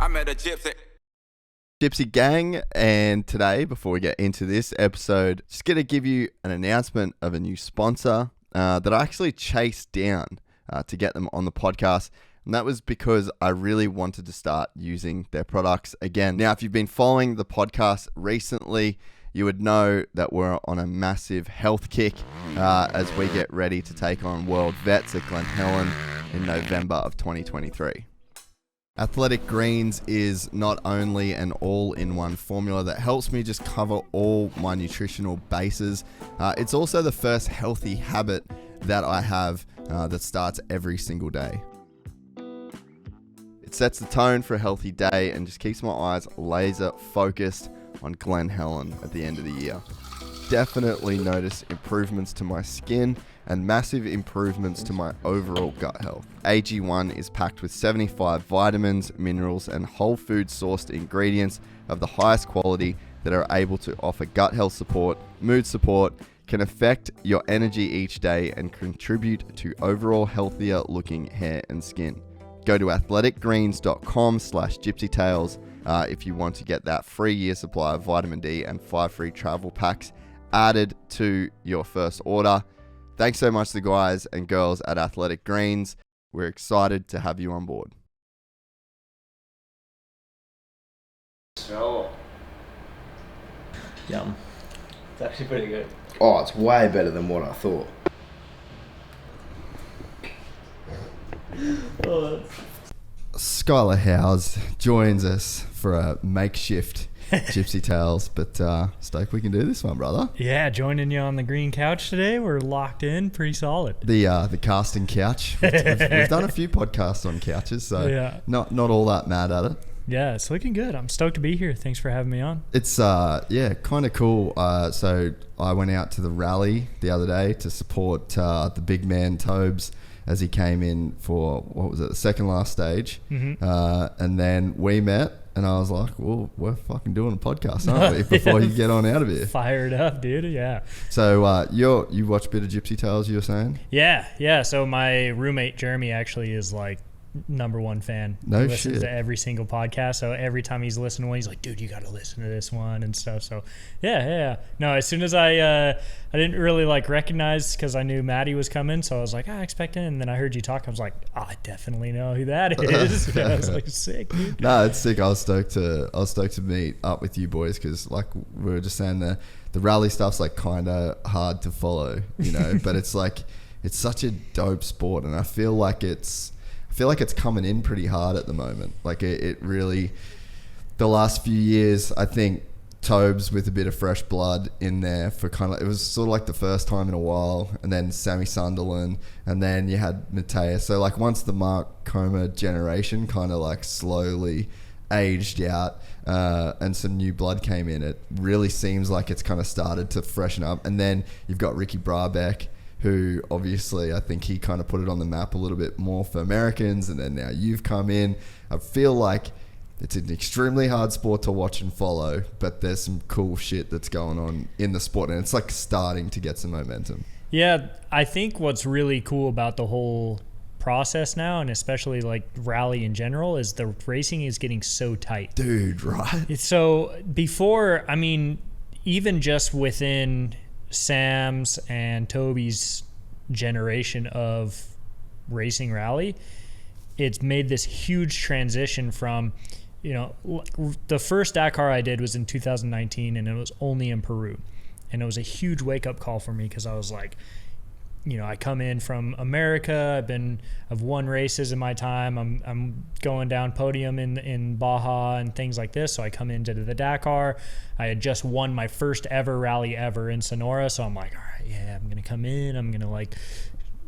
I met a gypsy. Gypsy Gang, and today, before we get into this episode, just going to give you an announcement of a new sponsor that I actually chased down to get them on the podcast, and that was because I really wanted to start using their products again. Now, if you've been following the podcast recently, you would know that we're on a massive health kick as we get ready to take on World Vets at Glen Helen in November of 2023. Athletic Greens is not only an all-in-one formula that helps me just cover all my nutritional bases, it's also the first healthy habit that I have that starts every single day. It sets the tone for a healthy day and just keeps my eyes laser focused on Glen Helen at the end of the year. Definitely notice improvements to my skin and massive improvements to my overall gut health. AG1 is packed with 75 vitamins, minerals, and whole food sourced ingredients of the highest quality that are able to offer gut health support, mood support, can affect your energy each day, and contribute to overall healthier looking hair and skin. Go to athleticgreens.com/gypsytales if you want to get that free year supply of vitamin D and 5 free travel packs added to your first order. Thanks so much to the guys and girls at Athletic Greens. We're excited to have you on board. So, Yum. it's actually pretty good. Oh, it's way better than what I thought. Skyler Howes joins us for a makeshift Gypsy Tales, but Stoke, we can do this one, brother. Yeah, joining you on the green couch today. We're locked in, pretty solid. The casting couch. We've done a few podcasts on couches, so Yeah. not all that mad at it. Yeah, it's looking good. I'm stoked to be here. Thanks for having me on. It's kind of cool. So I went out to the rally the other day to support the big man Tobes as he came in for, what was it, the second last stage. And then we met, and I was like, well, we're fucking doing a podcast, aren't we, before you get on out of here. Fired up, dude. Yeah. So you watch a bit of Gypsy Tales, you were saying? Yeah. So my roommate, Jeremy, actually is like #1 fan. No He listens shit. to every single podcast. So every time he's listening to one, he's like, dude, you got to listen to this one and stuff. So yeah. No, as soon as I didn't really like recognize, because I knew Maddie was coming. So I was like, I expect it. And then I heard you talk. I was like, I definitely know who that is. I was like, sick, dude. No, it's sick. I was stoked to meet up with you boys, because like we were just saying, the rally stuff's like kind of hard to follow, you know, but it's like, it's such a dope sport, and I feel like it's coming in pretty hard at the moment. Like it really, the last few years, I think Tobes with a bit of fresh blood in there for kind of, it was sort of like the first time in a while, and then Sammy Sunderland, and then you had Mateus. So like once the Mark Coma generation kind of like slowly aged out and some new blood came in, it really seems like it's kind of started to freshen up. And then you've got Ricky Brabeck, who obviously I think he kind of put it on the map a little bit more for Americans, and then now you've come in. I feel like it's an extremely hard sport to watch and follow, but there's some cool shit that's going on in the sport, and it's like starting to get some momentum. Yeah, I think what's really cool about the whole process now, and especially like rally in general, is the racing is getting so tight. Dude, right? It's so before, I mean, even just within Sam's and Toby's generation of racing rally, it's made this huge transition from, you know, the first Dakar I did was in 2019, and it was only in Peru, and it was a huge wake-up call for me, because I was like, you know, I come in from America. I've won races in my time. I'm going down podium in Baja and things like this. So I come into the Dakar. I had just won my first ever rally ever in Sonora. So I'm like, all right, yeah, I'm gonna come in. I'm gonna like,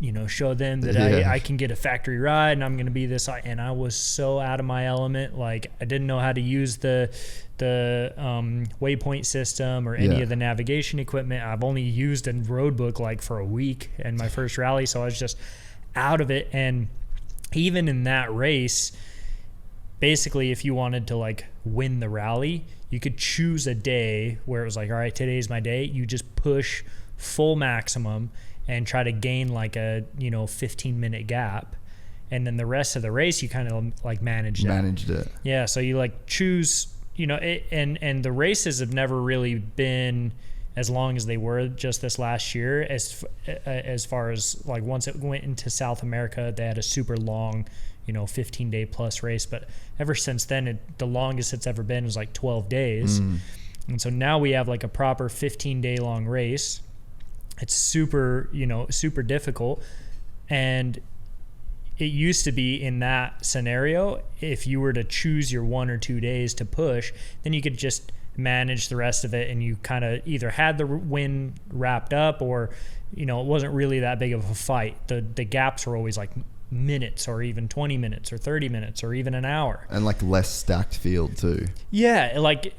you know, show them that I can get a factory ride, and I'm gonna be this. And I was so out of my element. Like I didn't know how to use the waypoint system or any of the navigation equipment. I've only used a road book like for a week in my first rally, so I was just out of it. And even in that race, basically if you wanted to like win the rally, you could choose a day where it was like, all right, today's my day. You just push full maximum and try to gain like a 15-minute gap, and then the rest of the race you kind of like managed it. Yeah, so you like choose, and the races have never really been as long as they were just this last year. As far as like once it went into South America, they had a super long, 15-day plus race. But ever since then, the longest it's ever been was like 12 days. And so now we have like a proper 15-day long race. It's super difficult. And it used to be in that scenario, if you were to choose your 1 or 2 days to push, then you could just manage the rest of it, and you kind of either had the win wrapped up, or it wasn't really that big of a fight. The gaps were always like minutes, or even 20 minutes or 30 minutes or even an hour, and like less stacked field too. Yeah, like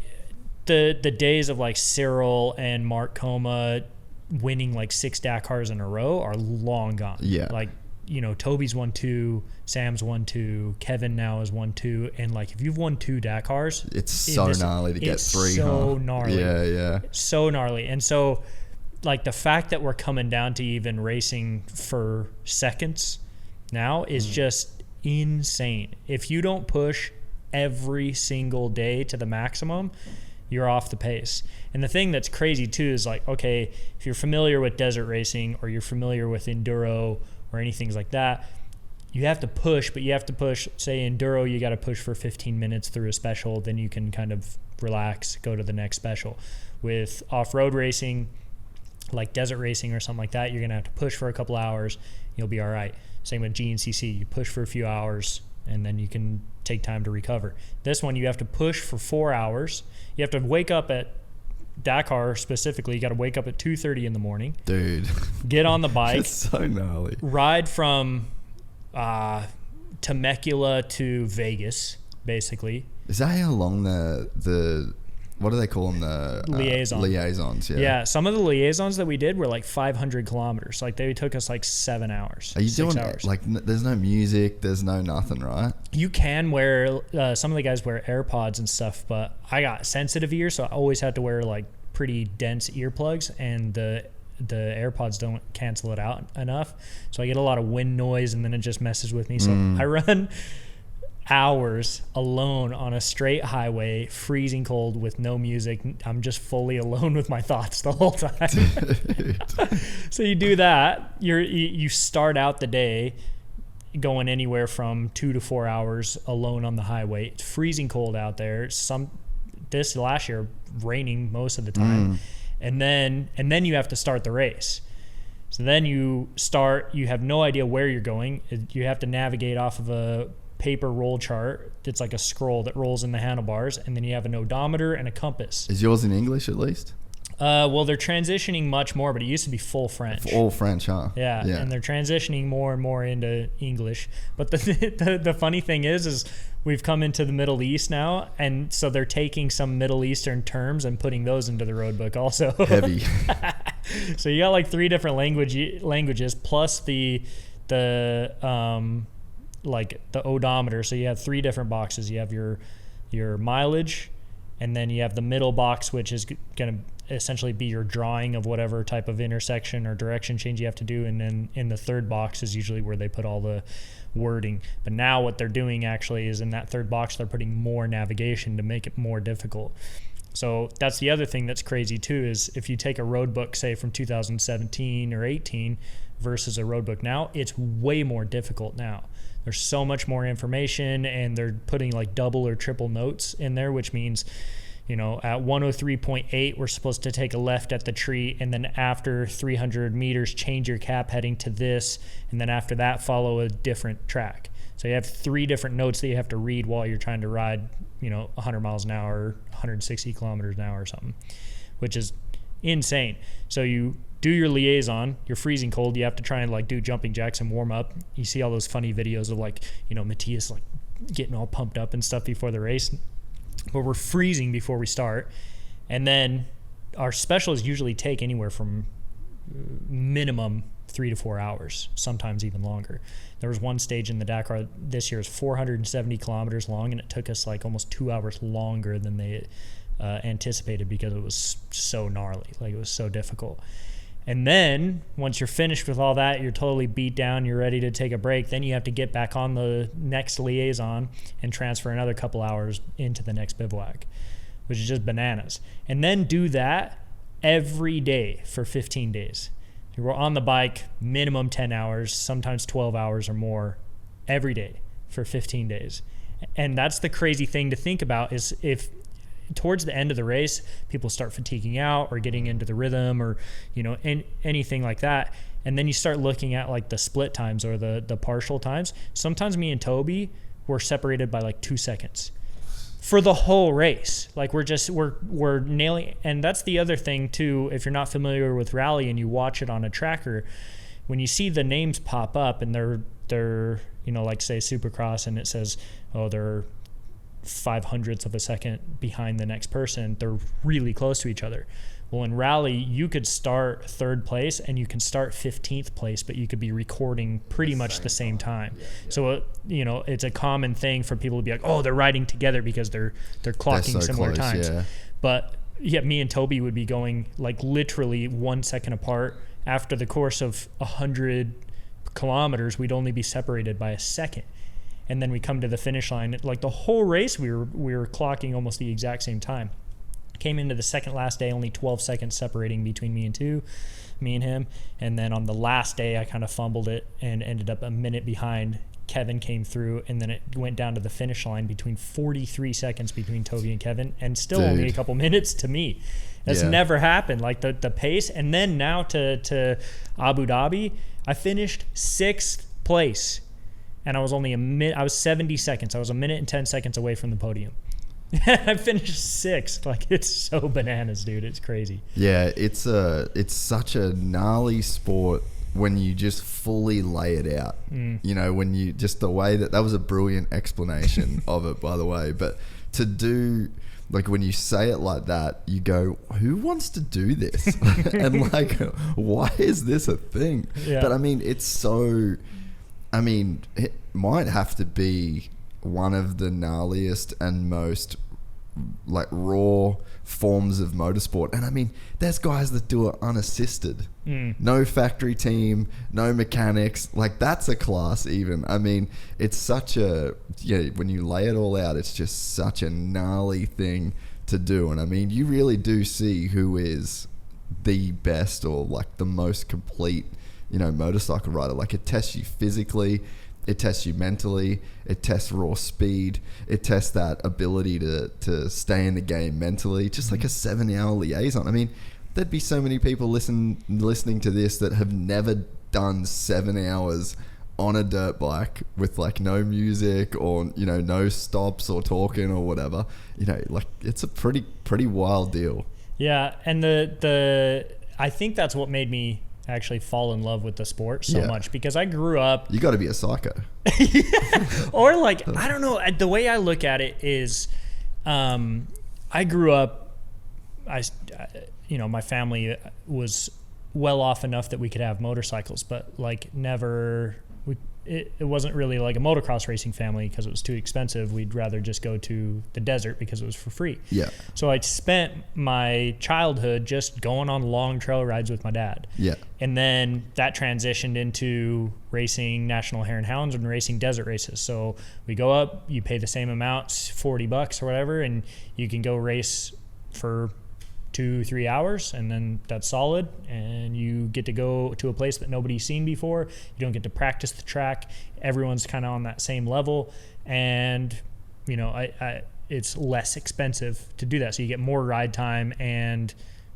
the days of like Cyril and Mark Coma winning like 6 Dakars in a row are long gone. Yeah, like Toby's won 2, Sam's won 2, Kevin now has won 2, and like if you've won 2 Dakars, it's so gnarly to get 3. So gnarly. Yeah. So gnarly. And so like the fact that we're coming down to even racing for seconds now is just insane. If you don't push every single day to the maximum, you're off the pace. And the thing that's crazy too is like, okay, if you're familiar with desert racing or you're familiar with enduro or anything like that, you have to push, but you have to push, say enduro, you got to push for 15 minutes through a special, then you can kind of relax, go to the next special. With off-road racing, like desert racing or something like that, you're going to have to push for a couple hours, you'll be all right. Same with GNCC, you push for a few hours, and then you can take time to recover. This one, you have to push for 4 hours. You have to wake up at Dakar specifically, you got to wake up at 2:30 in the morning. Dude. Get on the bike. It's so gnarly. Ride from Temecula to Vegas, basically. Is that how long the what do they call them? The liaisons, yeah. Yeah, some of the liaisons that we did were like 500 kilometers. Like they took us like 7 hours. Are you 6 doing hours. like there's no music, there's no nothing, right? You can wear, some of the guys wear AirPods and stuff, but I got sensitive ears, so I always had to wear like pretty dense earplugs, and the AirPods don't cancel it out enough. So I get a lot of wind noise, and then it just messes with me. So I run hours alone on a straight highway, freezing cold with no music. I'm just fully alone with my thoughts the whole time. So you do that. You start out the day going anywhere from 2 to 4 hours alone on the highway. It's freezing cold out there. This last year raining most of the time. And then you have to start the race. So then you have no idea where you're going. You have to navigate off of a paper roll chart. It's like a scroll that rolls in the handlebars, and then you have an odometer and a compass. Is yours in English at least? Well, they're transitioning much more, but it used to be full French. All French, huh? Yeah, and they're transitioning more and more into English. But the funny thing is we've come into the Middle East now, and so they're taking some Middle Eastern terms and putting those into the road book also. Heavy. So you got like 3 different languages plus the like the odometer. So you have 3 different boxes. You have your mileage, and then you have the middle box, which is going to essentially be your drawing of whatever type of intersection or direction change you have to do. And then in the third box is usually where they put all the wording. But now what they're doing actually is in that third box, they're putting more navigation to make it more difficult. So that's the other thing that's crazy too, is if you take a road book, say from 2017 or 18 versus a road book now, it's way more difficult now. There's so much more information, and they're putting like double or triple notes in there, which means, at 103.8, we're supposed to take a left at the tree, and then after 300 meters, change your cap heading to this, and then after that, follow a different track. So you have 3 different notes that you have to read while you're trying to ride, 100 miles an hour, 160 kilometers an hour or something, which is insane. So you do your liaison, you're freezing cold, you have to try and like do jumping jacks and warm up. You see all those funny videos of like, Matthias like getting all pumped up and stuff before the race. But we're freezing before we start. And then our specials usually take anywhere from minimum 3 to 4 hours, sometimes even longer. There was one stage in the Dakar this year is 470 kilometers long, and it took us like almost 2 hours longer than they anticipated because it was so gnarly, like it was so difficult. And then once you're finished with all that, you're totally beat down, you're ready to take a break. Then you have to get back on the next liaison and transfer another couple hours into the next bivouac, which is just bananas. And then do that every day for 15 days. You're on the bike minimum 10 hours, sometimes 12 hours or more every day for 15 days. And that's the crazy thing to think about, is if towards the end of the race, people start fatiguing out or getting into the rhythm or, anything like that. And then you start looking at like the split times or the partial times. Sometimes me and Toby were separated by like 2 seconds for the whole race. Like we're nailing. And that's the other thing too. If you're not familiar with rally and you watch it on a tracker, when you see the names pop up and they're, like say Supercross and it says, oh, they're 0.05 of a second behind the next person, they're really close to each other. Well, in rally, you could start 3rd place and you can start 15th place, but you could be recording pretty much the same time. Yeah. So, it's a common thing for people to be like, oh, they're riding together because they're clocking so similar close, times. Yeah. But yeah, me and Toby would be going like literally 1 second apart. After the course of 100 kilometers, we'd only be separated by a second. And then we come to the finish line. Like the whole race, we were clocking almost the exact same time. Came into the second last day, only 12 seconds separating between me and him. And then on the last day, I kind of fumbled it and ended up a minute behind. Kevin came through, and then it went down to the finish line between 43 seconds between Toby and Kevin, and still only a couple minutes to me. That's never happened. Like the pace. And then now to Abu Dhabi, I finished 6th place. And I was only I was 70 seconds. I was a minute and 10 seconds away from the podium. I finished 6th. Like, it's so bananas, dude. It's crazy. Yeah, it's such a gnarly sport when you just fully lay it out. When you just the way that was a brilliant explanation of it, by the way. But to do, like, when you say it like that, you go, who wants to do this? And like, why is this a thing? Yeah. But I mean, it might have to be one of the gnarliest and most like raw forms of motorsport. And I mean, there's guys that do it unassisted. No factory team, no mechanics. Like, that's a class even. I mean, it's such when you lay it all out, it's just such a gnarly thing to do. And I mean, you really do see who is the best or like the most complete motorcycle rider. Like, it tests you physically, it tests you mentally, it tests raw speed, it tests that ability to stay in the game mentally, just like a 7-hour liaison. I mean, there'd be so many people listening to this that have never done 7 hours on a dirt bike with like no music or no stops or talking or whatever. Like, it's a pretty wild deal. Yeah, and I think that's what made me actually fall in love with the sport so much, because I grew up. You got to be a psycho. Or like, I don't know. The way I look at it is, I grew up. My family was well off enough that we could have motorcycles, but like never. It wasn't really like a motocross racing family because it was too expensive. We'd rather just go to the desert because it was for free. Yeah. So I spent my childhood just going on long trail rides with my dad. Yeah. And then that transitioned into racing national hare and hounds and racing desert races. So we go up, you pay the same amount, $40 or whatever, and you can go race for 2-3 hours, and then that's solid, and you get to go to a place that nobody's seen before. You don't get to practice the track. Everyone's kind of on that same level, and it's less expensive to do that, so you get more ride time, and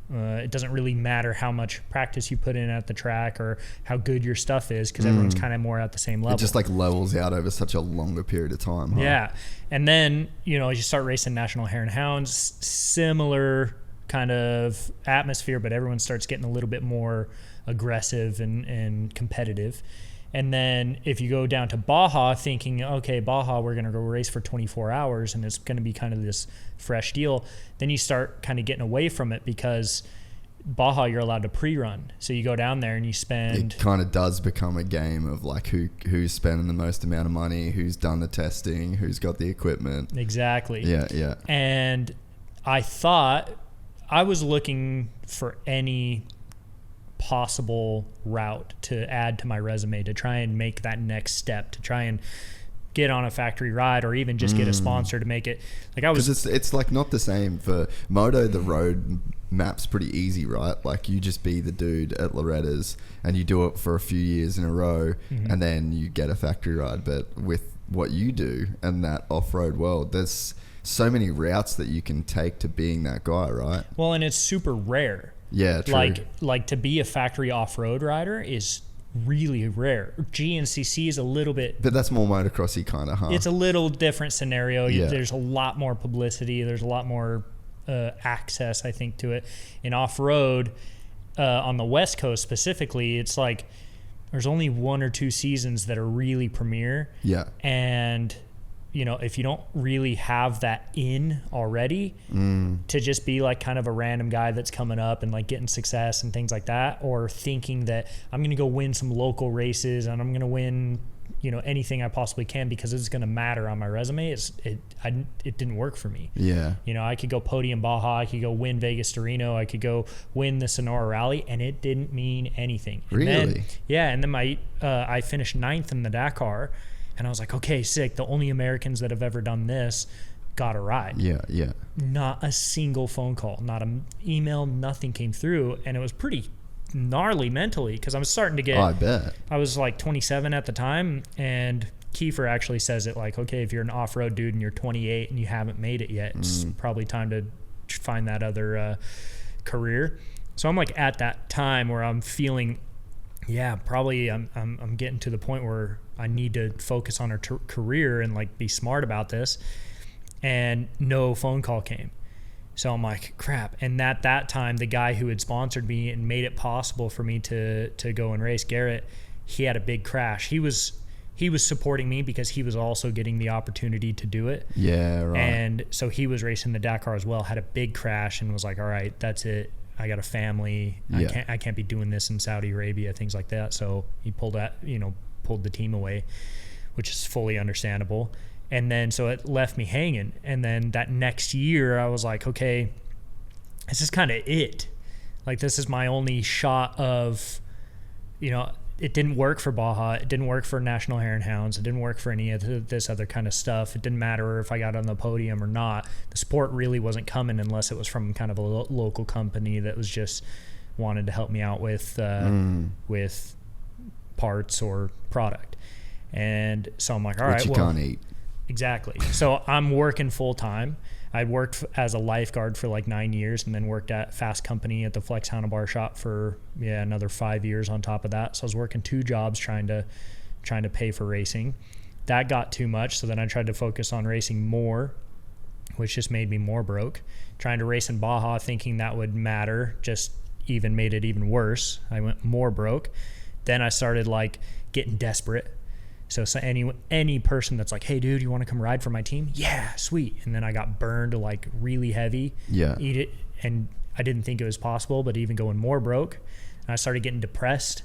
it doesn't really matter how much practice you put in at the track or how good your stuff is, because everyone's kind of more at the same level. It just like levels out over such a longer period of time. Huh? Yeah. And then you start racing national hare and hounds, similar kind of atmosphere, but everyone starts getting a little bit more aggressive and competitive. And then if you go down to Baja thinking, okay, Baja, we're going to go race for 24 hours and it's going to be kind of this fresh deal, then you start kind of getting away from it, because Baja, you're allowed to pre-run. So you go down there and you spend... It kind of does become a game of like who's spending the most amount of money, who's done the testing, who's got the equipment. Exactly. Yeah. And I thought... I was looking for any possible route to add to my resume, to try and make that next step, to try and get on a factory ride, or even just get a sponsor to make it. Like I was, because it's like not the same for moto. The road map's pretty easy, right? Like you just be the dude at Loretta's and you do it for a few years in a row, and then you get a factory ride. But with what you do and that off-road world, there's so many routes that you can take to being that guy, right? well, and it's super rare. Yeah, true. Like to be a factory off-road rider is really rare. GNCC is a little bit, But that's more motocrossy kind of, huh? it's a little different scenario. Yeah. There's a lot more publicity. There's a lot more access, I think, to it. In off-road, on the West Coast specifically, it's like there's only 1 or 2 seasons that are really premier. Yeah. And, you know, if you don't really have that in already, to just be like kind of a random guy that's coming up and like getting success and things like that, or thinking that I'm going to go win some local races and I'm going to win, you know, anything I possibly can because it's going to matter on my resume, it didn't work for me. Yeah. You know, I could go podium Baja, I could go win Vegas to Reno, I could go win the Sonora Rally, and it didn't mean anything. And Really? then I finished 9th in the Dakar, and I was like, okay, sick. The only Americans that have ever done this got a ride. Yeah, yeah. Not a single phone call, not an email, nothing came through, and it was pretty gnarly mentally because I was starting to get. Oh, I bet. I was like 27 at the time, and Kiefer actually says it like, okay, if you're an off-road dude and you're 28 and you haven't made it yet, it's probably time to find that other career. So I'm like at that time where I'm feeling, yeah, probably I'm getting to the point where I need to focus on a career and like be smart about this. And no phone call came. So I'm like, crap. And at that time, the guy who had sponsored me and made it possible for me to go and race, Garrett, he had a big crash. He was supporting me because he was also getting the opportunity to do it. Yeah, right. And so he was racing the Dakar as well, had a big crash, and was like, all right, that's it. I got a family. Yeah. I can't be doing this in Saudi Arabia, things like that. So he pulled the team away, which is fully understandable. And then so it left me hanging. And then that next year I was like, okay, this is kind of it. Like, this is my only shot of, you know, it didn't work for Baja. It didn't work for National Hare and Hounds. It didn't work for any of this other kind of stuff. It didn't matter if I got on the podium or not. The sport really wasn't coming unless it was from kind of a local company that was just wanted to help me out with parts or product. And so I'm like, all right, Which you can't eat. Exactly. So I'm working full time. I worked as a lifeguard for like 9 years, and then worked at Fast Company at the Flex Handlebar shop for another 5 years on top of that. So I was working 2 jobs trying to pay for racing. That got too much, so then I tried to focus on racing more, which just made me more broke. Trying to race in Baja, thinking that would matter, just even made it even worse. I went more broke. Then I started like getting desperate. So any person that's like, hey, dude, you want to come ride for my team? Yeah, sweet. And then I got burned like really heavy. Yeah. Eat it. And I didn't think it was possible, but even going more broke. And I started getting depressed.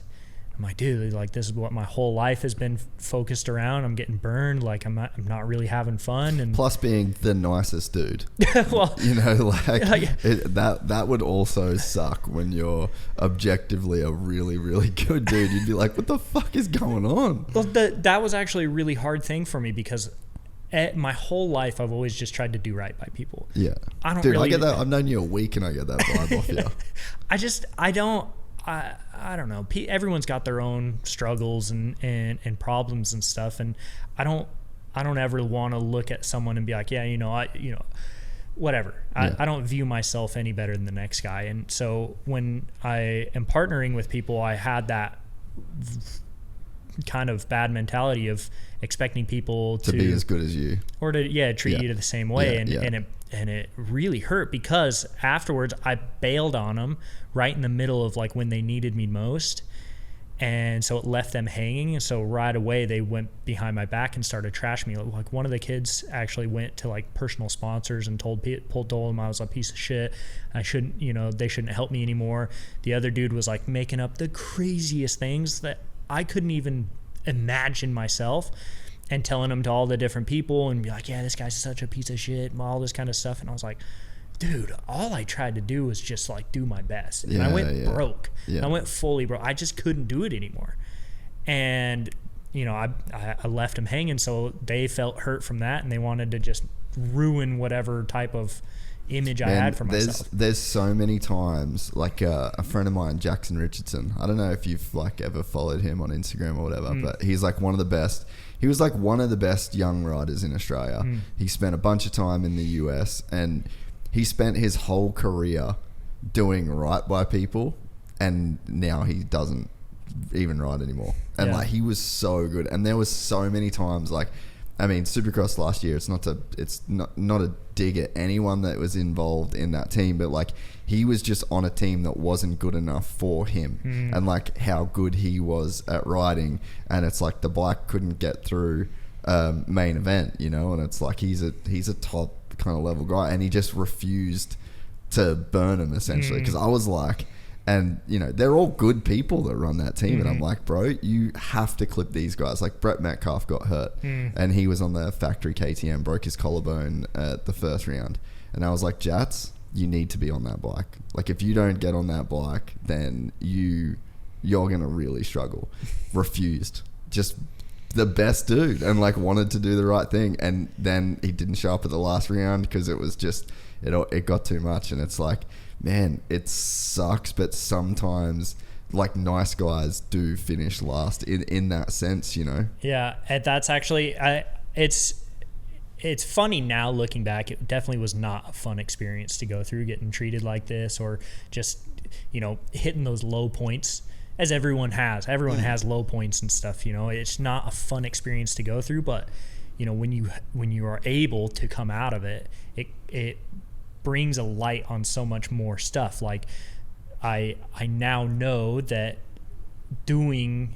I'm like, dude, like, this is what my whole life has been focused around. I'm getting burned. Like, I'm not really having fun. And plus being the nicest dude. Well, you know, like that would also suck when you're objectively a really, really good dude. You'd be like, what the fuck is going on? Well, that was actually a really hard thing for me because my whole life I've always just tried to do right by people. Yeah. I don't Dude, really, I get that. I've known you a week and I get that vibe off you. I don't know. Everyone's got their own struggles and problems and stuff, and I don't ever want to look at someone and be like, yeah, whatever. Yeah. I don't view myself any better than the next guy. And so when I am partnering with people, I had that kind of bad mentality of expecting people to be as good as you, or to treat you the same way. And it really hurt because afterwards I bailed on them right in the middle of like when they needed me most. And so it left them hanging. And so right away they went behind my back and started trashing me. Like, one of the kids actually went to like personal sponsors and told them I was a piece of shit. I shouldn't, they shouldn't help me anymore. The other dude was like making up the craziest things that I couldn't even imagine myself, and telling them to all the different people and be like, yeah, this guy's such a piece of shit and all this kind of stuff. And I was like, dude, all I tried to do was just like do my best. And I went broke. Yeah. I went fully broke. I just couldn't do it anymore. And, you know, I left them hanging. So they felt hurt from that, and they wanted to just ruin whatever type of image I had for myself. There's so many times, like a friend of mine, Jackson Richardson. I don't know if you've like ever followed him on Instagram or whatever, but he's like one of the best. He was like one of the best young riders in Australia. He spent a bunch of time in the US, and he spent his whole career doing right by people, and now he doesn't even ride anymore. And like, he was so good. And there was so many times, like, I mean, Supercross last year, it's not a dig at anyone that was involved in that team, but like, he was just on a team that wasn't good enough for him, and like how good he was at riding, and it's like the bike couldn't get through main event, you know, and it's like he's a top kind of level guy, and he just refused to burn him essentially, because I was like, and you know, they're all good people that run that team, and I'm like, bro, you have to clip these guys. Like Brett Metcalf got hurt, and he was on the factory KTM, broke his collarbone at the first round, and I was like, Jats, you need to be on that bike. Like, if you don't get on that bike, then you're gonna really struggle. Refused. Just the best dude, and like wanted to do the right thing, and then he didn't show up at the last round because it was just it got too much. And it's like, man, it sucks, but sometimes like nice guys do finish last in that sense, you know. Yeah, and that's actually it's funny now looking back. It definitely was not a fun experience to go through, getting treated like this, or just, you know, hitting those low points, as everyone has. Everyone has low points and stuff, you know. It's not a fun experience to go through, but you know, when you are able to come out of it, it brings a light on so much more stuff. Like I now know that doing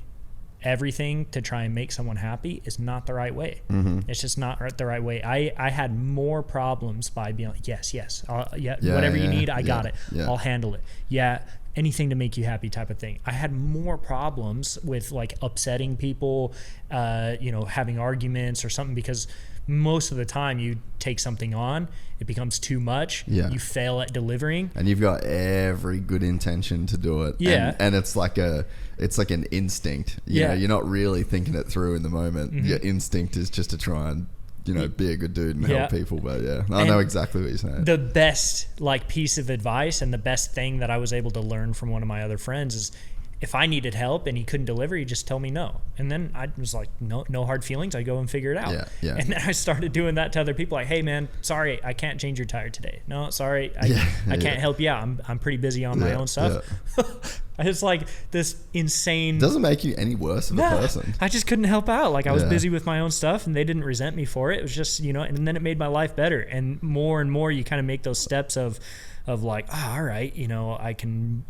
everything to try and make someone happy is not the right way. It's just not the right way. I had more problems by being like, yes, whatever you need, I got it. I'll handle it. Anything to make you happy type of thing. I had more problems with like upsetting people, you know, having arguments or something, because most of the time you take something on, it becomes too much. You fail at delivering, and you've got every good intention to do it. And it's like an instinct. You know, you're not really thinking it through in the moment. Your instinct is just to try and, you know, be a good dude and help people. But I know exactly what you're saying. The best like piece of advice and the best thing that I was able to learn from one of my other friends is, if I needed help and he couldn't deliver, he'd just tell me no. And then I was like, no hard feelings. I go and figure it out. And then I started doing that to other people. Like, hey man, sorry, I can't change your tire today. No, sorry, I can't help you out. I'm pretty busy on my own stuff. It's like this insane. Doesn't make you any worse of a person. I just couldn't help out. Like, I was busy with my own stuff, and they didn't resent me for it. It was just, you know, and then it made my life better. And more you kind of make those steps of like, all right, you know, I can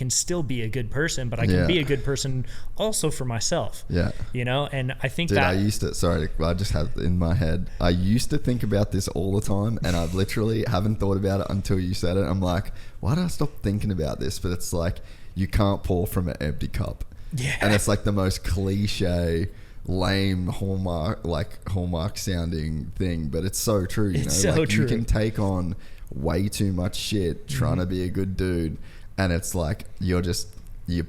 still be a good person, but I can be a good person also for myself. You know, and I think that... I just had in my head, I used to think about this all the time, and I've literally haven't thought about it until you said it. I'm like, why did I stop thinking about this? But it's like, you can't pour from an empty cup. And it's like the most cliche, lame hallmark sounding thing, but it's so true. You know, so like true. You can take on way too much shit trying to be a good dude, and it's like you're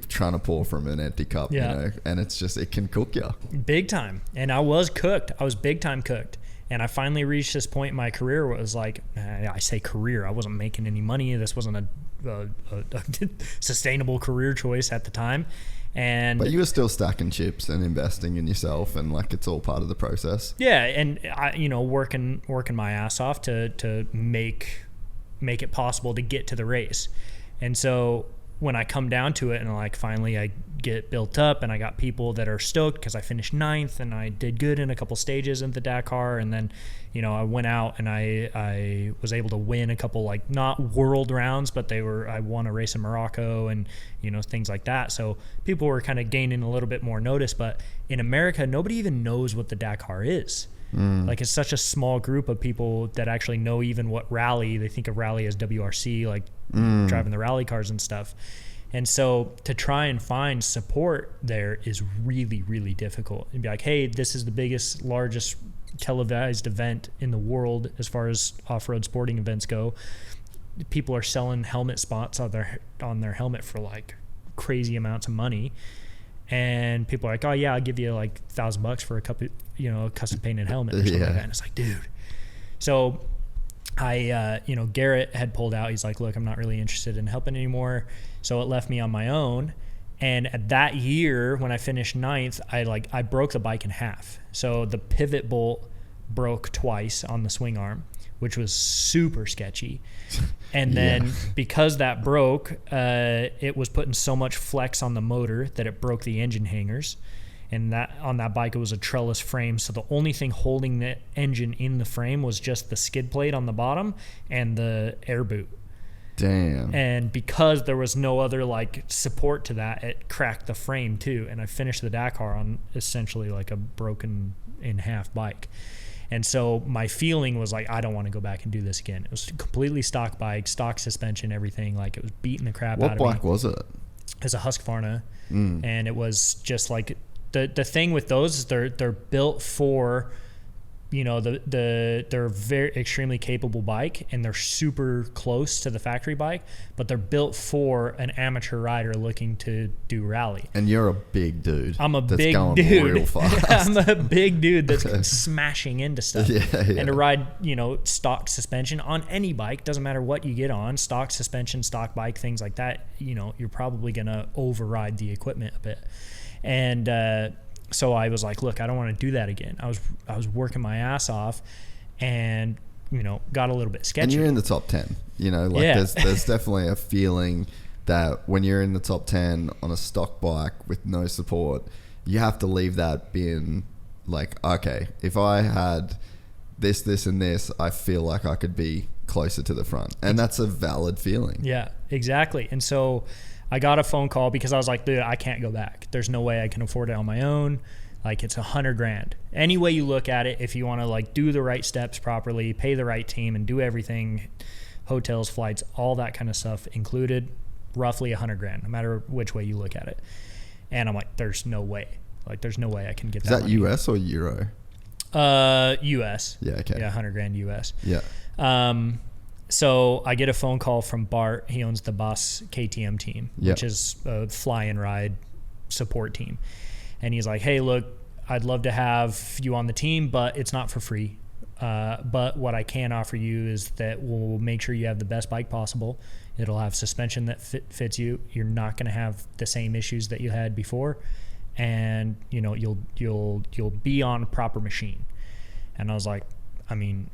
trying to pour from an empty cup, you know, and it's just, it can cook you big time. And I was cooked. I was big time cooked. And I finally reached this point in my career where it was like, I say career, I wasn't making any money. This wasn't a sustainable career choice at the time. But you were still stacking chips and investing in yourself, and like, it's all part of the process. And I, you know, working my ass off to make it possible to get to the race. And so when I come down to it, and like finally I get built up, and I got people that are stoked because I finished 9th, and I did good in a couple stages in the Dakar, and then, you know, I went out and I was able to win a couple, like, not world rounds, but I won a race in Morocco, and, you know, things like that. So people were kind of gaining a little bit more notice. But in America, nobody even knows what the Dakar is. Like, it's such a small group of people that actually know even what rally. They think of rally as WRC, like driving the rally cars and stuff. And so to try and find support there is really, really difficult. And be like, hey, this is the biggest, largest televised event in the world as far as off-road sporting events go. people are selling helmet spots on their helmet for like crazy amounts of money. And people are like, oh yeah, I'll give you like $1,000 for a couple, custom painted helmet or something like that. And it's like, dude. So I, Garrett had pulled out. He's like, look, I'm not really interested in helping anymore. So it left me on my own. And at that year, when I finished 9th, I broke the bike in half. So the pivot bolt broke twice on the swing arm, which was super sketchy. And then because that broke, it was putting so much flex on the motor that it broke the engine hangers. And that on that bike, it was a trellis frame. So the only thing holding the engine in the frame was just the skid plate on the bottom and the air boot. Damn. And because there was no other like support to that, it cracked the frame too. And I finished the Dakar on essentially like a broken in half bike. And so my feeling was like, I don't want to go back and do this again. It was a completely stock bike, stock suspension, everything. Like it was beating the crap out of me. What bike was it? It was a Husqvarna. And it was just like, the thing with those is they're built for, they're very extremely capable bike, and they're super close to the factory bike, but they're built for an amateur rider looking to do rally. And you're a big dude. I'm a that's big going dude. Real fast. I'm a big dude that's smashing into stuff. And to ride, stock suspension on any bike, doesn't matter what you get on, stock suspension, stock bike, things like that, you're probably gonna override the equipment a bit. And so I was like, look, I don't want to do that again. I was working my ass off, and got a little bit sketchy. And you're in the top 10. There's definitely a feeling that when you're in the top 10 on a stock bike with no support, you have to leave that being like, okay, if I had this, and this, I feel like I could be closer to the front. And that's a valid feeling. Yeah, exactly. And so I got a phone call because I was like, dude, I can't go back. There's no way I can afford it on my own. Like, it's $100,000. Any way you look at it, if you want to like do the right steps properly, pay the right team, and do everything, hotels, flights, all that kind of stuff included, roughly $100,000, no matter which way you look at it. And I'm like, there's no way. Like, there's no way I can get that. Is that money. US or Euro? US. Yeah. Okay. Yeah, $100,000 US. Yeah. So I get a phone call from Bart. He owns the Boss KTM team, which is a fly and ride support team. And he's like, hey, look, I'd love to have you on the team, but it's not for free. But what I can offer you is that we'll make sure you have the best bike possible. It'll have suspension that fits you. You're not going to have the same issues that you had before. And, you'll be on a proper machine. And I was like,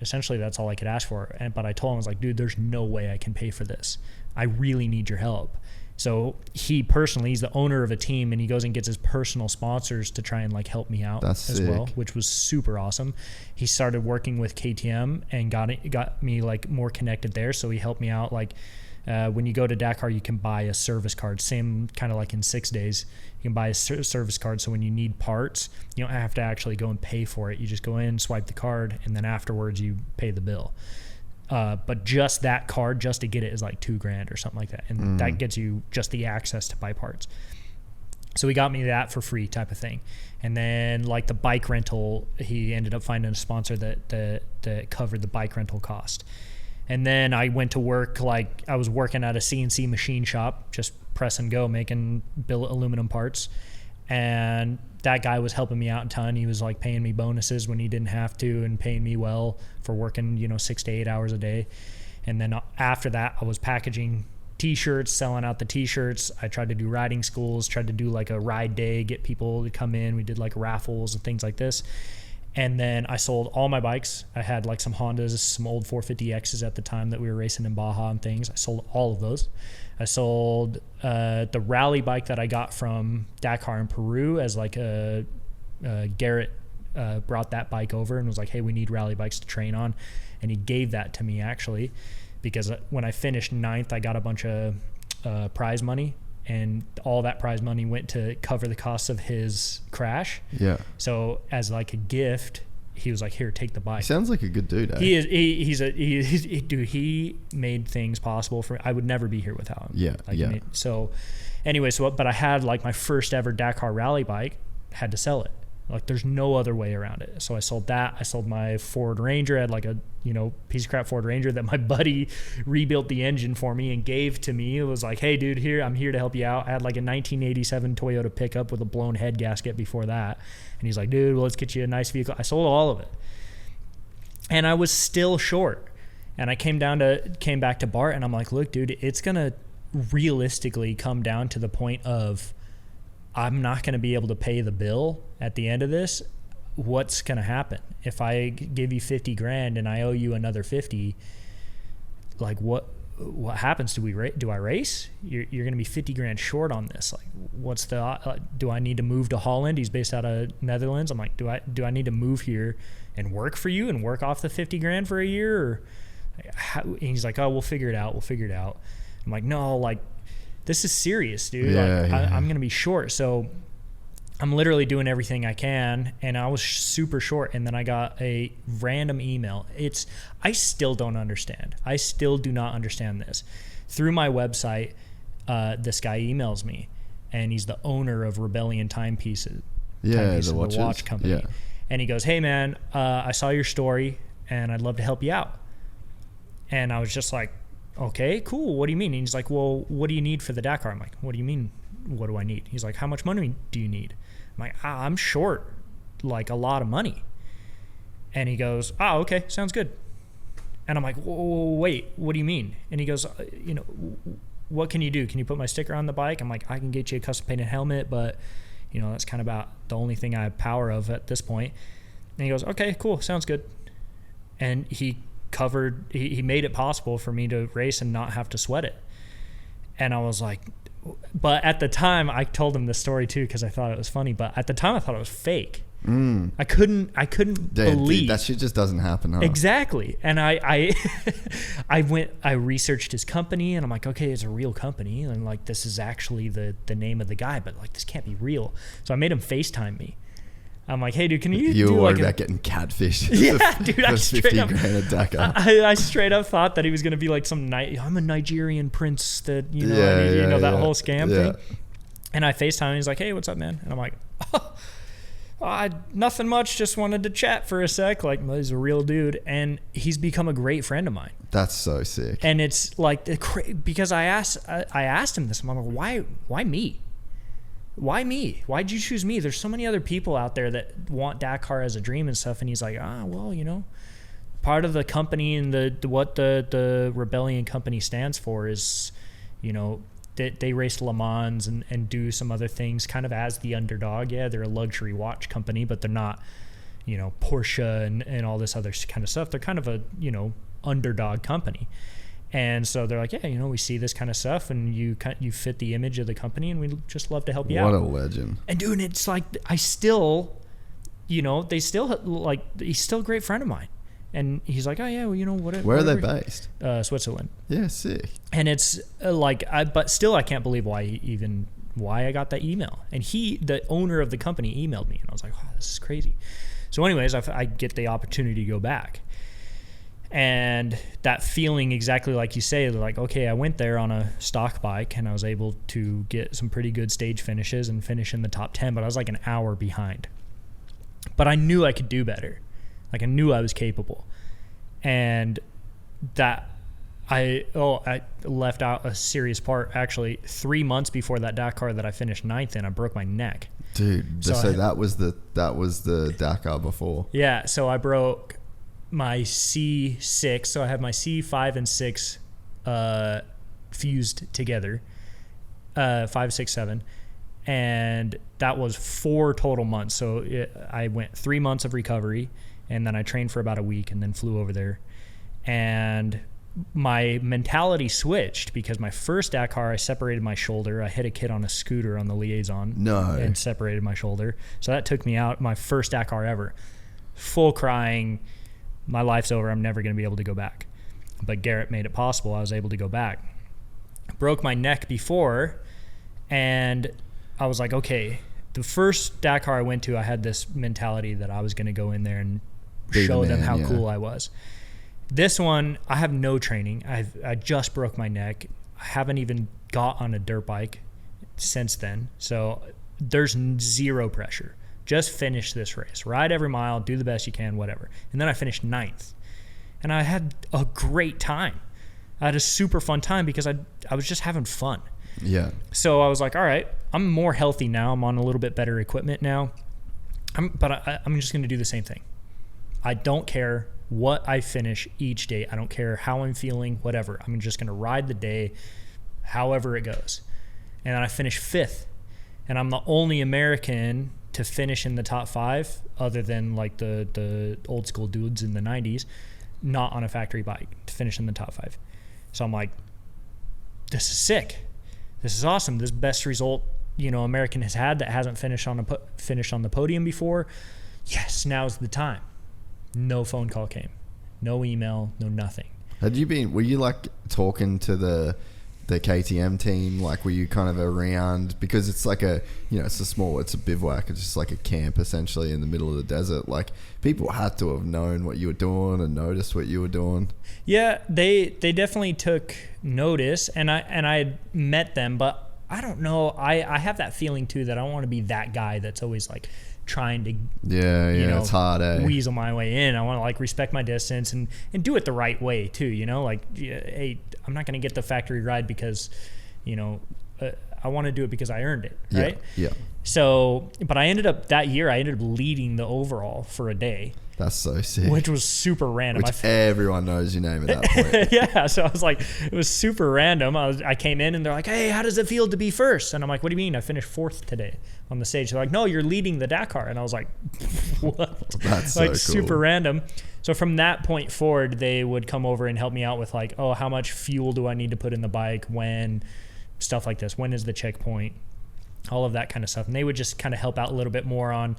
essentially that's all I could ask for. But I told him, I was like, dude, there's no way I can pay for this. I really need your help. So he's the owner of a team, and he goes and gets his personal sponsors to try and like help me out well, which was super awesome. He started working with KTM and got me like more connected there. So he helped me out. Like when you go to Dakar, you can buy a service card, same kind of like in 6 days. You can buy a service card, so when you need parts, you don't have to actually go and pay for it. You just go in, swipe the card, and then afterwards you pay the bill. But just that card, just to get it, is like $2,000 or something like that, and that gets you just the access to buy parts. So he got me that for free, type of thing. And then like the bike rental, he ended up finding a sponsor that covered the bike rental cost. And then I went to work, like I was working at a CNC machine shop, just press and go, making billet aluminum parts. And that guy was helping me out a ton. He was like paying me bonuses when he didn't have to, and paying me well for working, 6 to 8 hours a day. And then after that, I was packaging t-shirts, selling out the t-shirts. I tried to do riding schools, tried to do like a ride day, get people to come in. We did like raffles and things like this. And then I sold all my bikes. I had like some Hondas, some old 450Xs at the time that we were racing in Baja and things. I sold all of those. I sold the rally bike that I got from Dakar in Peru as like Garrett brought that bike over and was like, hey, we need rally bikes to train on. And he gave that to me actually, because when I finished 9th, I got a bunch of prize money. And all that prize money went to cover the cost of his crash. Yeah. So as like a gift, he was like, "Here, take the bike." He sounds like a good dude. Eh? He is. Dude. He made things possible for me. I would never be here without him. Yeah. Like, yeah. So, anyway, but I had like my first ever Dakar Rally bike. Had to sell it. Like there's no other way around it. So I sold that. I sold my Ford Ranger. I had like a, piece of crap Ford Ranger that my buddy rebuilt the engine for me and gave to me. It was like, hey dude, I'm here to help you out. I had like a 1987 Toyota pickup with a blown head gasket before that. And he's like, dude, well, let's get you a nice vehicle. I sold all of it. And I was still short. And I came back to Bart and I'm like, look, dude, it's going to realistically come down to the point of I'm not going to be able to pay the bill at the end of this. What's going to happen if I give you 50 grand and I owe you another 50? Like what happens? Do I race? You're going to be 50 grand short on this. Like what's do I need to move to Holland? He's based out of Netherlands. I'm like, do I need to move here and work for you and work off the 50 grand for a year? Or and he's like, oh, we'll figure it out. I'm like, no, like this is serious, dude. I'm going to be short. So I'm literally doing everything I can, and I was super short. And then I got a random email. I still don't understand. I still do not understand this. Through my website, this guy emails me, and he's the owner of Rebellion Timepieces. The watch company. Yeah. And he goes, hey man, I saw your story, and I'd love to help you out. And I was just like, okay, cool. What do you mean? And he's like, well, what do you need for the Dakar? I'm like, what do you mean? What do I need? He's like, how much money do you need? I'm like, I'm short, like a lot of money. And he goes, oh, okay, sounds good. And I'm like, whoa, wait, what do you mean? And he goes, what can you do? Can you put my sticker on the bike? I'm like, I can get you a custom painted helmet, but that's kind of about the only thing I have power of at this point. And he goes, okay, cool, sounds good. And he made it possible for me to race and not have to sweat it. And I was like, but at the time I told him this story too because I thought it was funny, but at the time I thought it was fake. I couldn't believe dude, that shit just doesn't happen, huh? Exactly. And I researched his company, and I'm like, okay, it's a real company, and like this is actually the name of the guy, but like this can't be real. So I made him FaceTime me. I'm like, hey dude, can you were worried about getting catfished? Yeah, dude, I 50 grand at Dakar. I straight up thought that he was gonna be like I'm a Nigerian prince that that whole scam thing. And I FaceTime him. He's like, hey, what's up, man? And I'm like, nothing much. Just wanted to chat for a sec. Like, well, he's a real dude, and he's become a great friend of mine. That's so sick. And it's like because I asked him this. I'm like, why me? Why me? Why'd you choose me? There's so many other people out there that want Dakar as a dream and stuff. And he's like, well, part of the company and what the Rebellion company stands for is, they race Le Mans and do some other things kind of as the underdog. Yeah, they're a luxury watch company, but they're not, Porsche and all this other kind of stuff. They're kind of a, underdog company. And so they're like, yeah, we see this kind of stuff, and you fit the image of the company, and we just love to help you out. What a legend! And dude, it's like I still, they still like he's still a great friend of mine, and he's like, oh yeah, well, whatever. Where are they based? Switzerland. Yeah, sick. And it's but still, I can't believe why I got that email. And the owner of the company, emailed me, and I was like, oh, this is crazy. So, anyways, I get the opportunity to go back. And that feeling, exactly like you say, like, okay, I went there on a stock bike and I was able to get some pretty good stage finishes and finish in the top 10, but I was like an hour behind. But I knew I could do better. Like I knew I was capable. And that I left out a serious part. Actually, 3 months before that Dakar that I finished 9th in, I broke my neck. Dude, so that was the Dakar before. Yeah, so I broke my C6, so I have my C5 and 6 fused together, 5, 6, 7, and that was 4 total months. So I went 3 months of recovery, and then I trained for about a week and then flew over there. And my mentality switched because my first Dakar, I separated my shoulder. I hit a kid on a scooter on the liaison. No. And separated my shoulder. So that took me out, my first Dakar ever. Full crying. My life's over. I'm never going to be able to go back. But Garrett made it possible. I was able to go back. Broke my neck before, and I was like, okay, the first Dakar I went to, I had this mentality that I was going to go in there and show them how cool I was. This one, I have no training. I just broke my neck. I haven't even got on a dirt bike since then. So there's zero pressure. Just finish this race. Ride every mile, do the best you can, whatever. And then I finished 9th. And I had a great time. I had a super fun time because I was just having fun. Yeah. So I was like, all right, I'm more healthy now. I'm on a little bit better equipment now. But I'm just going to do the same thing. I don't care what I finish each day. I don't care how I'm feeling, whatever. I'm just going to ride the day however it goes. And then I finished 5th. And I'm the only American to finish in the top 5, other than like the old school dudes in the 90s, not on a factory bike, to finish in the top 5. So I'm like, this is sick. This is awesome. This best result, American has had that hasn't finished on the podium before. Yes, now's the time. No phone call came. No email, no nothing. Were you like talking to the KTM team? Like, were you kind of around, because it's like it's a bivouac. It's just like a camp essentially in the middle of the desert. Like, people had to have known what you were doing and noticed what you were doing. Yeah, they definitely took notice, and I had met them, but I don't know. I have that feeling too that I don't want to be that guy that's always like trying to it's hard, weasel my way in. I want to like respect my distance and do it the right way too, hey, I'm not going to get the factory ride because I want to do it because I earned it, right? Yeah. So, but I ended up leading the overall for a day. That's so sick. Which was super random. Everyone knows your name at that point. Yeah, so I was like, it was super random. I came in and they're like, hey, how does it feel to be first? And I'm like, what do you mean? I finished 4th today on the stage. They're like, no, you're leading the Dakar. And I was like, what? That's like, so cool. Super random. So from that point forward, they would come over and help me out with like, oh, how much fuel do I need to put in the bike, when, stuff like this. When is the checkpoint? All of that kind of stuff. And they would just kind of help out a little bit more on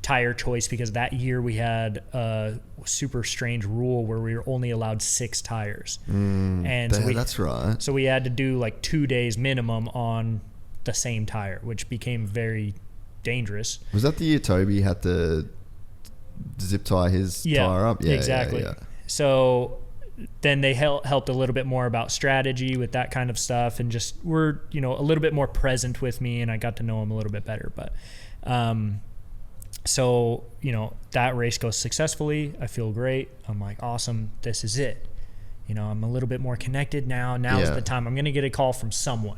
tire choice, because that year we had a super strange rule where we were only allowed 6 tires. That's right. So we had to do like 2 days minimum on the same tire, which became very dangerous. Was that the year Toby had to zip tie his tire up? Yeah, exactly. Yeah. So then they helped a little bit more about strategy with that kind of stuff, and just were a little bit more present with me, and I got to know them a little bit better. But so that race goes successfully. I feel great. I'm like, awesome, this is it. I'm a little bit more connected now. Now's the time. I'm gonna get a call from someone.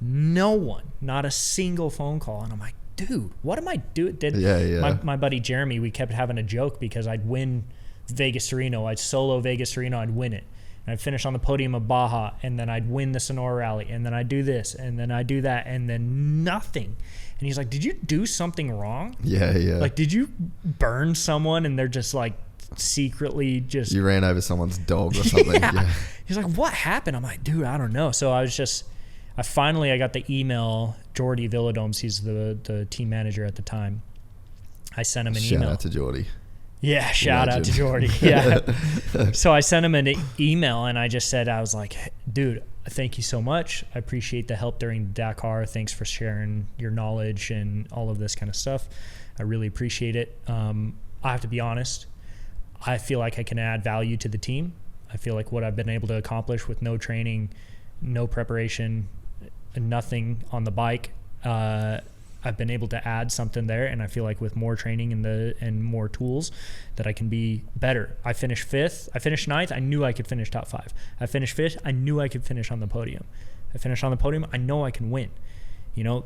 No one, not a single phone call. And I'm like, dude, what am I doing? My buddy Jeremy, we kept having a joke because I'd win Vegas to Reno. I'd solo Vegas to Reno. I'd win it. And I'd finish on the podium of Baja, and then I'd win the Sonora Rally, and then I'd do this, and then I'd do that, and then nothing. And he's like, did you do something wrong? Yeah. Like, did you burn someone and they're just like secretly just... You ran over someone's dog or something. Yeah. He's like, what happened? I'm like, dude, I don't know. So I got the email. Jordy Villadomes, he's the team manager at the time. I sent him an email. Shout out to Jordy. Yeah, shout out to Jordy. Yeah. So I sent him an email, and I just said, I was like, dude, thank you so much. I appreciate the help during the Dakar. Thanks for sharing your knowledge and all of this kind of stuff. I really appreciate it. I have to be honest. I feel like I can add value to the team. I feel like what I've been able to accomplish with no training, no preparation, nothing on the bike, I've been able to add something there, and I feel like with more training and more tools that I can be better. I finished 5th. I finished 9th. I knew I could finish top 5. I finished 5th. I knew I could finish on the podium. I finished on the podium. I know I can win.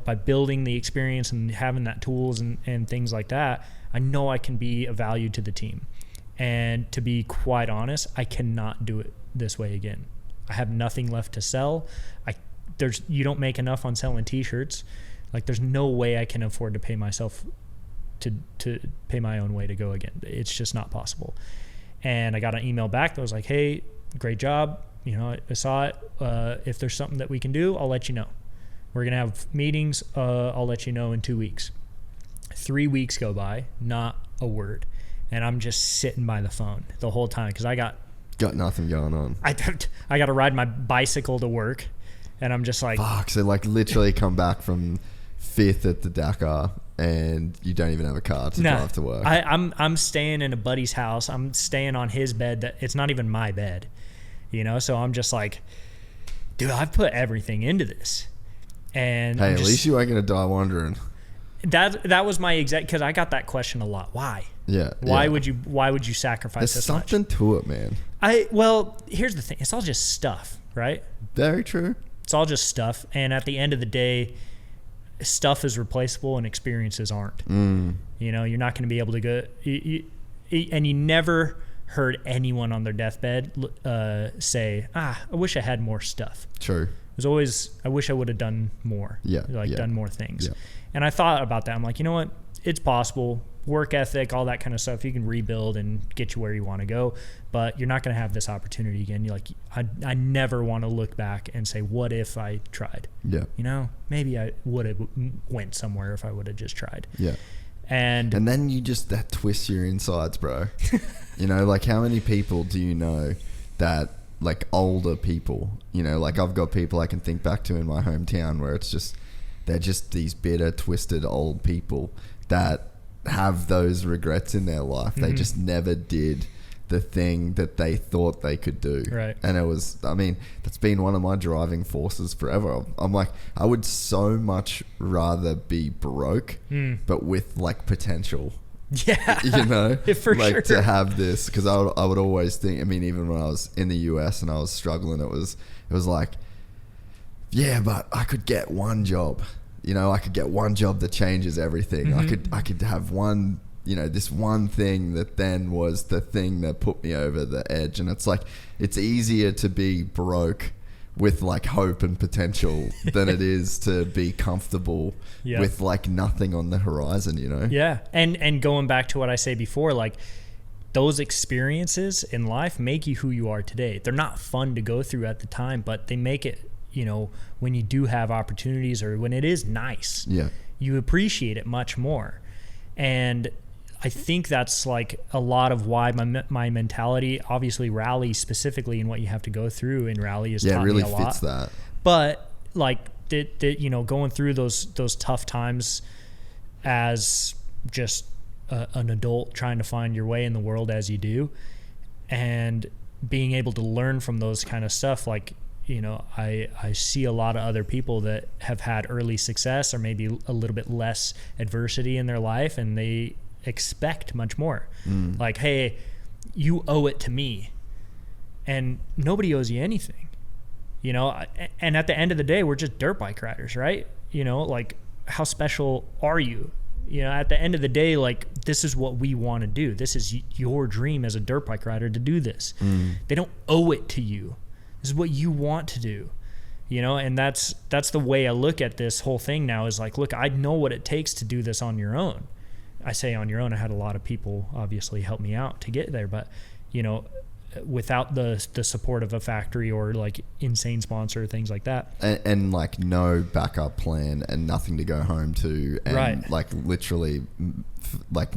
By building the experience and having that tools and things like that, I know I can be of value to the team. And to be quite honest, I cannot do it this way again. I have nothing left to sell. You don't make enough on selling t-shirts. Like, there's no way I can afford to pay myself to pay my own way to go again. It's just not possible. And I got an email back that was like, hey, great job. I saw it. If there's something that we can do, I'll let you know. We're going to have meetings. I'll let you know in 2 weeks. 3 weeks go by, not a word. And I'm just sitting by the phone the whole time because I got nothing going on. I got to ride my bicycle to work. And I'm just like... Fuck, so like literally come back from 5th at the Dakar and you don't even have a car to drive to work. I'm staying in a buddy's house. I'm staying on his bed. That it's not even my bed, so I'm just like, dude, I've put everything into this. And hey, at least you ain't gonna die wondering. that was my exact, because I got that question a lot. Why? Yeah. Why would you sacrifice There's this something much? to it, man. Well, here's the thing. It's all just stuff, right? Very true. It's all just stuff. And at the end of the day, stuff is replaceable and experiences aren't. You know, you're not going to be able to go, and you never heard anyone on their deathbed say, I wish I had more stuff. True. It was always, I wish I would have done more. Done more things. Yeah. And I thought about that. I'm like, you know what? It's possible. Work ethic, all that kind of stuff. You can rebuild and get you where you want to go, but you're not going to have this opportunity again. You're like, I never want to look back and say, what if I tried? Yeah. You know, maybe I would have went somewhere if I would have just tried. Yeah. And then that twists your insides, bro. You know, like how many people do you know that, like older people, you know, like I've got people I can think back to in my hometown where it's just, they're just these bitter, twisted old people that have those regrets in their life. They just never did the thing that they thought they could do. Right. And it was, I mean, that's been one of my driving forces forever. I'm like, I would so much rather be broke, but with like potential. Yeah. You know, For like sure. to have this, because I would always think, I mean, even when I was in the US and I was struggling, it was like, yeah, but I could get one job. You know, I could get one job that changes everything. I could have one, you know, this one thing that then was the thing that put me over the edge. And it's like, it's easier to be broke with like hope and potential than it is to be comfortable with like nothing on the horizon, you know? Yeah. And going back to what I say before, like those experiences in life make you who you are today. They're not fun to go through at the time, but they make it, you know, when you do have opportunities or when it is nice, you appreciate it much more. And I think that's like a lot of why my mentality, obviously rally specifically, and what you have to go through in rally is taught really me a lot. fits that. But like you know, going through those tough times as just an adult trying to find your way in the world as you do, and being able to learn from those kind of stuff, like, you know, I see a lot of other people that have had early success or maybe a little bit less adversity in their life, and they expect much more. Like, hey, you owe it to me, and nobody owes you anything, you know. And at the end of the day, we're just dirt bike riders, right? You know, like, how special are you? You know, at the end of the day, like, this is what we want to do. This is your dream as a dirt bike rider to do this. They don't owe it to you. This is what you want to do, you know. And that's the way I look at this whole thing now, is like, look, I know what it takes to do this on your own. I say on your own. I had a lot of people obviously help me out to get there, but, you know, without the support of a factory or like insane sponsor, things like that, and like no backup plan and nothing to go home to, and like literally like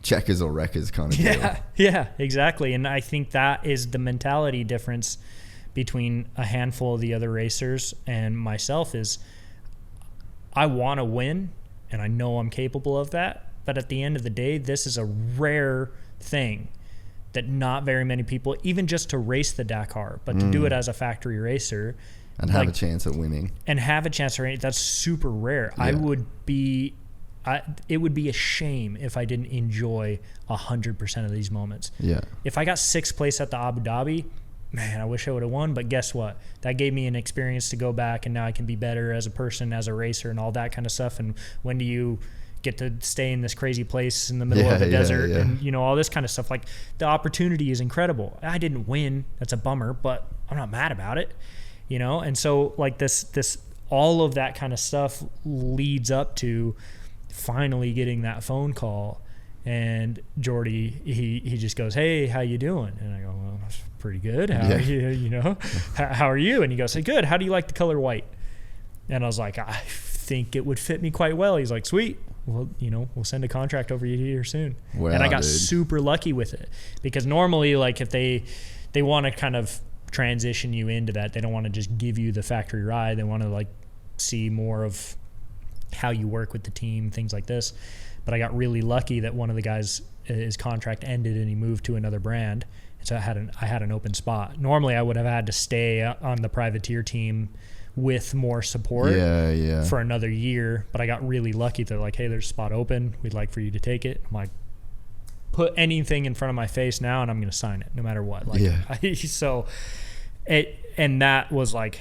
checkers or wreckers kind of deal. Yeah, exactly. And I think that is the mentality difference between a handful of the other racers and myself. Is I want to win, and I know I'm capable of that, but at the end of the day, this is a rare thing that not very many people, even just to race the Dakar, but to do it as a factory racer and have a chance at winning. That's super rare. Yeah. It would be a shame if I didn't enjoy 100% of these moments. Yeah. If I got 6th place at the Abu Dhabi, man, I wish I would have won, but guess what? That gave me an experience to go back, and now I can be better as a person, as a racer, and all that kind of stuff. And when do you get to stay in this crazy place in the middle of the desert, and, you know, all this kind of stuff? Like, the opportunity is incredible. I didn't win. That's a bummer, but I'm not mad about it, you know? And so, like, this all of that kind of stuff leads up to finally getting that phone call, and Jordy, he just goes, "Hey, how you doing?" And I go, "Well, that's pretty good. How are you? You know, how are you?" And he goes, "Hey, good. How do you like the color white?" And I was like, "I think it would fit me quite well." He's like, "Sweet. Well, you know, we'll send a contract over you here soon." Wow, and I got super lucky with it, because normally, like, if they want to kind of transition you into that, they don't want to just give you the factory ride. They want to, like, see more of how you work with the team, things like this. But I got really lucky that one of the guys, his contract ended and he moved to another brand. And so I had an open spot. Normally I would have had to stay on the privateer team with more support Yeah. for another year. But I got really lucky. They're like, hey, there's a spot open. We'd like for you to take it. I'm like, put anything in front of my face now and I'm going to sign it no matter what. Like, and that was like,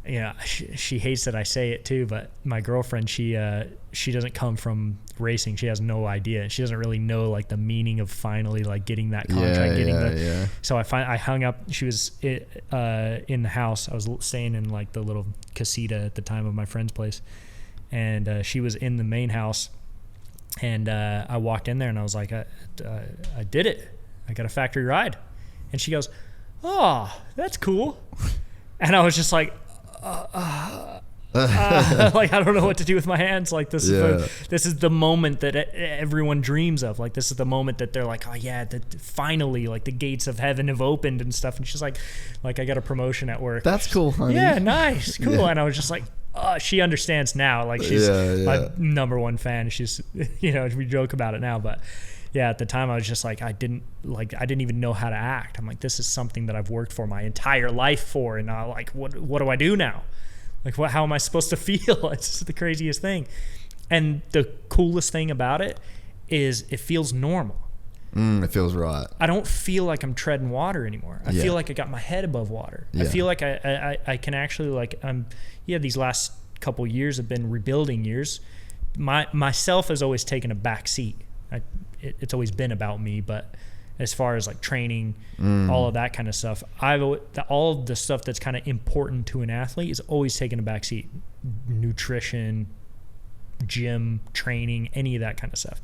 you know, she hates that I say it too, but my girlfriend, she doesn't come from racing. She has no idea. She doesn't really know like the meaning of finally like getting that contract, So I hung up. She was in the house. I was staying in like the little casita at the time of my friend's place, and she was in the main house, and I walked in there and I was like, I did it. I got a factory ride, and she goes, oh, that's cool. And I was just like, like I don't know what to do with my hands. Like this is the moment that everyone dreams of. Like this is the moment that they're like, oh yeah, that finally like the gates of heaven have opened and stuff. And she's like I got a promotion at work. That's cool, honey. Yeah, nice, cool. And I was just like, she understands now. Like she's my number one fan. She's, you know, we joke about it now, but yeah, at the time I was just like, I didn't even know how to act. I'm like, this is something that I've worked for my entire life for, and now like, what do I do now? Like, how am I supposed to feel? It's just the craziest thing. And the coolest thing about it is it feels normal. It feels right. I don't feel like I'm treading water anymore. I feel like I got my head above water. I feel like I can actually like, these last couple years have been rebuilding years. Myself has always taken a back seat. It's always been about me, but as far as like training, all of that kind of stuff, all of the stuff that's kind of important to an athlete is always taking a back seat. Nutrition, gym, training, any of that kind of stuff.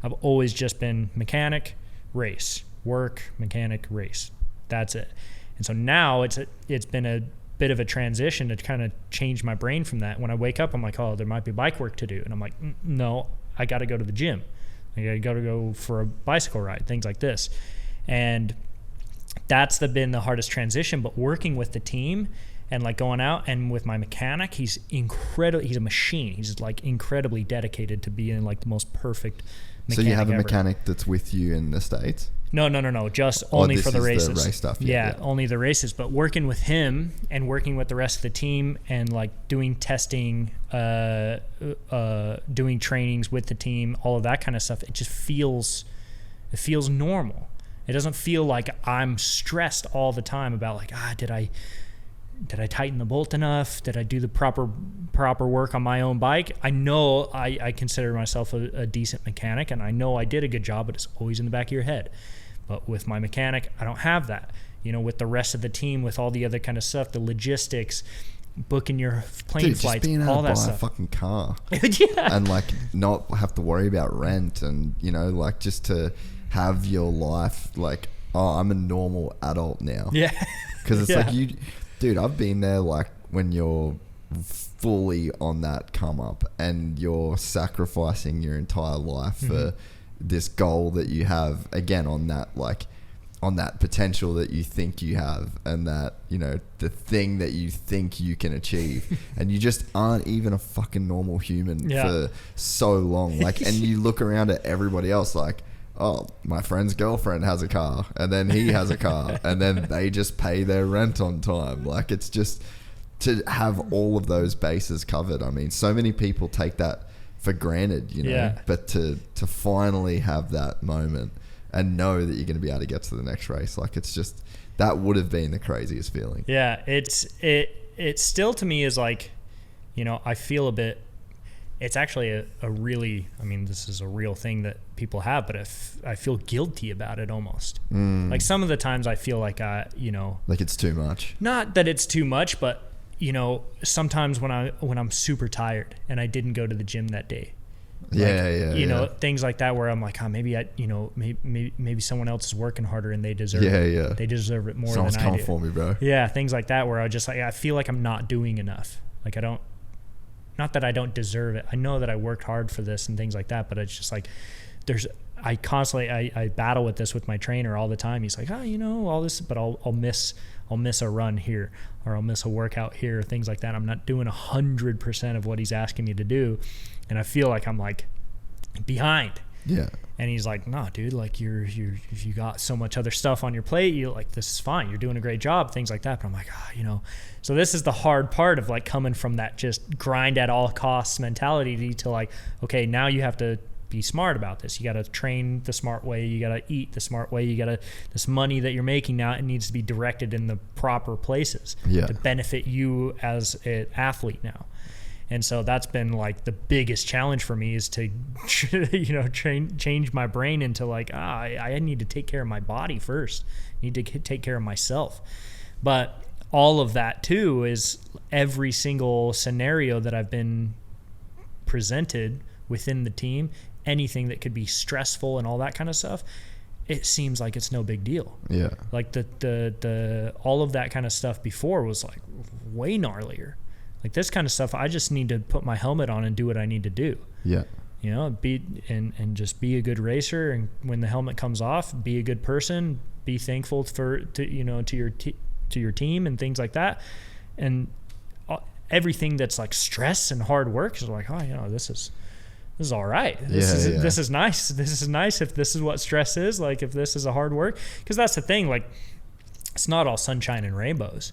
I've always just been mechanic, race, work, mechanic, race. That's it. And so now it's been a bit of a transition to kind of change my brain from that. When I wake up, I'm like, oh, there might be bike work to do. And I'm like, no, I got to go to the gym. I got to go for a bicycle ride, things like this. And that's been the hardest transition. But working with the team and like going out and with my mechanic, he's incredible. He's a machine. He's like incredibly dedicated to being like the most perfect mechanic. So you have a mechanic that's with you in the States? No. Just only for the races. The race stuff. Yeah, only the races. But working with him and working with the rest of the team and like doing testing, doing trainings with the team, all of that kind of stuff, it feels normal. It doesn't feel like I'm stressed all the time about like, did I tighten the bolt enough? Did I do the proper work on my own bike? I know I consider myself a decent mechanic, and I know I did a good job, but it's always in the back of your head. But with my mechanic, I don't have that. You know, with the rest of the team, with all the other kind of stuff, the logistics, booking your plane flights, just being all able that to buy stuff. a fucking car. Yeah. And like not have to worry about rent, and you know, like just to have your life like, oh, I'm a normal adult now. Yeah. Because it's like dude, I've been there like when you're fully on that come up and you're sacrificing your entire life for this goal that you have, again, on that potential that you think you have, and that, you know, the thing that you think you can achieve, and you just aren't even a fucking normal human for so long. Like, and you look around at everybody else like, oh, my friend's girlfriend has a car, and then he has a car, and then they just pay their rent on time. Like, it's just to have all of those bases covered. I mean, so many people take that for granted, you know, but to finally have that moment and know that you're going to be able to get to the next race, like, it's just, that would have been the craziest feeling. Yeah, it still to me is like, you know, I feel a bit, it's actually a really, I mean, this is a real thing that people have, but I feel guilty about it almost. Like some of the times I feel like you know, like it's too much. Not that it's too much, but you know, sometimes when I'm super tired and I didn't go to the gym that day. You know, things like that where I'm like, maybe maybe someone else is working harder and they deserve it. They deserve it more Someone's than I do. Someone's coming for me, bro. Yeah, things like that where I just like, I feel like I'm not doing enough. Like not that I don't deserve it. I know that I worked hard for this and things like that, but it's just like I constantly I battle with this with my trainer all the time. He's like, you know, all this, but I'll miss a run here, or I'll miss a workout here, things like that. I'm not doing 100% of what he's asking me to do, and I feel like I'm like behind. Yeah. And he's like, "No, dude, like you got so much other stuff on your plate. You like, this is fine. You're doing a great job," things like that. But I'm like, so this is the hard part of like coming from that just grind at all costs mentality to like, okay, now you have to be smart about this. You got to train the smart way. You got to eat the smart way. You got to, this money that you're making now, it needs to be directed in the proper places to benefit you as an athlete now. And so that's been like the biggest challenge for me, is to, change my brain into like, I need to take care of my body first. I need to take care of myself. But all of that too is every single scenario that I've been presented within the team, anything that could be stressful and all that kind of stuff, it seems like it's no big deal. Yeah. Like the all of that kind of stuff before was like way gnarlier. Like this kind of stuff, I just need to put my helmet on and do what I need to do. Yeah. And just be a good racer. And when the helmet comes off, be a good person, be thankful to your team and things like that. And everything that's like stress and hard work is like, this is all right. This is nice. This is nice if this is what stress is, like if this is a hard work. Because that's the thing, like it's not all sunshine and rainbows.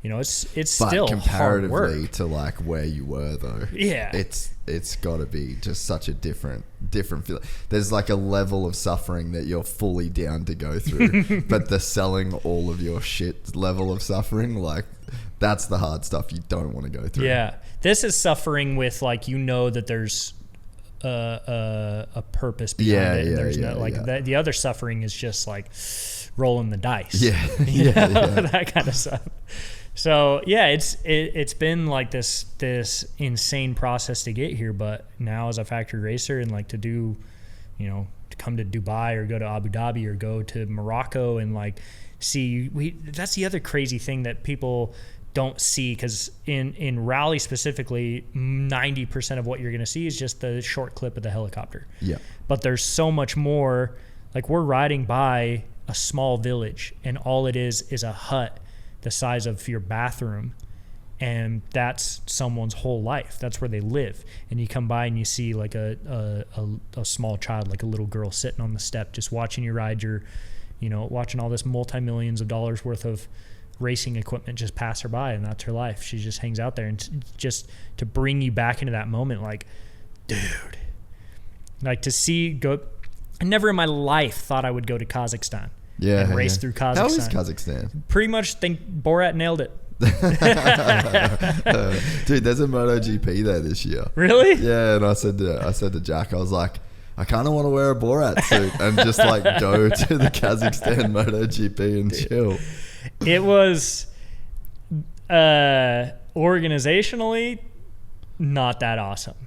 It's still hard work. Comparatively to like where you were though. Yeah. It's got to be just such a different feeling. There's like a level of suffering that you're fully down to go through. But the selling all of your shit level of suffering, like that's the hard stuff you don't want to go through. Yeah. This is suffering with like, that there's a purpose behind it. And there's the other suffering is just like rolling the dice. Yeah. That kind of stuff. So yeah, it's been like this insane process to get here, but now as a factory racer and like to do, to come to Dubai or go to Abu Dhabi or go to Morocco and like see, that's the other crazy thing that people don't see, because in rally specifically, 90% of what you're going to see is just the short clip of the helicopter. Yeah. But there's so much more. Like we're riding by a small village and all it is a hut the size of your bathroom, and that's someone's whole life. That's where they live. And you come by and you see like a small child, like a little girl sitting on the step just watching you ride your, watching all this multi-millions of dollars worth of racing equipment just pass her by, and that's her life. She just hangs out there, and just to bring you back into that moment, like, dude, like to see I never in my life thought I would go to Kazakhstan. And race through Kazakhstan. How is Kazakhstan? Pretty much think Borat nailed it. Dude, there's a MotoGP there this year. Really? Yeah, and I said to Jack, I was like, I kind of want to wear a Borat suit and just like go to the Kazakhstan MotoGP and chill. It was organizationally not that awesome.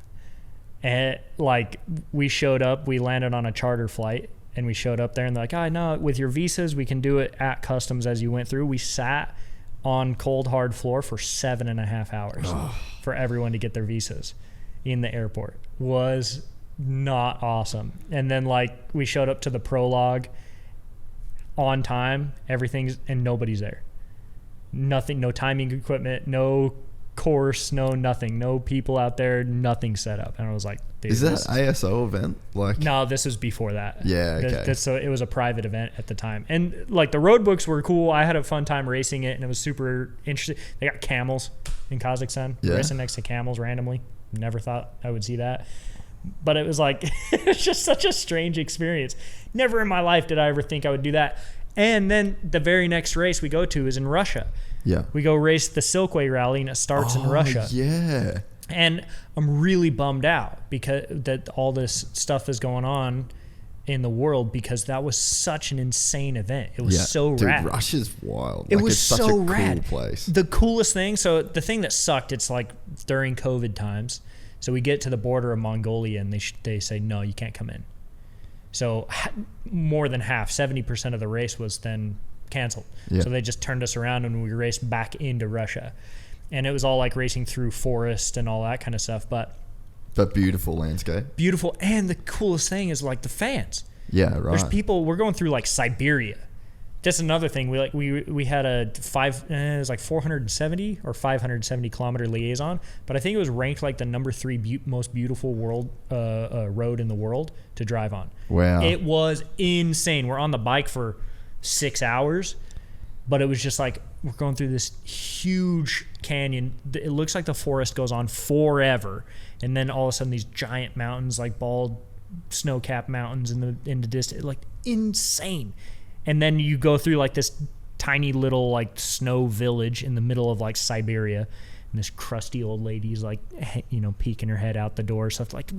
And like we showed up, we landed on a charter flight. And we showed up there and they're like, no, with your visas, we can do it at customs as you went through. We sat on cold, hard floor for 7.5 hours for everyone to get their visas in the airport. Was not awesome. And then like we showed up to the prologue on time, and nobody's there. Nothing, no timing equipment, no course, no nothing, no people out there, nothing set up. And I was like, is that ASO event? Like, no, this was before that. Yeah, okay. So it was a private event at the time, and like the road books were cool. I had a fun time racing it, and it was super interesting. They got camels in Kazakhstan, racing next to camels randomly. Never thought I would see that, but it was like it's just such a strange experience. Never in my life did I ever think I would do that. And then the very next race we go to is in Russia. Yeah. We go race the Silkway Rally, and it starts in Russia. Yeah. And I'm really bummed out because that all this stuff is going on in the world, because that was such an insane event. It was so rad. Dude, Russia's wild. It was it's so such a rad. Cool place. The coolest thing. So the thing that sucked, it's like during COVID times. So we get to the border of Mongolia, and they say, no, you can't come in. So more than half, 70% of the race was then canceled. Yeah. So they just turned us around and we raced back into Russia. And it was all like racing through forest and all that kind of stuff. But beautiful landscape. Beautiful. And the coolest thing is like the fans. Yeah, right. There's people, we're going through like Siberia that's another thing. We had a it was like 470 or 570 kilometer liaison, but I think it was ranked like the number 3 most beautiful road in the world to drive on. Wow. It was insane. We're on the bike for 6 hours, but it was just like we're going through this huge canyon. It looks like the forest goes on forever, and then all of a sudden these giant mountains, like bald snow-capped mountains in the distance, like insane. And then you go through like this tiny little like snow village in the middle of like Siberia, and this crusty old lady's like, peeking her head out the door. Stuff like,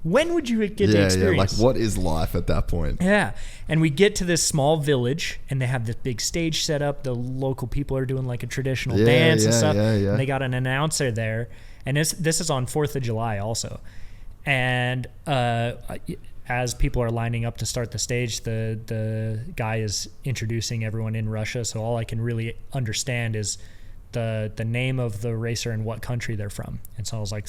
when would you get to experience? Like what is life at that point? Yeah. And we get to this small village, and they have this big stage set up. The local people are doing like a traditional dance and stuff. And they got an announcer there, and this is on 4th of July also. And as people are lining up to start the stage, the guy is introducing everyone in Russia. So all I can really understand is the name of the racer and what country they're from. And so I was like,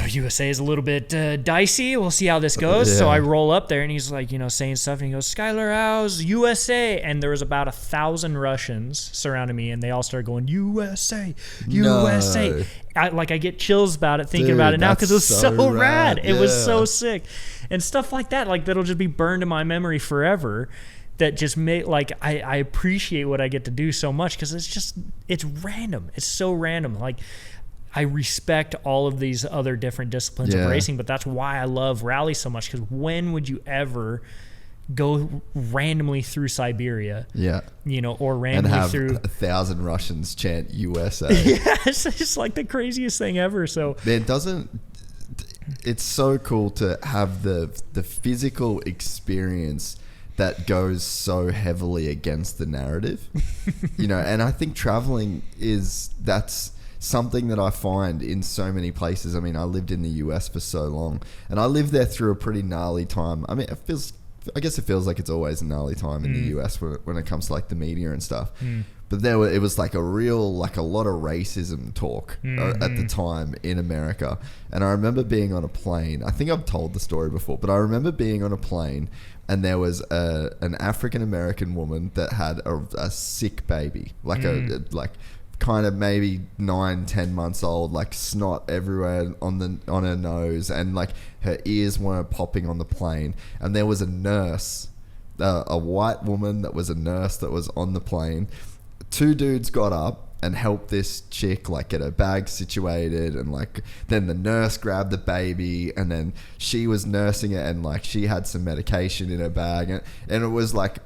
USA is a little bit dicey. We'll see how this goes. So I roll up there, and he's like, saying stuff, and he goes, Skyler Howes, USA. And there was about 1,000 Russians surrounding me, and they all started going, USA, USA. No. I get chills about it, thinking about it now, because it was so rad. It was so sick. And stuff like that, like that'll just be burned in my memory forever. That just make like I appreciate what I get to do so much, because it's random. It's so random. Like I respect all of these other different disciplines of racing, but that's why I love rally so much, because when would you ever go randomly through Siberia? Yeah. Or randomly and have through 1,000 Russians chant USA. Yeah, it's just like the craziest thing ever. So it's so cool to have the physical experience that goes so heavily against the narrative. And I think traveling that's something that I find in so many places. I mean, I lived in the US for so long, and I lived there through a pretty gnarly time. I mean, I guess it feels like it's always a gnarly time in the US when it comes to like the media and stuff. But it was like a lot of racism talk at the time in America. And I remember being on a plane. I think I've told the story before, but I remember being on a plane, and there was an African American woman that had a sick baby, like a kind of maybe 9-10 months old, like snot everywhere on her nose, and like her ears weren't popping on the plane. And there was a nurse, a white woman that was a nurse that was on the plane. 2 dudes got up and helped this chick like get her bag situated, and like then the nurse grabbed the baby, and then she was nursing it, and like she had some medication in her bag, and it was like,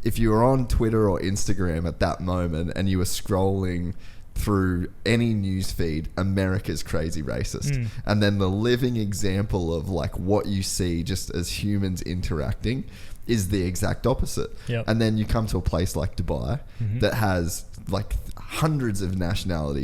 if you were on Twitter or Instagram at that moment and you were scrolling through any news feed, America's crazy racist. And then the living example of like what you see just as humans interacting is the exact opposite. And then you come to a place like Dubai that has like hundreds of nationalities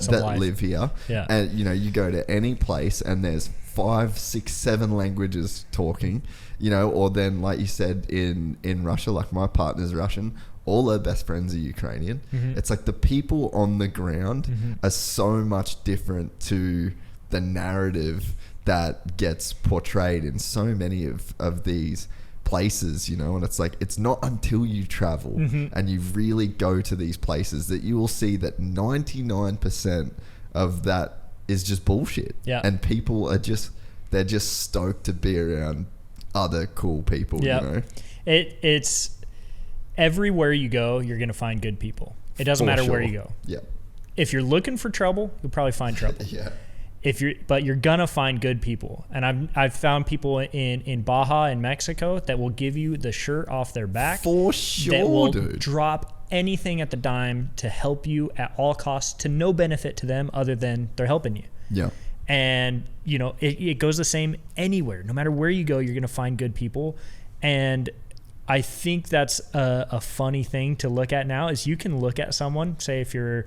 that live here. And you go to any place and there's 5, 6, 7 languages talking, or then like you said in Russia, like my partner's Russian, all her best friends are Ukrainian. It's like the people on the ground are so much different to the narrative that gets portrayed in so many of these places, and it's like, it's not until you travel and you really go to these places that you will see that 99% of that is just bullshit. And people are they're just stoked to be around other cool people. It's everywhere you go, you're going to find good people. It doesn't matter where you go. If you're looking for trouble, you'll probably find trouble. But you're gonna find good people, and I've found people in Baja in Mexico that will give you the shirt off their back for sure, that will dude. Drop anything at the dime to help you at all costs, to no benefit to them other than they're helping you. And it goes the same anywhere. No matter where you go, you're gonna find good people. And I think that's a funny thing to look at now, is you can look at someone, say if you're,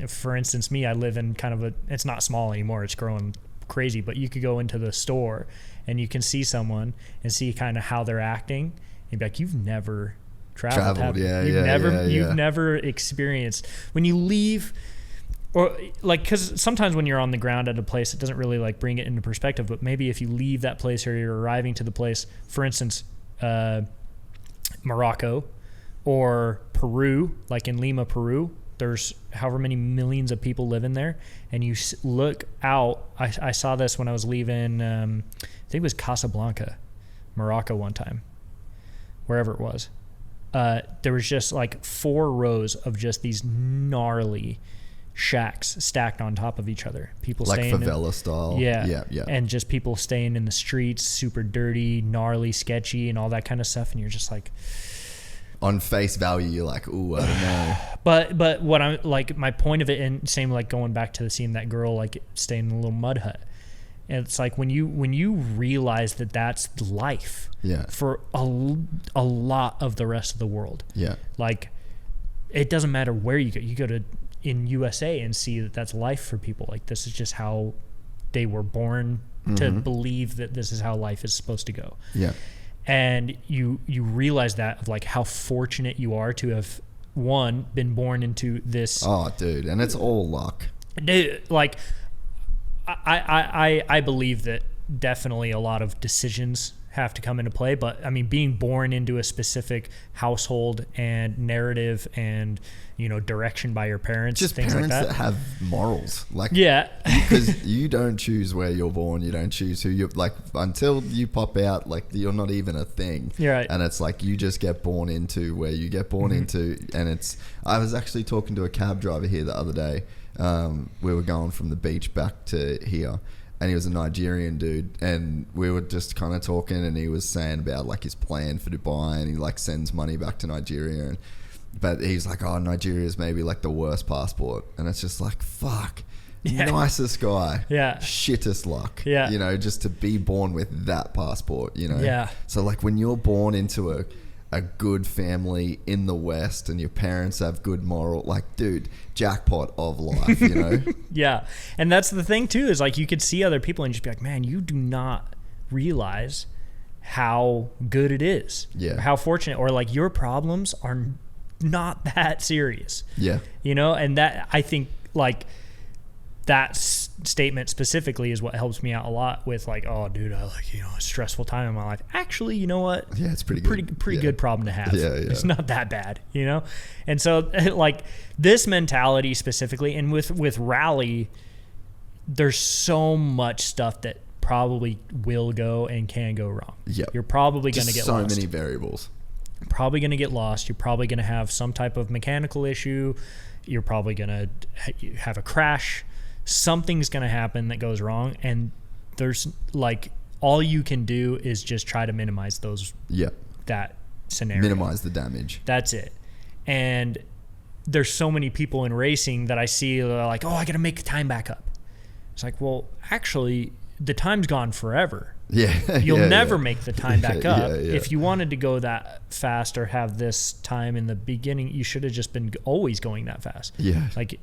for instance, me, I live in kind of it's not small anymore, it's growing crazy, but you could go into the store and you can see someone and see kind of how they're acting, and be like, you've never traveled. You've never experienced, when you leave, or like, because sometimes when you're on the ground at a place, it doesn't really like bring it into perspective, but maybe if you leave that place or you're arriving to the place, for instance, Morocco or Peru, like in Lima, Peru. There's however many millions of people live in there, and you look out. I saw this when I was leaving, I think it was Casablanca, Morocco one time, wherever it was. There was just like 4 rows of just these gnarly shacks stacked on top of each other. People like staying favela style. Yeah. Yeah. And just people staying in the streets, super dirty, gnarly, sketchy, and all that kind of stuff. And you're just like, on face value, you're like, ooh, I don't know. But what I'm like, my point of it, and same like going back to seeing that girl like staying in a little mud hut. And it's like when you realize that that's life. Yeah. For a lot of the rest of the world. Yeah. Like, it doesn't matter where you go. You go to in USA and see that that's life for people. Like, this is just how they were born to believe that this is how life is supposed to go. Yeah. And you realize that of like how fortunate you are to have been born into this. Oh, dude, and it's all luck. Dude, like I believe that definitely a lot of decisions have to come into play, but I mean, being born into a specific household and narrative and, you know, direction by your parents, Just things parents like that. that have morals, like, Yeah. because you don't choose where you're born, you don't choose who you're like until you pop out, like you're not even a thing. You're right. And it's like you just get born into where you get born into, and it's. I was actually talking to a cab driver here the other day. We were going from the beach back to here. And he was a Nigerian dude, and we were just kind of talking, and he was saying about like his plan for Dubai, and he like sends money back to Nigeria, but he's like, oh, Nigeria is maybe like the worst passport, and it's just like, fuck, nicest guy, shittest luck, you know, just to be born with that passport, you know. So like when you're born into a good family in the West and your parents have good moral, like, dude, jackpot of life, you know? Yeah. And that's the thing too, is like you could see other people and just be like, man, you do not realize how good it is. Yeah. How fortunate, or like your problems are not that serious. Yeah. You know, and that, I think like that statement specifically is what helps me out a lot with like, oh dude, I like, you know, a stressful time in my life. Actually, you know what? Yeah, it's pretty good. Pretty good problem to have. Yeah. It's not that bad, you know? And so like this mentality specifically, and with rally, there's so much stuff that probably will go and can go wrong. Yeah. You're probably going to get so lost. many variables. Probably going to get lost. You're probably going to have some type of mechanical issue. You're probably going to have a crash. Something's going to happen that goes wrong, and there's like all you can do is just try to minimize that scenario. Minimize the damage. That's it. And there's so many people in racing that I see that are like, oh, I got to make the time back up. It's like, well, actually, the time's gone forever. Yeah. You'll never make the time back up. Yeah. If you wanted to go that fast or have this time in the beginning, you should have just been always going that fast. Yeah. Like,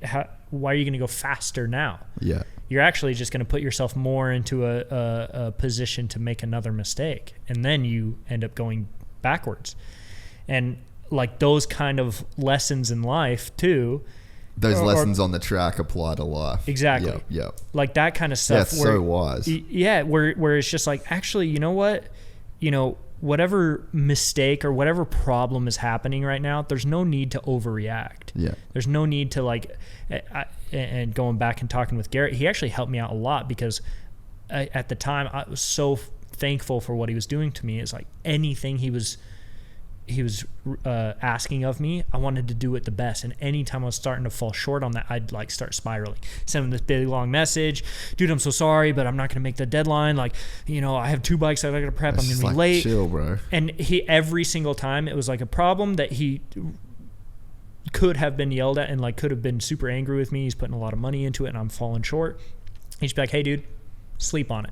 why are you going to go faster now? Yeah. You're actually just going to put yourself more into a position to make another mistake, and then you end up going backwards. And like those kind of lessons in life too. Those lessons on the track apply to life. Exactly. Yeah. Like that kind of stuff. Yeah, it's so wise. Yeah, where it's just like, actually, you know what? You know, whatever mistake or whatever problem is happening right now, there's no need to overreact. Yeah. There's no need to like, and going back and talking with Garrett, he actually helped me out a lot because at the time I was so thankful for what he was doing to me. It's like anything he was asking of me, I wanted to do it the best. And anytime I was starting to fall short on that, I'd like start spiraling, send him this big long message, dude, I'm so sorry, but I'm not going to make the deadline. Like, you know, I have 2 bikes that I got to prep. I'm going to be late. Chill, bro. And he, every single time it was like a problem that he could have been yelled at and like could have been super angry with me. He's putting a lot of money into it and I'm falling short. He'd just be like, hey dude, sleep on it.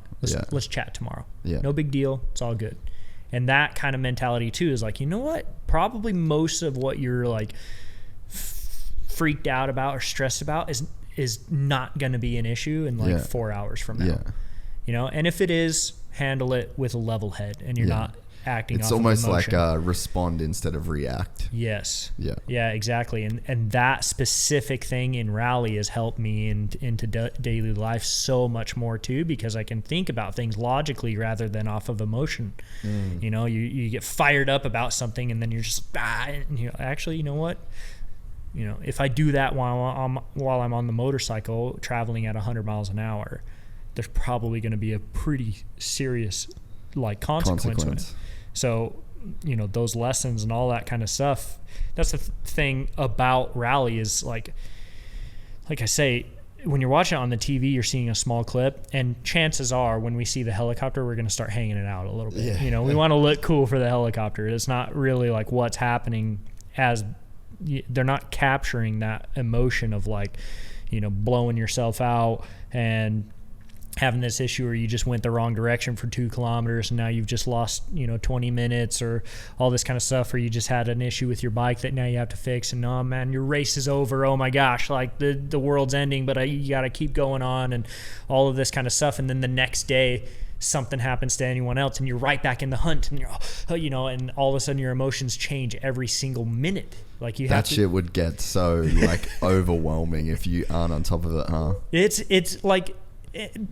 Let's chat tomorrow. Yeah. No big deal. It's all good. And that kind of mentality too is like, you know what? Probably most of what you're like freaked out about or stressed about is not going to be an issue in like 4 hours from now. Yeah. You know, and if it is, handle it with a level head, and you're not acting It's off almost of emotion. like respond instead of react. Yes. Yeah. Exactly. And that specific thing in rally has helped me into daily life so much more too, because I can think about things logically rather than off of emotion. You know, you get fired up about something and then you're just, and actually, you know what? You know, if I do that while I'm on the motorcycle traveling at 100 miles an hour, there's probably going to be a pretty serious like consequence. Of it. So, you know, those lessons and all that kind of stuff, that's the thing about rally is like I say, when you're watching it on the TV, you're seeing a small clip, and chances are when we see the helicopter, we're going to start hanging it out a little bit. Yeah. You know, we want to look cool for the helicopter. It's not really like what's happening, as they're not capturing that emotion of like, you know, blowing yourself out and having this issue where you just went the wrong direction for 2 kilometers and now you've just lost, you know, 20 minutes or all this kind of stuff, or you just had an issue with your bike that now you have to fix, and oh man, your race is over, oh my gosh, like the world's ending, but you got to keep going on, and all of this kind of stuff. And then the next day something happens to anyone else and you're right back in the hunt, and you're, you know, and all of a sudden your emotions change every single minute. Like you have that shit would get so like overwhelming if you aren't on top of it, huh? It's like,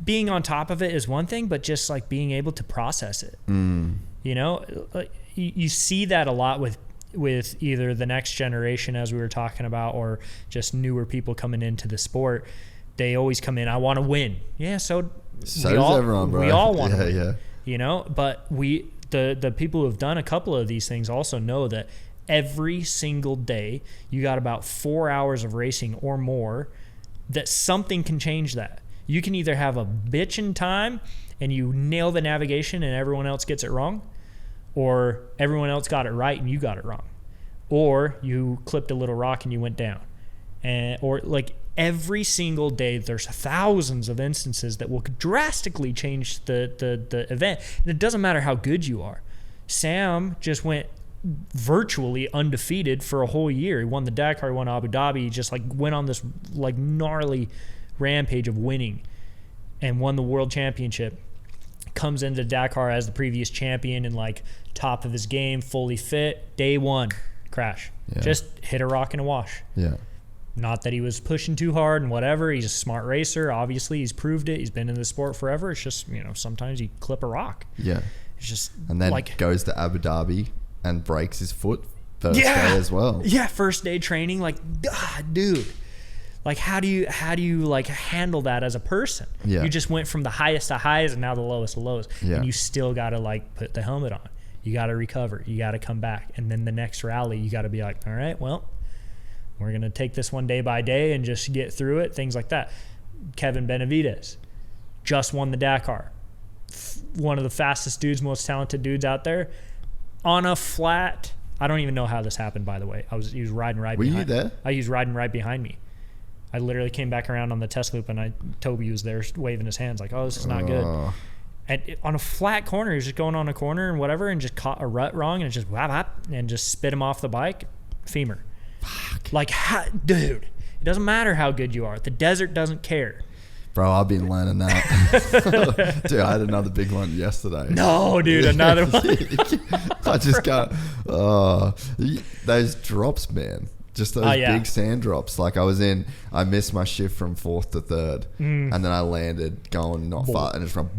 being on top of it is one thing, but just like being able to process it. You know, like you see that a lot with either the next generation, as we were talking about, or just newer people coming into the sport. They always come in, I want to win. Yeah, so does everyone, bro. We all want to win. Yeah. You know, but the people who have done a couple of these things also know that every single day you got about 4 hours of racing or more, that something can change that. You can either have a bitchin' time and you nail the navigation and everyone else gets it wrong, or everyone else got it right and you got it wrong, or you clipped a little rock and you went down. Or like every single day there's thousands of instances that will drastically change the event. And it doesn't matter how good you are. Sam just went virtually undefeated for a whole year. He won the Dakar, he won Abu Dhabi, he just like went on this like gnarly rampage of winning and won the world championship. Comes into Dakar as the previous champion and like top of his game, fully fit. Day one, crash. Yeah. Just hit a rock in a wash. Yeah. Not that he was pushing too hard and whatever. He's a smart racer. Obviously, he's proved it. He's been in the sport forever. It's just, you know, sometimes you clip a rock. Yeah. It's just and then like goes to Abu Dhabi and breaks his foot first day as well. Yeah, first day training. Like, dude. Like, how do you like handle that as a person? Yeah. You just went from the highest to highs and now the lowest to lows. Yeah. And you still got to like put the helmet on. You got to recover. You got to come back. And then the next rally, you got to be like, all right, well, we're going to take this one day by day and just get through it. Things like that. Kevin Benavides just won the Dakar. One of the fastest dudes, most talented dudes out there. On a flat, I don't even know how this happened, by the way. He was riding right behind me. Were you there? He was riding right behind me. I literally came back around on the test loop and Toby was there waving his hands like, oh, this is not good. And on a flat corner, he was just going on a corner and whatever and just caught a rut wrong and it just whap and just spit him off the bike. Femur. Fuck. Like, dude, it doesn't matter how good you are. The desert doesn't care. Bro, I've been learning that. Dude, I had another big one yesterday. No, dude, another one. I just got those drops, man. Just those big sand drops. Like I missed my shift from 4th to 3rd, and then I landed going not far, and it's from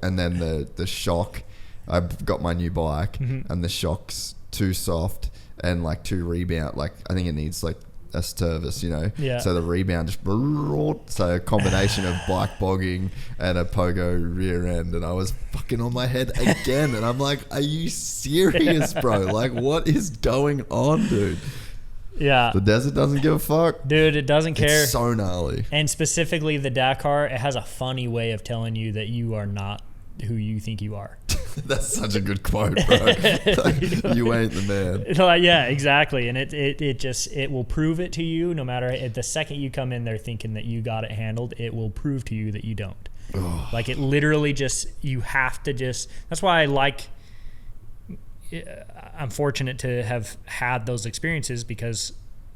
and then the shock. I got my new bike, and the shock's too soft and like too rebound. Like I think it needs like a service, you know. Yeah. So the rebound just so a combination of bike bogging and a pogo rear end, and I was fucking on my head again, and I'm like, are you serious, bro? Like, what is going on, dude? Yeah. The desert doesn't give a fuck. Dude, it doesn't care. It's so gnarly. And specifically the Dakar, it has a funny way of telling you that you are not who you think you are. That's such a good quote, bro. Like, you ain't the man. Yeah, exactly. And it will prove it to you no matter the second you come in there thinking that you got it handled, it will prove to you that you don't. Like it literally you have to that's why I'm fortunate to have had those experiences because,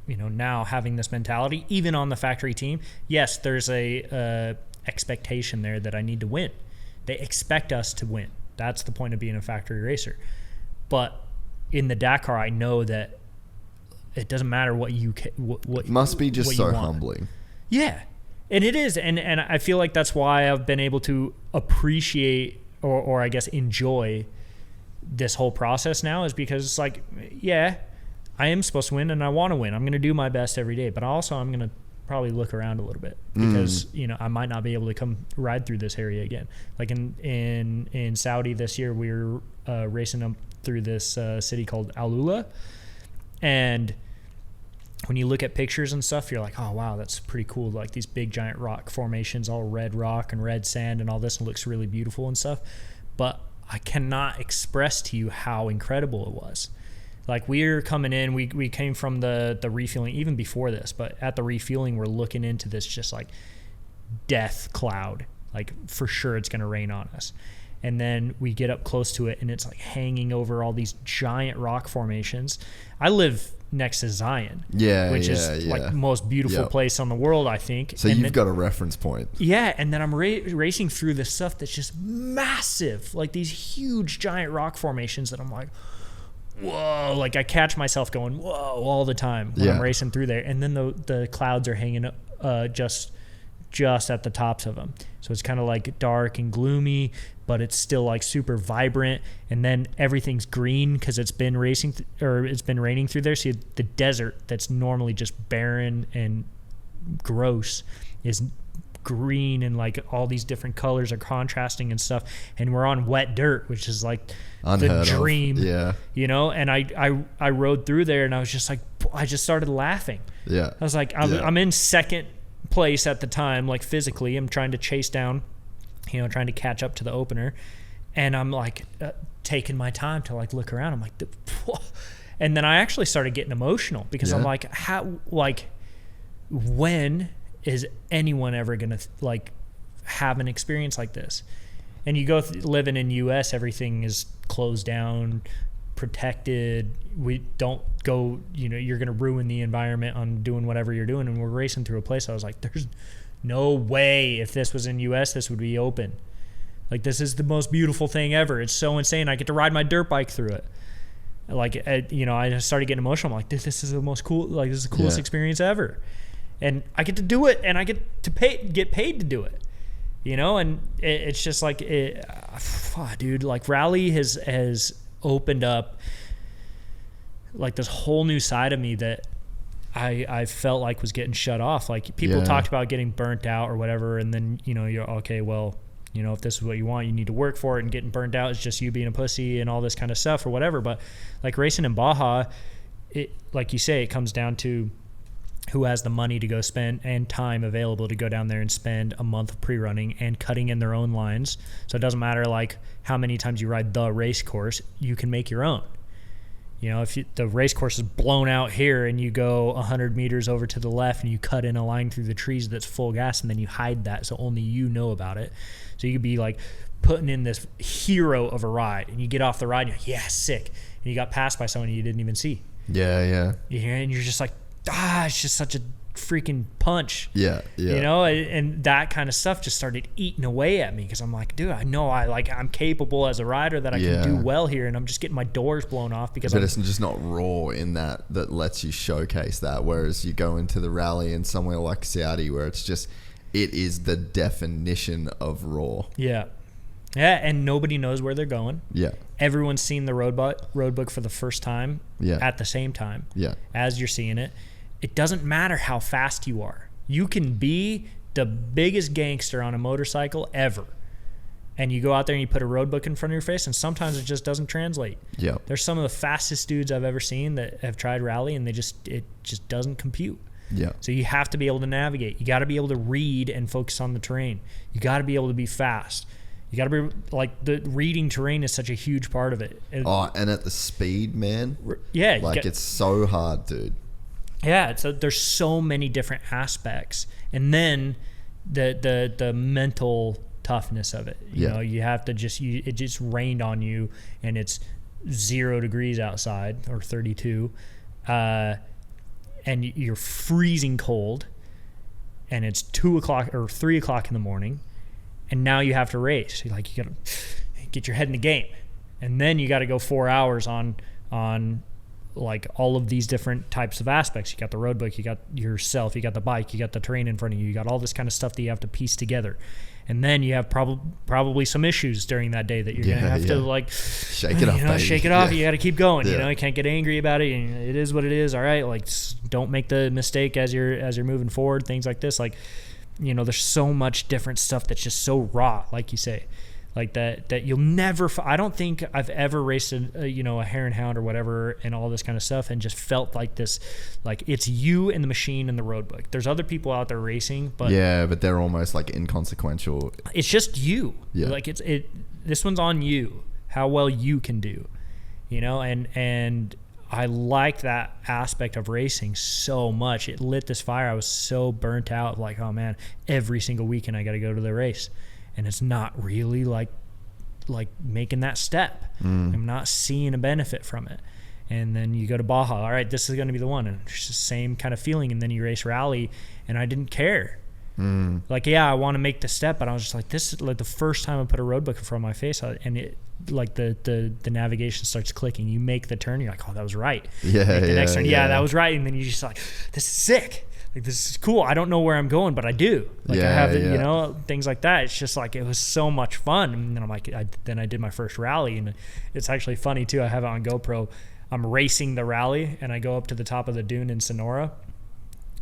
you know, now having this mentality, even on the factory team, yes, there's a expectation there that I need to win. They expect us to win. That's the point of being a factory racer. But in the Dakar, I know that it doesn't matter what you what It must be just what so you want. humbling. Yeah, and it is, and I feel like that's why I've been able to appreciate or I guess enjoy this whole process now, is because it's like, yeah, I am supposed to win and I want to win. I'm going to do my best every day, but also I'm going to probably look around a little bit because I might not be able to come ride through this area again. Like in Saudi this year, we were racing up through this city called Alula, and when you look at pictures and stuff, you're like, oh wow, that's pretty cool. Like these big giant rock formations, all red rock and red sand and all this, and looks really beautiful and stuff. But I cannot express to you how incredible it was. Like we're coming in, we came from the refueling even before this, but at the refueling, we're looking into this just like death cloud. Like for sure it's going to rain on us. And then we get up close to it and it's like hanging over all these giant rock formations. I live next to Zion, which is like the most beautiful place on the world, I think. So and you've got a reference point. Yeah, and then I'm racing through this stuff that's just massive, like these huge giant rock formations that I'm like, whoa, like I catch myself going, whoa, all the time when I'm racing through there. And then the clouds are hanging just at the tops of them. So it's kind of like dark and gloomy, but it's still like super vibrant. And then everything's green because it's been it's been raining through there. So the desert that's normally just barren and gross is green, and like all these different colors are contrasting and stuff. And we're on wet dirt, which is like the dream, and I rode through there and I was just like, I just started laughing. I was like, I'm in second place at the time, like physically I'm trying to chase down, trying to catch up to the opener, and I'm like taking my time to like look around. I'm like, and then I actually started getting emotional because I'm like, when is anyone ever gonna like have an experience like this? And you go living in US, everything is closed down, protected. We don't go, you're going to ruin the environment on doing whatever you're doing. And we're racing through a place. I was like, there's no way if this was in US, this would be open. Like, this is the most beautiful thing ever. It's so insane. I get to ride my dirt bike through it. Like, I started getting emotional. I'm like, this is the most cool, like, this is the coolest experience ever. And I get to do it, and I get paid to do it. And it's just like, dude, like rally has opened up like this whole new side of me that I felt like was getting shut off. Like people talked about getting burnt out or whatever. And then, you're okay, well, if this is what you want, you need to work for it, and getting burnt out is just you being a pussy and all this kind of stuff or whatever. But like racing in Baja, it, like you say, it comes down to who has the money to go spend and time available to go down there and spend a month of pre-running and cutting in their own lines. So it doesn't matter like how many times you ride the race course, you can make your own. If the race course is blown out here and you go 100 meters over to the left and you cut in a line through the trees that's full gas, and then you hide that so only you know about it. So you could be like putting in this hero of a ride, and you get off the ride and you're like, yeah, sick. And you got passed by someone you didn't even see. And you're just like, it's just such a freaking punch. And that kind of stuff just started eating away at me because I'm like, dude, I know I'm capable as a rider, that I can do well here, and I'm just getting my doors blown off because it's just not raw in that lets you showcase that. Whereas you go into the rally in somewhere like Saudi where it is the definition of raw. And nobody knows where they're going. Everyone's seen the road book for the first time at the same time as you're seeing it. It doesn't matter how fast you are. You can be the biggest gangster on a motorcycle ever, and you go out there and you put a road book in front of your face, and sometimes it just doesn't translate. There's some of the fastest dudes I've ever seen that have tried rally, and it just doesn't compute. So you have to be able to navigate. You got to be able to read and focus on the terrain. You got to be able to be fast. You got to be like, the reading terrain is such a huge part of it. And at the speed, man. It's so hard, dude. So there's so many different aspects, and then the mental toughness of it. You have to it just rained on you, and it's 0 degrees outside or 32, and you're freezing cold, and it's 2 o'clock or 3 o'clock in the morning, and now you have to race. You gotta get your head in the game. And then you got to go 4 hours on like all of these different types of aspects. You got the road book, you got yourself, you got the bike, you got the terrain in front of you, you got all this kind of stuff that you have to piece together. And then you have probably some issues during that day that you're going to have to like shake it off, baby. Shake it off. Yeah. You got to keep going. Yeah. You can't get angry about it. It is what it is. All right. Like, don't make the mistake as you're moving forward. Things like this. Like, there's so much different stuff that's just so raw, like you say, like that you'll never. I don't think I've ever raced a hare and hound or whatever and all this kind of stuff and just felt like this, like it's you and the machine and the road book. There's other people out there racing, but but they're almost like inconsequential. It's just you. Yeah. Like this one's on you, how well you can do, and I like that aspect of racing so much. It lit this fire. I was so burnt out, like, oh man, every single weekend I got to go to the race. And it's not really like making that step. I'm not seeing a benefit from it. And then you go to Baja. All right, this is going to be the one. And it's the same kind of feeling. And then you race rally, and I didn't care. Like, yeah, I want to make the step, but I was just like, this is like the first time I put a road book in front of my face, and it like the navigation starts clicking. You make the turn, you're like, oh, that was right. Next turn, that was right. And then you're just like, this is sick. Like, this is cool. I don't know where I'm going, but I do. Like, I have it, things like that. It's just like, it was so much fun. And then I'm like, then I did my first rally, and it's actually funny too. I have it on GoPro. I'm racing the rally, and I go up to the top of the dune in Sonora,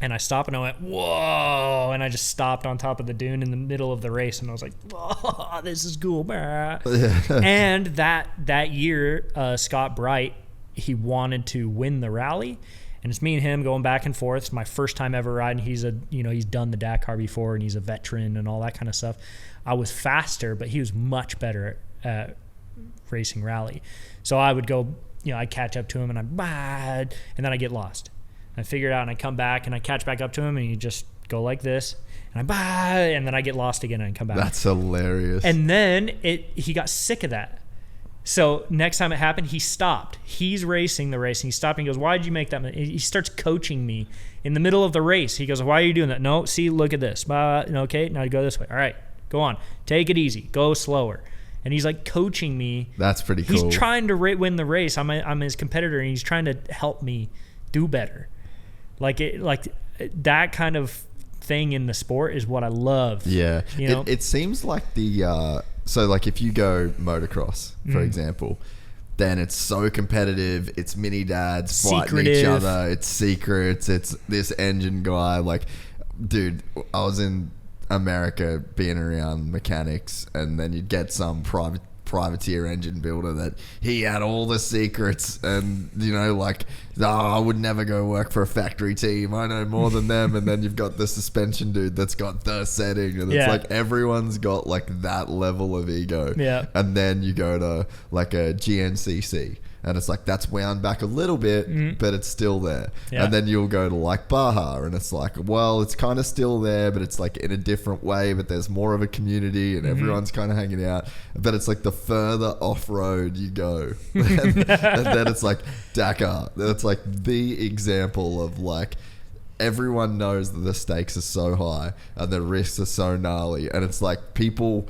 and I stop, and I went, whoa, and I just stopped on top of the dune in the middle of the race, and I was like, whoa, this is cool. And that year, Scott Bright, he wanted to win the rally. And it's me and him going back and forth. It's my first time ever riding. He's he's done the Dakar before, and he's a veteran and all that kind of stuff. I was faster, but he was much better at racing rally. So I would go, I'd catch up to him, and and then I get lost. I figure it out, and I come back, and I catch back up to him, and you just go like this, and and then I get lost again, and I come back. That's hilarious. And then he got sick of that. So next time it happened, he stopped. He's racing the race, and he stopped and he goes, why did you make that? He starts coaching me in the middle of the race. He goes, why are you doing that? No, see, look at this. Okay, now you go this way. All right, go on. Take it easy. Go slower. And he's like coaching me. That's pretty cool. He's trying to win the race. I'm his competitor, and he's trying to help me do better. Like that kind of thing in the sport is what I love. Yeah. It seems like so like if you go motocross, for example, then it's so competitive. It's mini dads fighting each other. It's secrets. It's this engine guy. Like, dude, I was in America being around mechanics, and then you'd get some privateer engine builder that he had all the secrets, and I would never go work for a factory team, I know more than them. And then you've got the suspension dude that's got the setting, and it's like everyone's got like that level of ego. And then you go to like a GNCC, and it's like that's wound back a little bit, but it's still there. And then you'll go to like Baja, and it's like, well, it's kind of still there, but it's like in a different way, but there's more of a community, and everyone's kind of hanging out. But it's like the further off-road you go, and then it's like Dakar. That's like the example of like everyone knows that the stakes are so high and the risks are so gnarly, and it's like people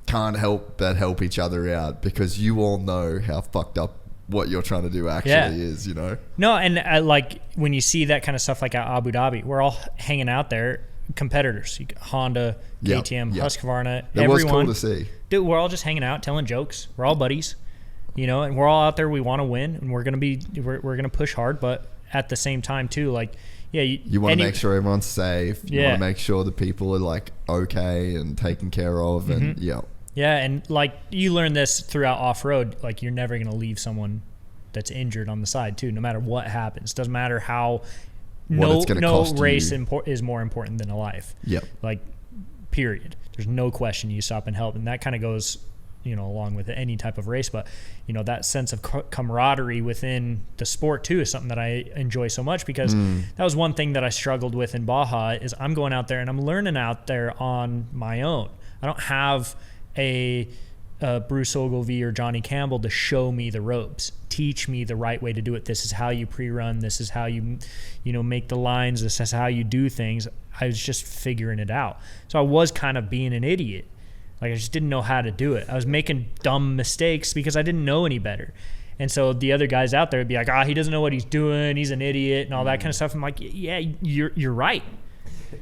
can't help but help each other out because you all know how fucked up what you're trying to do actually is, No, and like when you see that kind of stuff like at Abu Dhabi, we're all hanging out there, competitors, Honda, KTM, Husqvarna, it everyone. was cool to see. Dude, we're all just hanging out, telling jokes. We're all buddies, and we're all out there. We want to win, and we're gonna push hard, but at the same time too, like, you want to make sure everyone's safe. You want to make sure that people are like okay and taken care of, and Yeah, and like you learn this throughout off-road, like you're never going to leave someone that's injured on the side too, no matter what happens. Doesn't matter how, no race is more important than a life. Like, period. There's no question you stop and help, and that kind of goes, along with any type of race. But, that sense of camaraderie within the sport too is something that I enjoy so much, because that was one thing that I struggled with in Baja is I'm going out there and I'm learning out there on my own. I don't have a Bruce Ogilvie or Johnny Campbell to show me the ropes, teach me the right way to do it. This is how you pre-run. This is how you make the lines. This is how you do things. I was just figuring it out. So I was kind of being an idiot. Like I just didn't know how to do it. I was making dumb mistakes because I didn't know any better. And so the other guys out there would be like, he doesn't know what he's doing. He's an idiot and all that kind of stuff. I'm like, yeah, you're right.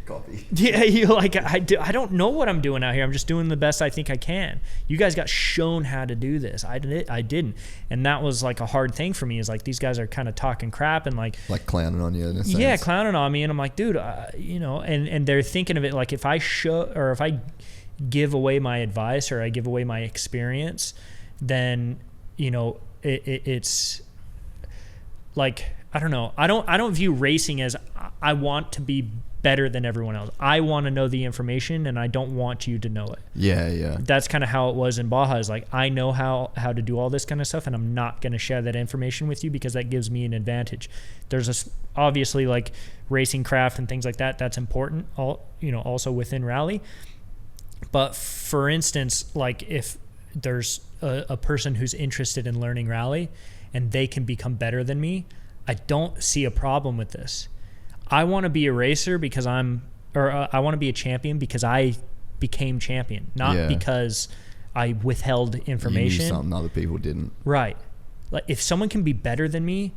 Copy. Yeah, you're like, I don't know what I'm doing out here. I'm just doing the best I think I can. You guys got shown how to do this. I didn't. And that was like a hard thing for me, is like these guys are kind of talking crap and like clowning on you in a sense. Yeah, clowning on me. And I'm like, dude, and they're thinking of it like if I give away my advice or I give away my experience, then, it's like, I don't know. I don't view racing as I want to be better than everyone else. I want to know the information and I don't want you to know it. Yeah. That's kind of how it was in Baja, is like, I know how to do all this kind of stuff and I'm not going to share that information with you because that gives me an advantage. There's obviously like racing craft and things like that. That's important, also within rally. But for instance, like if there's a person who's interested in learning rally and they can become better than me, I don't see a problem with this. I want to be a racer because I want to be a champion because I became champion, not because I withheld information. You knew something other people didn't. Right. Like if someone can be better than me,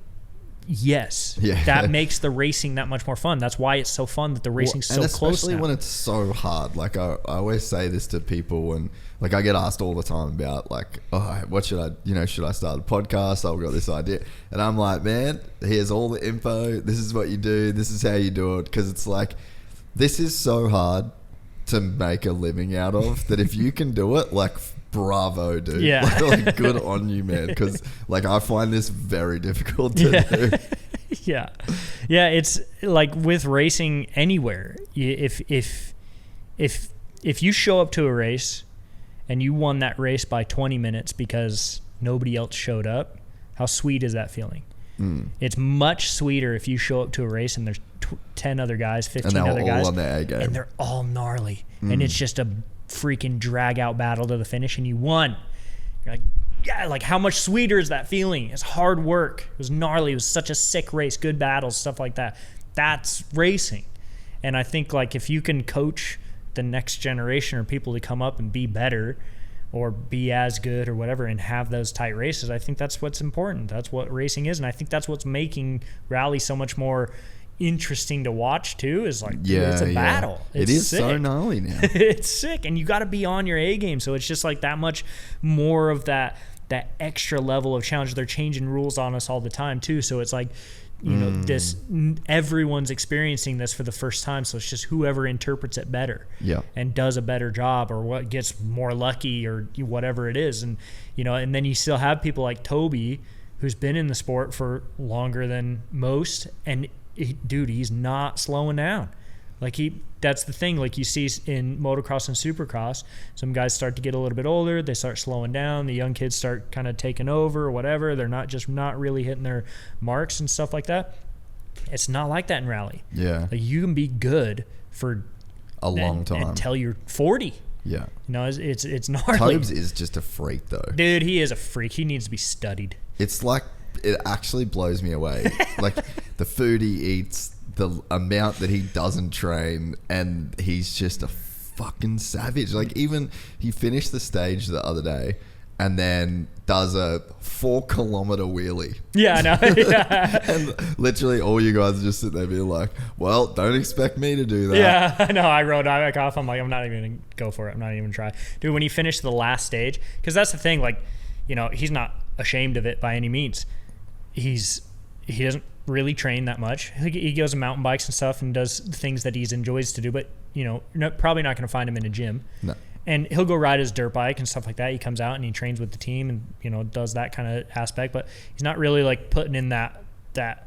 yes, that makes the racing that much more fun. That's why it's so fun that the racing's so close now. Especially when it's so hard. Like I always say this to people, and like I get asked all the time about like, what should I, should I start a podcast? I've got this idea. And I'm like, man, here's all the info. This is what you do. This is how you do it. Because it's like, this is so hard to make a living out of that if you can do it, like, bravo, dude. Yeah. Like good on you, man. Because like I find this very difficult to do. Yeah. It's like with racing anywhere. If you show up to a race and you won that race by 20 minutes because nobody else showed up, how sweet is that feeling? It's much sweeter if you show up to a race and there's 10 other guys, 15 other guys, on their A game, and they're all gnarly, and it's just a freaking drag out battle to the finish and you won. You're like, yeah, like how much sweeter is that feeling? It's hard work. It was gnarly. It was such a sick race, good battles, stuff like that. That's racing. And I think like if you can coach the next generation or people to come up and be better or be as good or whatever and have those tight races, I think that's what's important. That's what racing is. And I think that's what's making rally so much more interesting to watch too, is like, it's a battle. It's is sick. So gnarly now. It's sick, and you got to be on your A game, so it's just like that much more of that extra level of challenge. They're changing rules on us all the time too, so it's like, this, everyone's experiencing this for the first time, so it's just whoever interprets it better and does a better job, or what gets more lucky, or whatever it is. And and then you still have people like Toby, who's been in the sport for longer than most, and he's not slowing down. Like that's the thing. Like you see in motocross and supercross, some guys start to get a little bit older. They start slowing down. The young kids start kind of taking over or whatever. They're not really hitting their marks and stuff like that. It's not like that in rally. Yeah. Like you can be good for a long time until you're 40. Yeah. It's gnarly. Tobes is just a freak though. Dude, he is a freak. He needs to be studied. It's like, it actually blows me away. Like the food he eats, the amount that he doesn't train, and he's just a fucking savage. Like even he finished the stage the other day and then does a 4-kilometer wheelie. Yeah, I know. Yeah. And literally all you guys are just sitting there being like, well, don't expect me to do that. Yeah, I know. I rode back off. I'm like, I'm not even going to go for it. I'm not even going to try. Dude, when he finished the last stage, because that's the thing, like, he's not ashamed of it by any means. He doesn't really train that much. He goes on mountain bikes and stuff and does things that he enjoys to do, but probably not going to find him in a gym. No. And he'll go ride his dirt bike and stuff like that. He comes out and he trains with the team and does that kind of aspect, but he's not really like putting in that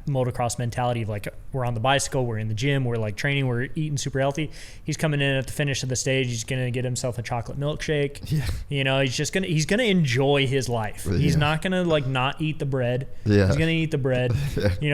motocross mentality of like, we're on the bicycle, we're in the gym, we're like training, we're eating super healthy. He's coming in at the finish of the stage, he's gonna get himself a chocolate milkshake. Yeah. He's gonna enjoy his life. He's not gonna like not eat the bread. Yeah. He's gonna eat the bread.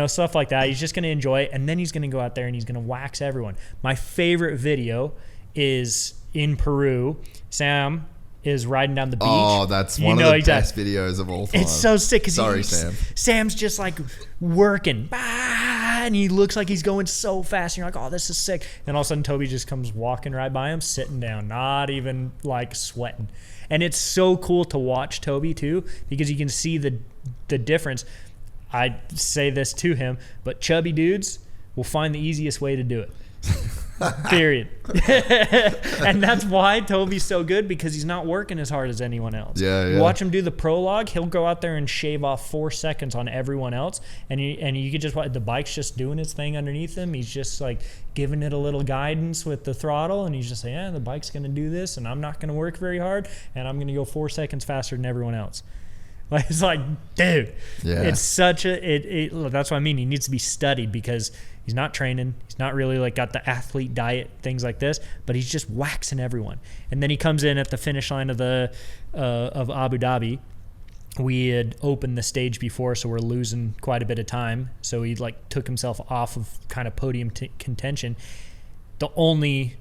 Stuff like that. He's just gonna enjoy it, and then he's gonna go out there and he's gonna wax everyone. My favorite video is in Peru. Sam is riding down the beach. Oh, that's one of the best videos of all time. It's so sick. Sorry, Sam. Sam's just like working. And and he looks like he's going so fast. And you're like, oh, this is sick. And all of a sudden, Toby just comes walking right by him, sitting down, not even like sweating. And it's so cool to watch Toby too, because you can see the difference. I say this to him, but chubby dudes will find the easiest way to do it. Period. And that's why Toby's so good, because he's not working as hard as anyone else. You watch him do the prologue, he'll go out there and shave off 4 seconds on everyone else, and you could just watch the bike's just doing its thing underneath him. He's just like giving it a little guidance with the throttle, and he's just like, yeah, the bike's gonna do this, and I'm not gonna work very hard, and I'm gonna go 4 seconds faster than everyone else. Like, it's like, dude, it's such a that's what I mean. He needs to be studied, because he's not training. He's not really like got the athlete diet, things like this, but he's just waxing everyone. And then he comes in at the finish line of the of Abu Dhabi. We had opened the stage before, so we're losing quite a bit of time. So he like took himself off of kind of podium contention. The only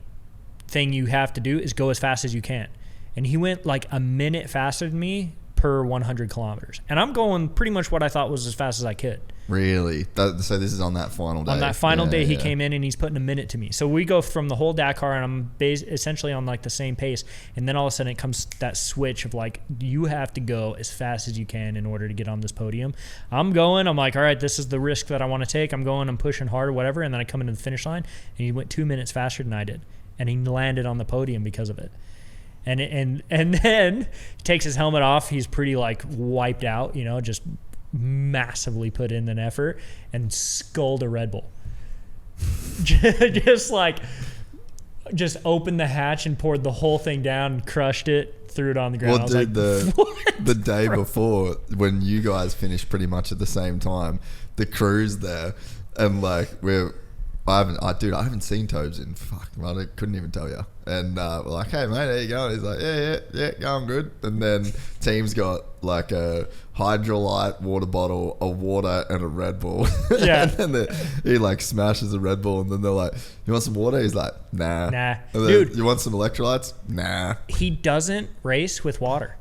thing you have to do is go as fast as you can. And he went like a minute faster than me per 100 kilometers. And I'm going pretty much what I thought was as fast as I could. Really? So this is on that final day? On that final day, he came in and he's putting a minute to me. So we go from the whole Dakar, and I'm essentially on like the same pace. And then all of a sudden it comes that switch of like, you have to go as fast as you can in order to get on this podium. I'm like, all right, this is the risk that I want to take. I'm pushing hard or whatever. And then I come into the finish line, and he went 2 minutes faster than I did. And he landed on the podium because of it. And then he takes his helmet off. He's pretty like wiped out, just massively put in an effort, and sculled a Red Bull. just opened the hatch and poured the whole thing down and crushed it, threw it on the ground. Well, dude, the day before, when you guys finished pretty much at the same time, the crew's there, and like I haven't seen Tobes in I couldn't even tell you. And we're like, hey mate, how you going? He's like, yeah, going good. And then team's got like a Hydrolite water bottle, a water, and a Red Bull. Yeah. And then he like smashes a Red Bull, and then they're like, you want some water? He's like, nah. And then, dude, you want some electrolytes? Nah. He doesn't race with water.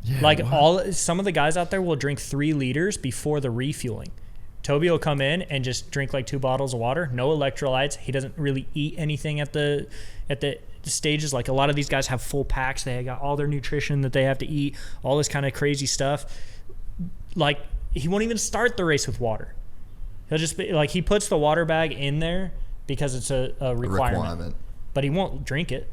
Yeah, like some of the guys out there will drink 3 liters before the refueling. Toby will come in and just drink like 2 bottles of water, no electrolytes. He doesn't really eat anything at the stages. Like a lot of these guys have full packs. They got all their nutrition that they have to eat, all this kind of crazy stuff. Like he won't even start the race with water. He'll just be like, he puts the water bag in there because it's a requirement, but he won't drink it.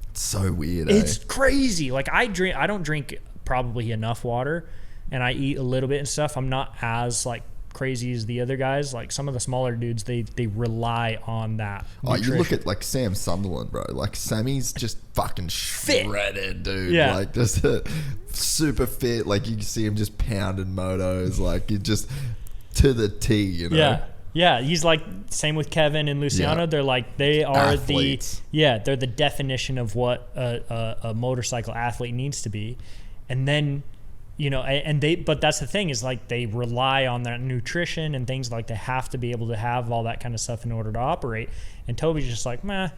It's so weird. It's crazy. Like I don't drink probably enough water, and I eat a little bit and stuff. I'm not as like crazy as the other guys. Like some of the smaller dudes, they rely on that nutrition. You look at like Sam Sunderland, bro. Like Sammy's just fucking shredded, dude. Yeah. Like just super fit. Like you can see him just pounding motos. Like you just to the T, Yeah, he's like same with Kevin and Luciano. Yeah. They're like they are athletes. They're the definition of what a motorcycle athlete needs to be. And then but that's the thing, is like they rely on that nutrition and things, like they have to be able to have all that kind of stuff in order to operate. And Toby's just like, meh.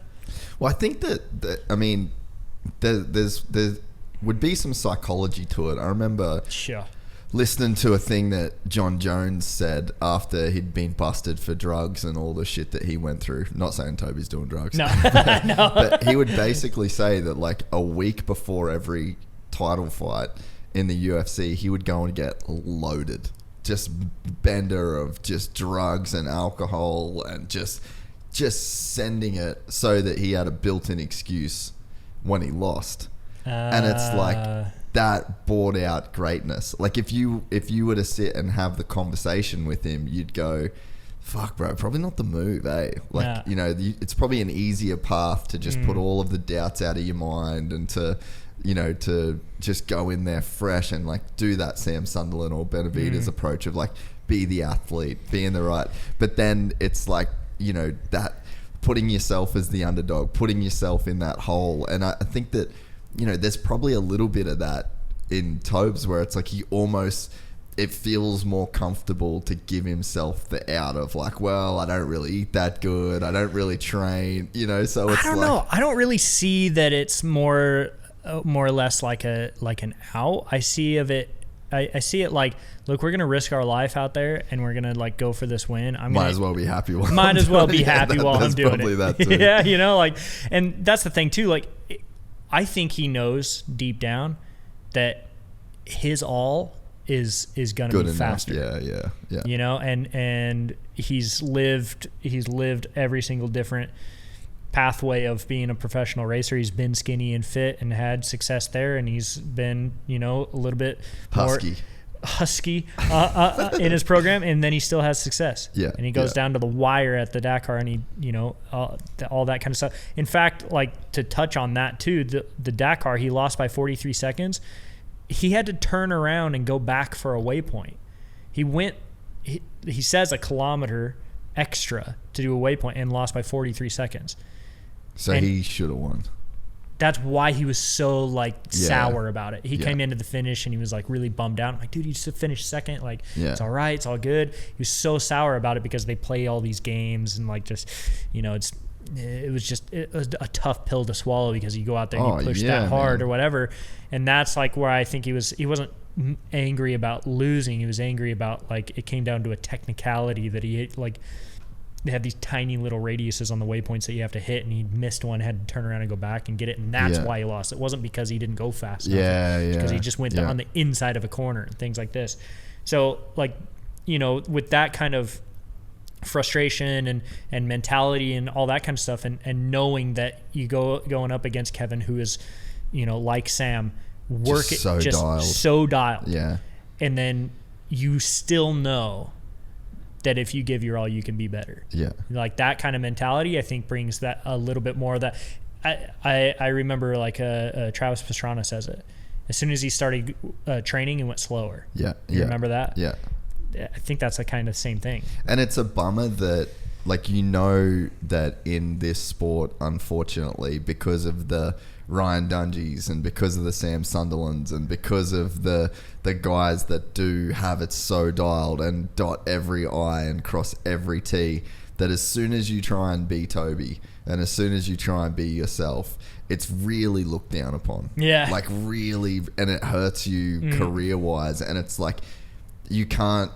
Well, I think that I mean, there would be some psychology to it. I remember listening to a thing that John Jones said after he'd been busted for drugs and all the shit that he went through. Not saying Toby's doing drugs. No. No. But he would basically say that like a week before every title fight in the UFC, he would go and get loaded, just bender of just drugs and alcohol, and just sending it so that he had a built-in excuse when he lost. And it's like that brought out greatness. Like if you were to sit and have the conversation with him, you'd go, fuck bro, probably not the move, eh? Like, it's probably an easier path to just put all of the doubts out of your mind, and to just go in there fresh and like do that Sam Sunderland or Benavidez approach of like, be the athlete, be in the right. But then it's like, that putting yourself as the underdog, putting yourself in that hole. And I think that, there's probably a little bit of that in Tobes, where it's like it feels more comfortable to give himself the out of like, well, I don't really eat that good, I don't really train, so it's I don't know. I don't really see that it's more or less like an out. I see of it I see it like, look, we're gonna risk our life out there, and we're gonna like go for this win. Might as well be happy while while I'm doing probably it. That too. Yeah, you know, like, and that's the thing too. Like, I think he knows deep down that his all is gonna Good be enough. faster. Yeah. You know, and he's lived every single different pathway of being a professional racer. He's been skinny and fit and had success there, and he's been, you know, a little bit husky in his program, and then he still has success. Yeah, and he goes down to the wire at the Dakar, and he, you know, all that kind of stuff. In fact, like, to touch on that too, the Dakar, he lost by 43 seconds. He had to turn around and go back for a waypoint. He says a kilometer extra to do a waypoint and lost by 43 seconds. So he should have won. That's why he was so like sour about it. He came into the finish and he was like really bummed out. I'm like, dude, you just finished second. Like, it's all right. It's all good. He was so sour about it because they play all these games and like, just, you know, it was a tough pill to swallow because you go out there and you push that hard, man, or whatever. And that's like where I think he wasn't angry about losing. He was angry about, like, it came down to a technicality that he, like, they had these tiny little radiuses on the waypoints that you have to hit, and he missed one, had to turn around and go back and get it, and that's why he lost. It wasn't because he didn't go fast enough. Because he just went on the inside of a corner and things like this. So, like, you know, with that kind of frustration and mentality and all that kind of stuff, and knowing that you going up against Kevin, who is, you know, like Sam, so dialed. Yeah. And then you still know that if you give your all, you can be better. Yeah. Like, that kind of mentality, I think, brings that a little bit more of that. I remember, like, Travis Pastrana says it. As soon as he started training, he went slower. Yeah. You remember that? Yeah. I think that's the kind of same thing. And it's a bummer that, like, you know, that in this sport, unfortunately, because of the Ryan Dungeys and because of the Sam Sunderlands and because of the guys that do have it so dialed and dot every I and cross every T, that as soon as you try and be Toby and as soon as you try and be yourself, it's really looked down upon. Yeah. Like, really, and it hurts you career-wise, and it's like you can't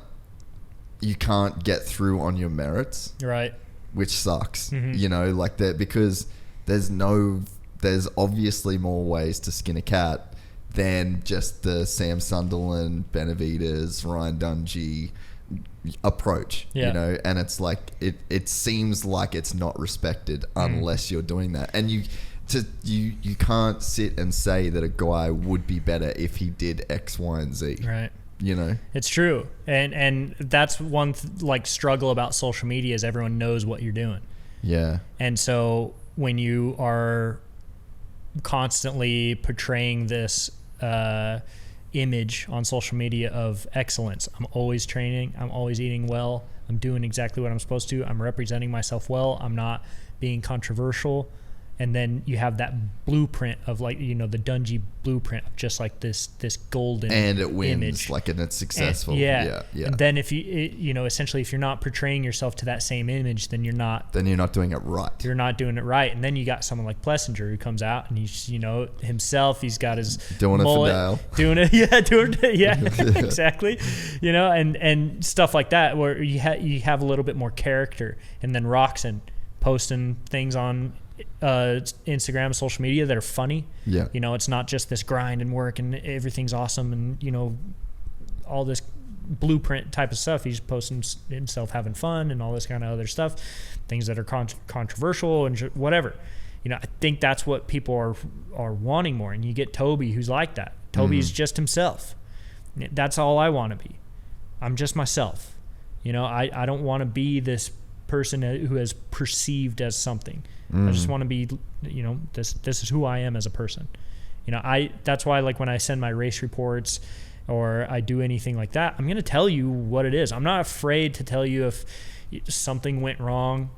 get through on your merits. Right. Which sucks. You know, like that, because there's obviously more ways to skin a cat than just the Sam Sunderland, Benavides, Ryan Dungey approach, you know, and it's like, it seems like it's not respected unless you're doing that. And you can't sit and say that a guy would be better if he did X, Y, and Z. Right. You know, it's true. And that's one like struggle about social media, is everyone knows what you're doing. Yeah. And so when you are constantly portraying this image on social media of excellence, I'm always training, I'm always eating well, I'm doing exactly what I'm supposed to, I'm representing myself well, I'm not being controversial, and then you have that blueprint of, like, you know, the Dungey blueprint of just like this golden and it wins image. Like, and it's successful. And, and then if you know, essentially, if you're not portraying yourself to that same image, then you're not doing it right. You're not doing it right. And then you got someone like Plessinger who comes out and he's, you know, himself, he's got his doing mullet, it for Dale. Exactly. You know, and stuff like that, where you have a little bit more character. And then Roxon posting things on Instagram, social media that are funny. Yeah. You know, it's not just this grind and work and everything's awesome and, you know, all this blueprint type of stuff. He's posting himself having fun and all this kind of other stuff, things that are controversial and whatever. You know, I think that's what people are wanting more. And you get Toby, who's like that. Toby's just himself. That's all I want to be. I'm just myself. You know, I don't want to be this person who is perceived as something. I just want to be, you know, this is who I am as a person. You know, that's why, like, when I send my race reports or I do anything like that, I'm going to tell you what it is. I'm not afraid to tell you if something went wrong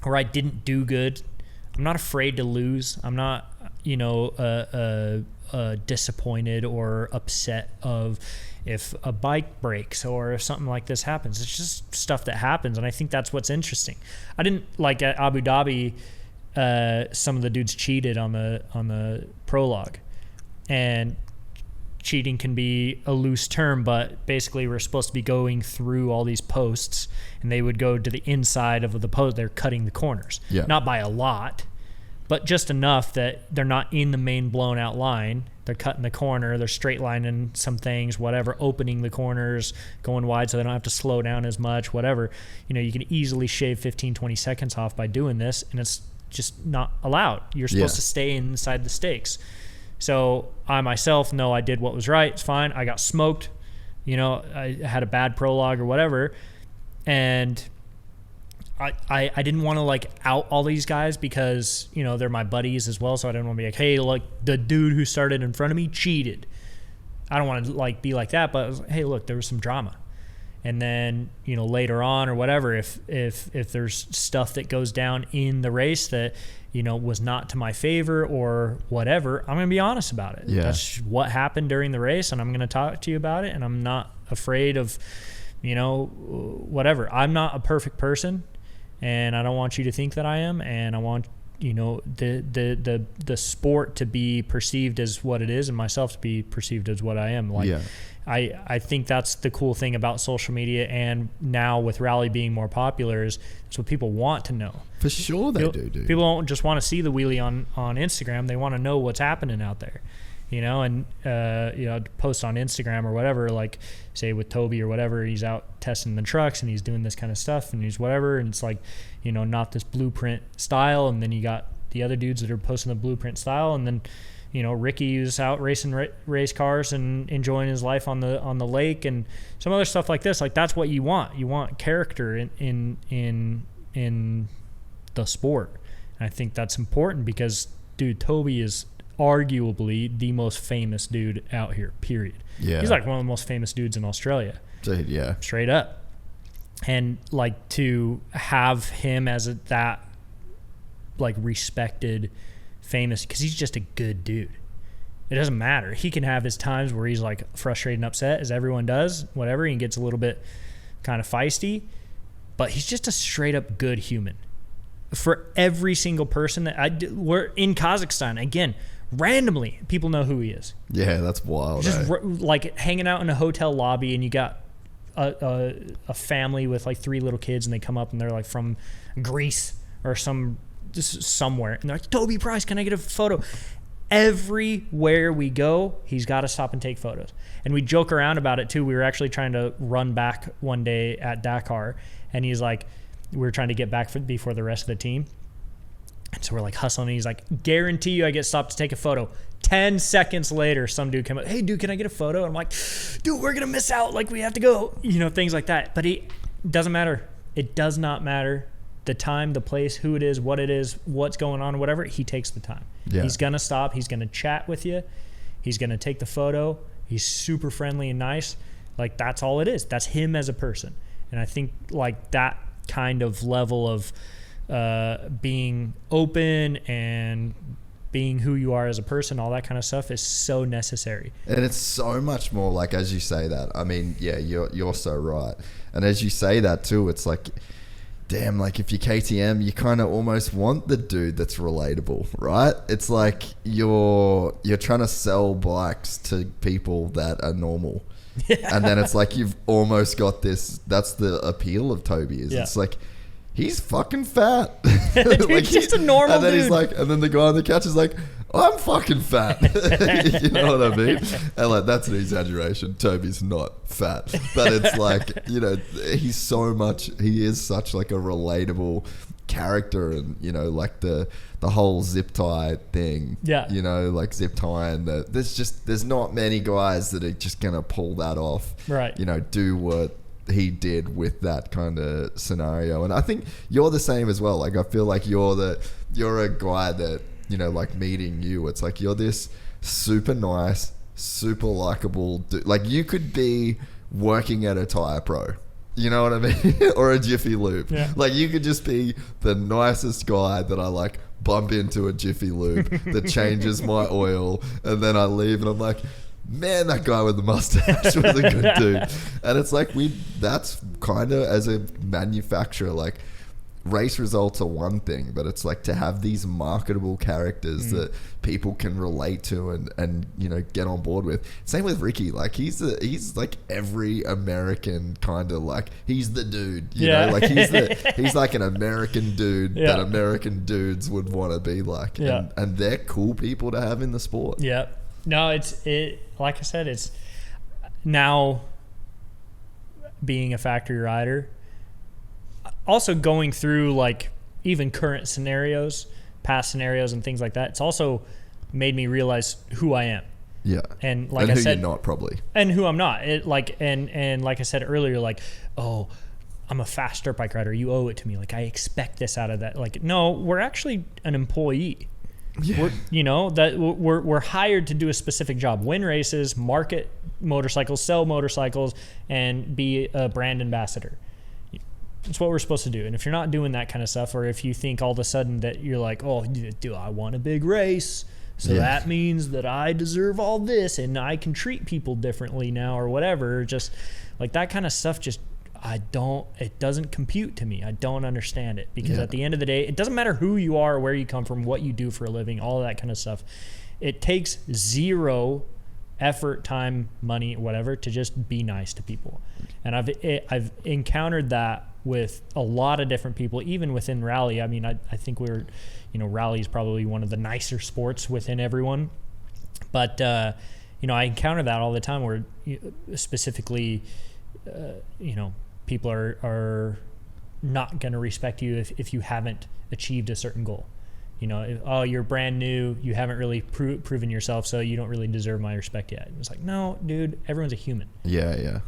or I didn't do good. I'm not afraid to lose. I'm not, you know, disappointed or upset of if a bike breaks or if something like this happens. It's just stuff that happens, and I think that's what's interesting. I didn't, like, at Abu Dhabi, some of the dudes cheated on the prologue, and cheating can be a loose term, but basically we're supposed to be going through all these posts, and they would go to the inside of the post. They're cutting the corners, not by a lot, but just enough that they're not in the main blown out line. They're cutting the corner, they're straight lining some things, whatever, opening the corners, going wide so they don't have to slow down as much, whatever. You can easily shave 15, 20 seconds off by doing this, and it's just not allowed. You're supposed to stay inside the stakes. So I myself know I did what was right. It's fine. I got smoked. I had a bad prologue or whatever. And I didn't want to like out all these guys because, they're my buddies as well. So I didn't want to be like, hey, look, the dude who started in front of me cheated. I don't want to like be like that, but I was like, hey, look, there was some drama. And then, later on or whatever, if there's stuff that goes down in the race that, was not to my favor or whatever, I'm going to be honest about it. Yeah. That's what happened during the race, and I'm going to talk to you about it, and I'm not afraid of, whatever. I'm not a perfect person, and I don't want you to think that I am, and I want the sport to be perceived as what it is and myself to be perceived as what I am. I think that's the cool thing about social media, and now with rally being more popular, is that's what people want to know. For sure they do. People don't just want to see the wheelie on Instagram. They want to know what's happening out there, and post on Instagram or whatever, like say with Toby or whatever, he's out testing the trucks and he's doing this kind of stuff and he's whatever, and it's like, not this blueprint style. And then you got the other dudes that are posting the blueprint style, and then Ricky is out racing race cars and enjoying his life on the lake and some other stuff like this. Like, that's what you want. You want character in the sport. And I think that's important because, dude, Toby is arguably the most famous dude out here, period. Yeah. He's like one of the most famous dudes in Australia. Dude, yeah. Straight up. And like to have him as that like respected, famous, because he's just a good dude. It doesn't matter. He can have his times where he's like frustrated and upset, as everyone does, whatever. He gets a little bit kind of feisty, but he's just a straight up good human. For every single person that we're in Kazakhstan, again, randomly, people know who he is. Yeah, that's wild. Just like hanging out in a hotel lobby, and you got a family with like 3 little kids, and they come up and they're like from Greece or somewhere, and they're like, Toby Price, can I get a photo? Everywhere we go, he's got to stop and take photos. And we joke around about it too. We were actually trying to run back one day at Dakar, and he's like, we were trying to get back before the rest of the team, and so we're like hustling, and he's like, guarantee you I get stopped to take a photo. 10 seconds later, some dude came up, hey dude, can I get a photo? And I'm like, dude, we're gonna miss out, like we have to go, things like that. But it doesn't matter. It does not matter the time, the place, who it is, what's going on, whatever. He takes the time. Yeah. He's gonna stop, he's gonna chat with you, he's gonna take the photo. He's super friendly and nice. Like, that's all it is. That's him as a person. And I think like that kind of level of being open and being who you are as a person, all that kind of stuff is so necessary. And it's so much more, like, as you say that, I mean, yeah, you're so right. And as you say that too, it's like, damn, like if you're KTM, you kind of almost want the dude that's relatable, right? It's like you're trying to sell bikes to people that are normal. Yeah. And then it's like you've almost got this, that's the appeal of Toby, is it's like, he's fucking fat. Dude, like just a normal and then dude. He's like, and then the guy on the couch is like, I'm fucking fat. You know what I mean? And like, that's an exaggeration. Toby's not fat, but it's like, he is such like a relatable character, and like the whole zip tie thing. Yeah. Like zip tie, and there's not many guys that are just gonna pull that off. Right. Do what he did with that kind of scenario. And I think you're the same as well. Like, I feel like you're a guy that, like meeting you, it's like you're this super nice, super likable dude. Like, you could be working at a tire pro, you know what I mean? Or a Jiffy Lube. Yeah. Like, you could just be the nicest guy that I like bump into a Jiffy Lube that changes my oil, and then I leave and I'm like, man, that guy with the mustache was a good dude. And it's like, that's kind of, as a manufacturer, like, race results are one thing, but it's like to have these marketable characters that people can relate to and you know, get on board with. Same with Ricky. Like he's like every American kind of like, he's the dude, you know, like he's like an American dude that American dudes would want to be like, and they're cool people to have in the sport. Yeah. No, like I said, it's now being a factory rider, also going through like even current scenarios, past scenarios and things like that. It's also made me realize who I am. Yeah. And like and I who said, you're not probably. And who I'm not. And like I said earlier, like, oh, I'm a fast dirt bike rider. You owe it to me. Like I expect this out of that. Like, no, we're actually an employee. Yeah. We're hired to do a specific job: win races, market motorcycles, sell motorcycles, and be a brand ambassador. It's what we're supposed to do. And if you're not doing that kind of stuff, or if you think all of a sudden that you're like, oh, do I want a big race, so that means that I deserve all this and I can treat people differently now or whatever, just like that kind of stuff, just it doesn't compute to me. I don't understand it, because at the end of the day, it doesn't matter who you are, where you come from, what you do for a living, all of that kind of stuff. It takes zero effort, time, money, whatever, to just be nice to people. And I've encountered that with a lot of different people, even within rally. I mean, I think rally is probably one of the nicer sports within everyone. But, I encounter that all the time where specifically, people are not going to respect you if you haven't achieved a certain goal. You're brand new, you haven't really proven yourself, so you don't really deserve my respect yet. And it's like, no, dude, everyone's a human. Yeah.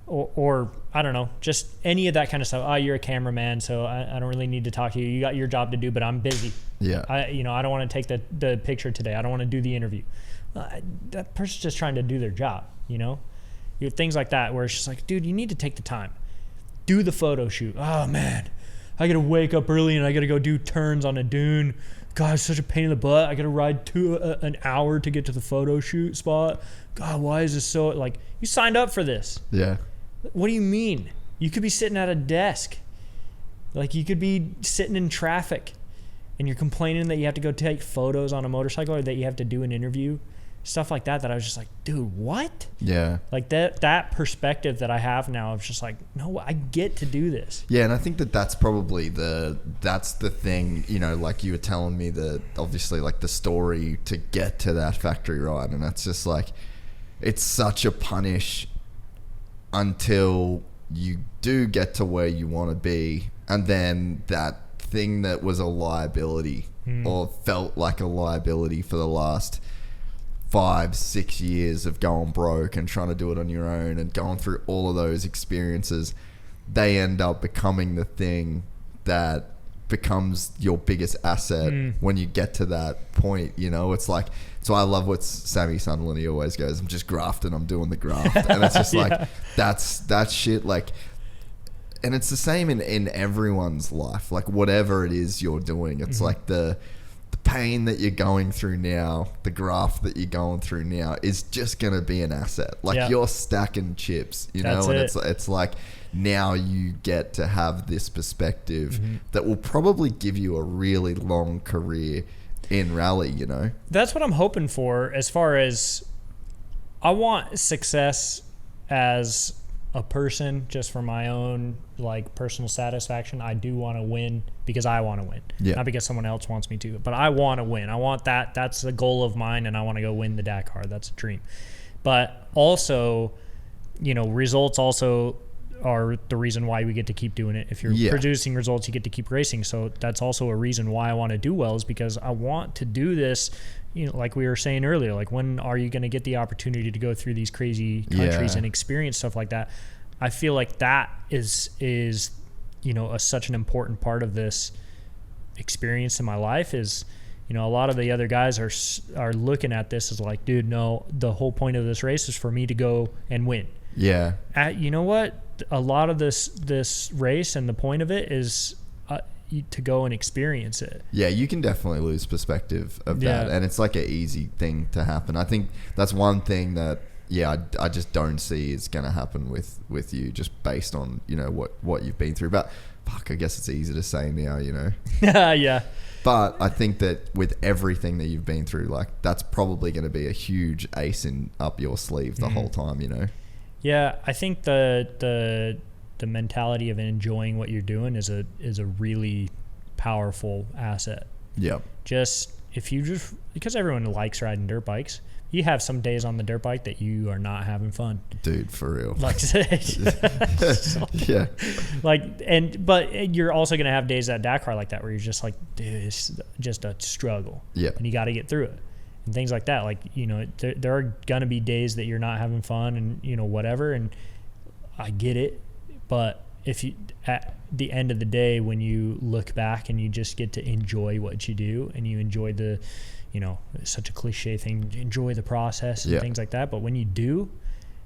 Or I don't know, just any of that kind of stuff. Oh, you're a cameraman, so I don't really need to talk to you. You got your job to do, but I'm busy. Yeah. I don't want to take the picture today. I don't want to do the interview. That person's just trying to do their job, things like that, where it's just like, dude, you need to take the time. Do the photo shoot. Oh, man, I got to wake up early and I got to go do turns on a dune. God, it's such a pain in the butt. I got to ride an hour to get to the photo shoot spot. God, why is this so, like, you signed up for this. Yeah. What do you mean? You could be sitting at a desk. Like, you could be sitting in traffic and you're complaining that you have to go take photos on a motorcycle, or that you have to do an interview. Stuff like that I was just like, dude, what? Yeah. Like that perspective that I have now, of just like, no, I get to do this. Yeah, and I think that's probably that's the thing, like you were telling me, that obviously like the story to get to that factory ride, and that's just like, it's such a punish until you do get to where you want to be, and then that thing that was a liability or felt like a liability for the last 5-6 years of going broke and trying to do it on your own and going through all of those experiences, they end up becoming the thing that becomes your biggest asset when you get to that point. It's like, so I love what Sammy Sunderland, he always goes, I'm just grafting, I'm doing the graft. And it's just like, that's shit. Like, and it's the same in everyone's life, like whatever it is you're doing, it's like the pain that you're going through now, the graft that you're going through now is just going to be an asset. Like you're stacking chips, That's and it. it's like, now you get to have this perspective that will probably give you a really long career in rally, That's what I'm hoping for, as far as I want success as a person, just for my own like personal satisfaction. I do want to win because I want to win, not because someone else wants me to, but I want to win. I want that. That's a goal of mine, and I want to go win the Dakar. That's a dream. But also, results also are the reason why we get to keep doing it. If you're producing results, you get to keep racing. So that's also a reason why I want to do well, is because I want to do this. Like we were saying earlier, like, when are you going to get the opportunity to go through these crazy countries and experience stuff like that? I feel like that is such an important part of this experience in my life. Is, a lot of the other guys are looking at this as like, dude, no, the whole point of this race is for me to go and win. Yeah. You know what? A lot of this race, and the point of it is to go and experience it. Yeah, you can definitely lose perspective of that, and it's like an easy thing to happen. I think that's one thing that I just don't see it's going to happen with you, just based on, you know, what you've been through. But fuck, I guess it's easy to say now, you know. Yeah. But I think that with everything that you've been through, like, that's probably going to be a huge ace up your sleeve the whole time, you know. Yeah, I think the mentality of enjoying what you're doing is a really powerful asset. Yeah. Because everyone likes riding dirt bikes, you have some days on the dirt bike that you are not having fun. Dude, for real. Like, yeah. But you're also going to have days at Dakar like that where you're just like, dude, it's just a struggle. Yeah. And you got to get through it. And things like that. Like, you know, there are going to be days that you're not having fun and, you know, whatever. And I get it. But if you, at the end of the day, when you look back and you just get to enjoy what you do and you enjoy the, you know, it's such a cliche thing, enjoy the process and things like that. But when you do,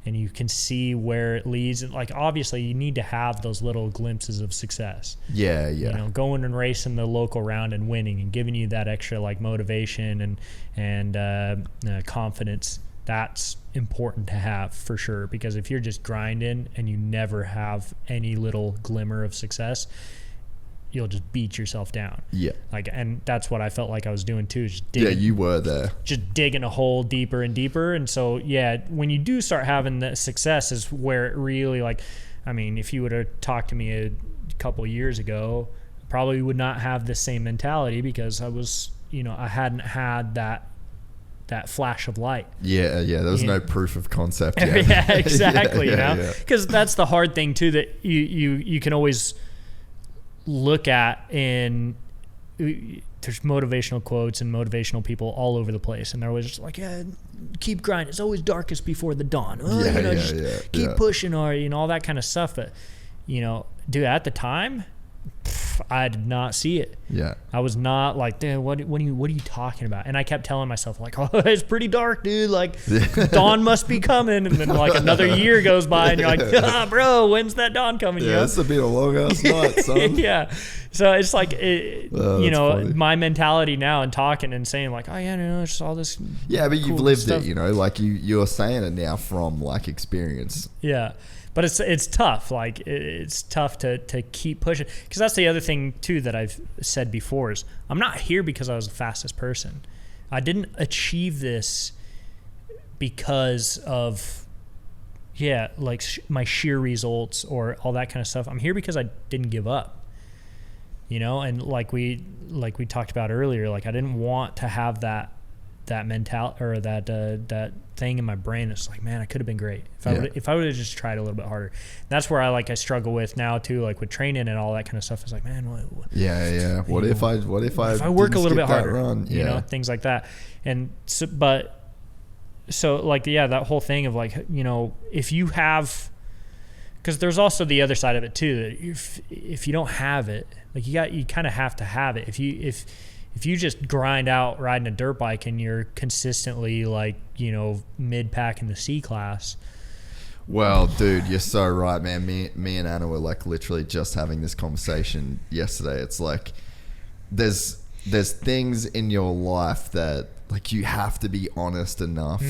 and you can see where it leads, and like, obviously you need to have those little glimpses of success. Yeah. You know, going and racing the local round and winning and giving you that extra like motivation and confidence. That's important to have for sure, because if you're just grinding and you never have any little glimmer of success, you'll just beat yourself down. Yeah. Like, and that's what I felt like I was doing too. Just digging, you were there. Just digging a hole deeper and deeper. And so, when you do start having the success is where it really, like, I mean, if you would have talked to me a couple of years ago, I probably would not have the same mentality, because I was, you know, I hadn't had that flash of light. Yeah. There was no proof of concept yet. Yeah, exactly. You know, because that's the hard thing too, that you can always look at in, there's motivational quotes and motivational people all over the place, and they're always just like, keep grinding, it's always darkest before the dawn. Keep pushing, or, you know, all that kind of stuff. But, you know, dude, at the time, I did not see it. I was not like, dude, what are you talking about? And I kept telling myself, like, oh, it's pretty dark, dude, like dawn must be coming. And then like another year goes by and you're like, bro, when's that dawn coming? This will be a long ass night, son. So it's like, you know, funny. My mentality now and talking and saying like, oh yeah, no, it's all this. Yeah, but you've lived stuff. It, you know, like you're saying it now from like experience. Yeah. But it's tough. Like, it's tough to keep pushing, because that's the other thing too that I've said before is I'm not here because I was the fastest person. I didn't achieve this because of my sheer results or all that kind of stuff. I'm here because I didn't give up. You know, and like we talked about earlier, like I didn't want to have that mentality or that thing in my brain that's like, man, I could have been great if I would have just tried a little bit harder. That's where I struggle with now too, like with training and all that kind of stuff. It's like, man, what if I work a little bit harder, run? You know, things like that. And so that whole thing of like, you know, if you have, because there's also the other side of it too, that if you don't have it, like you kind of have to have it. If you just grind out riding a dirt bike and you're consistently like, you know, mid-pack in the C class. Well, dude, you're so right, man. Me and Anna were like literally just having this conversation yesterday. It's like there's things in your life that like you have to be honest enough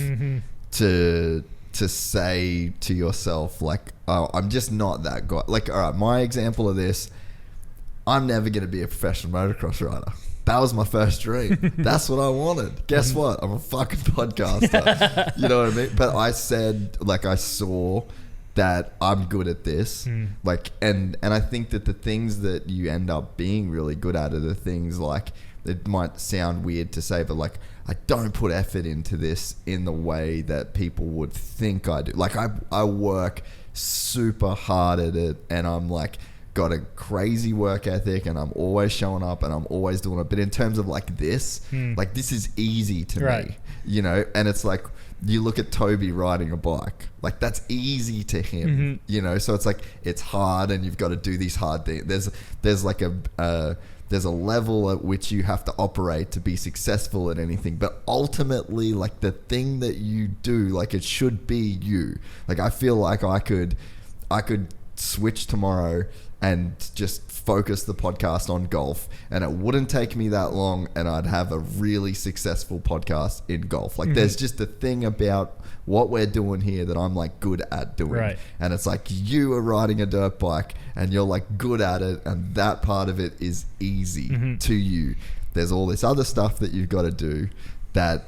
to say to yourself like, oh, I'm just not that guy. Like, all right, my example of this, I'm never going to be a professional motocross rider. That was my first dream. That's what I wanted. Guess what? I'm a fucking podcaster. You know what I mean? But I said, like, I saw that I'm good at this. Like, and I think that the things that you end up being really good at are the things like, it might sound weird to say, but like, I don't put effort into this in the way that people would think I do. Like, I work super hard at it, and I'm like, got a crazy work ethic, and I'm always showing up and I'm always doing it. But in terms of like this, like this is easy to me, you know? And it's like, you look at Toby riding a bike, like that's easy to him, you know? So it's like, it's hard and you've got to do these hard things. There's like there's a level at which you have to operate to be successful at anything. But ultimately, like the thing that you do, like it should be you. Like I feel like I could switch tomorrow and just focus the podcast on golf, and it wouldn't take me that long and I'd have a really successful podcast in golf. Like there's just a thing about what we're doing here that I'm like good at doing. Right. And it's like you are riding a dirt bike and you're like good at it, and that part of it is easy to you. There's all this other stuff that you've got to do that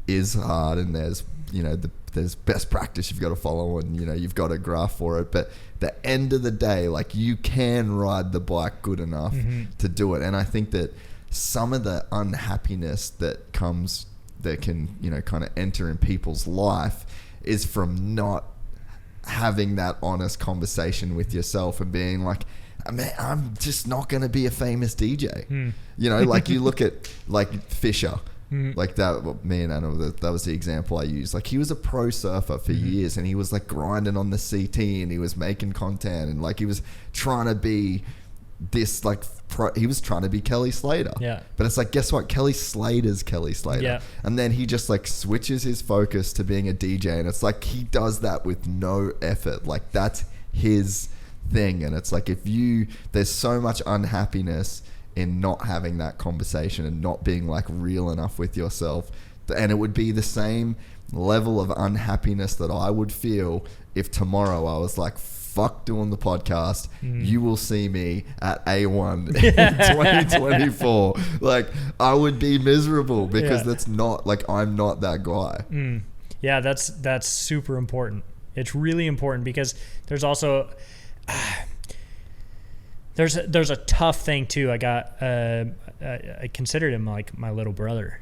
is hard, and there's, you know, there's best practice you've got to follow, and, you know, you've got a graph for it. But the end of the day, like, you can ride the bike good enough to do it. And I think that some of the unhappiness that can, you know, kind of enter in people's life is from not having that honest conversation with yourself and being like, man, I'm just not going to be a famous DJ. You know, like you look at like Fisher, like that, well, me and Anna, that was the example I used. Like he was a pro surfer for years, and he was like grinding on the CT, and he was making content, and like he was trying to be this like he was trying to be Kelly Slater. Yeah. But it's like, guess what? Kelly Slater's Kelly Slater. Yeah. And then he just like switches his focus to being a DJ, and it's like he does that with no effort. Like that's his thing. And it's like, there's so much unhappiness in not having that conversation and not being like real enough with yourself. And it would be the same level of unhappiness that I would feel if tomorrow I was like, fuck doing the podcast. You will see me at A1 in 2024. Like I would be miserable because that's not like, I'm not that guy. Yeah, that's super important. It's really important because there's also there's a tough thing too. I considered him like my little brother.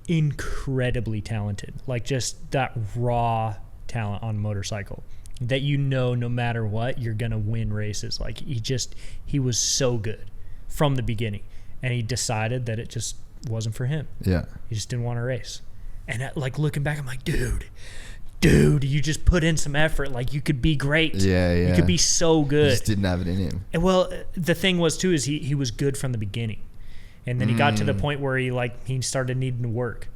Incredibly talented, like just that raw talent on a motorcycle that, you know, no matter what, you're gonna win races. Like he was so good from the beginning, and he decided that it just wasn't for him. Yeah, he just didn't want to race. And like looking back, I'm like, dude, you just put in some effort. Like you could be great. Yeah. You could be so good. He just didn't have it in him. And well, the thing was too is he was good from the beginning, and then he got to the point where he started needing to work,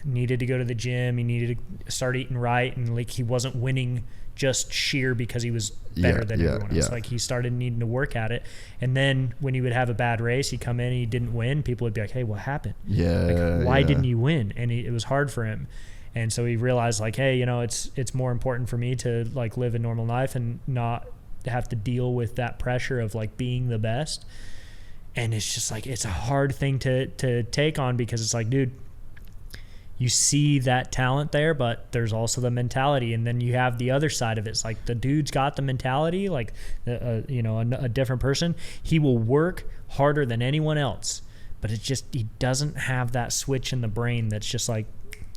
needed to go to the gym. He needed to start eating right, and like he wasn't winning just sheer because he was better than everyone else. Like he started needing to work at it, and then when he would have a bad race, he'd come in and he didn't win. People would be like, "Hey, what happened? Why didn't you win?" And it was hard for him. And so he realized like, hey, you know, it's more important for me to like live a normal life and not have to deal with that pressure of like being the best. And it's just like, it's a hard thing to take on, because it's like, dude, you see that talent there, but there's also the mentality. And then you have the other side of it. It's like the dude's got the mentality, like, you know, a different person. He will work harder than anyone else, but it's just, he doesn't have that switch in the brain that's just like,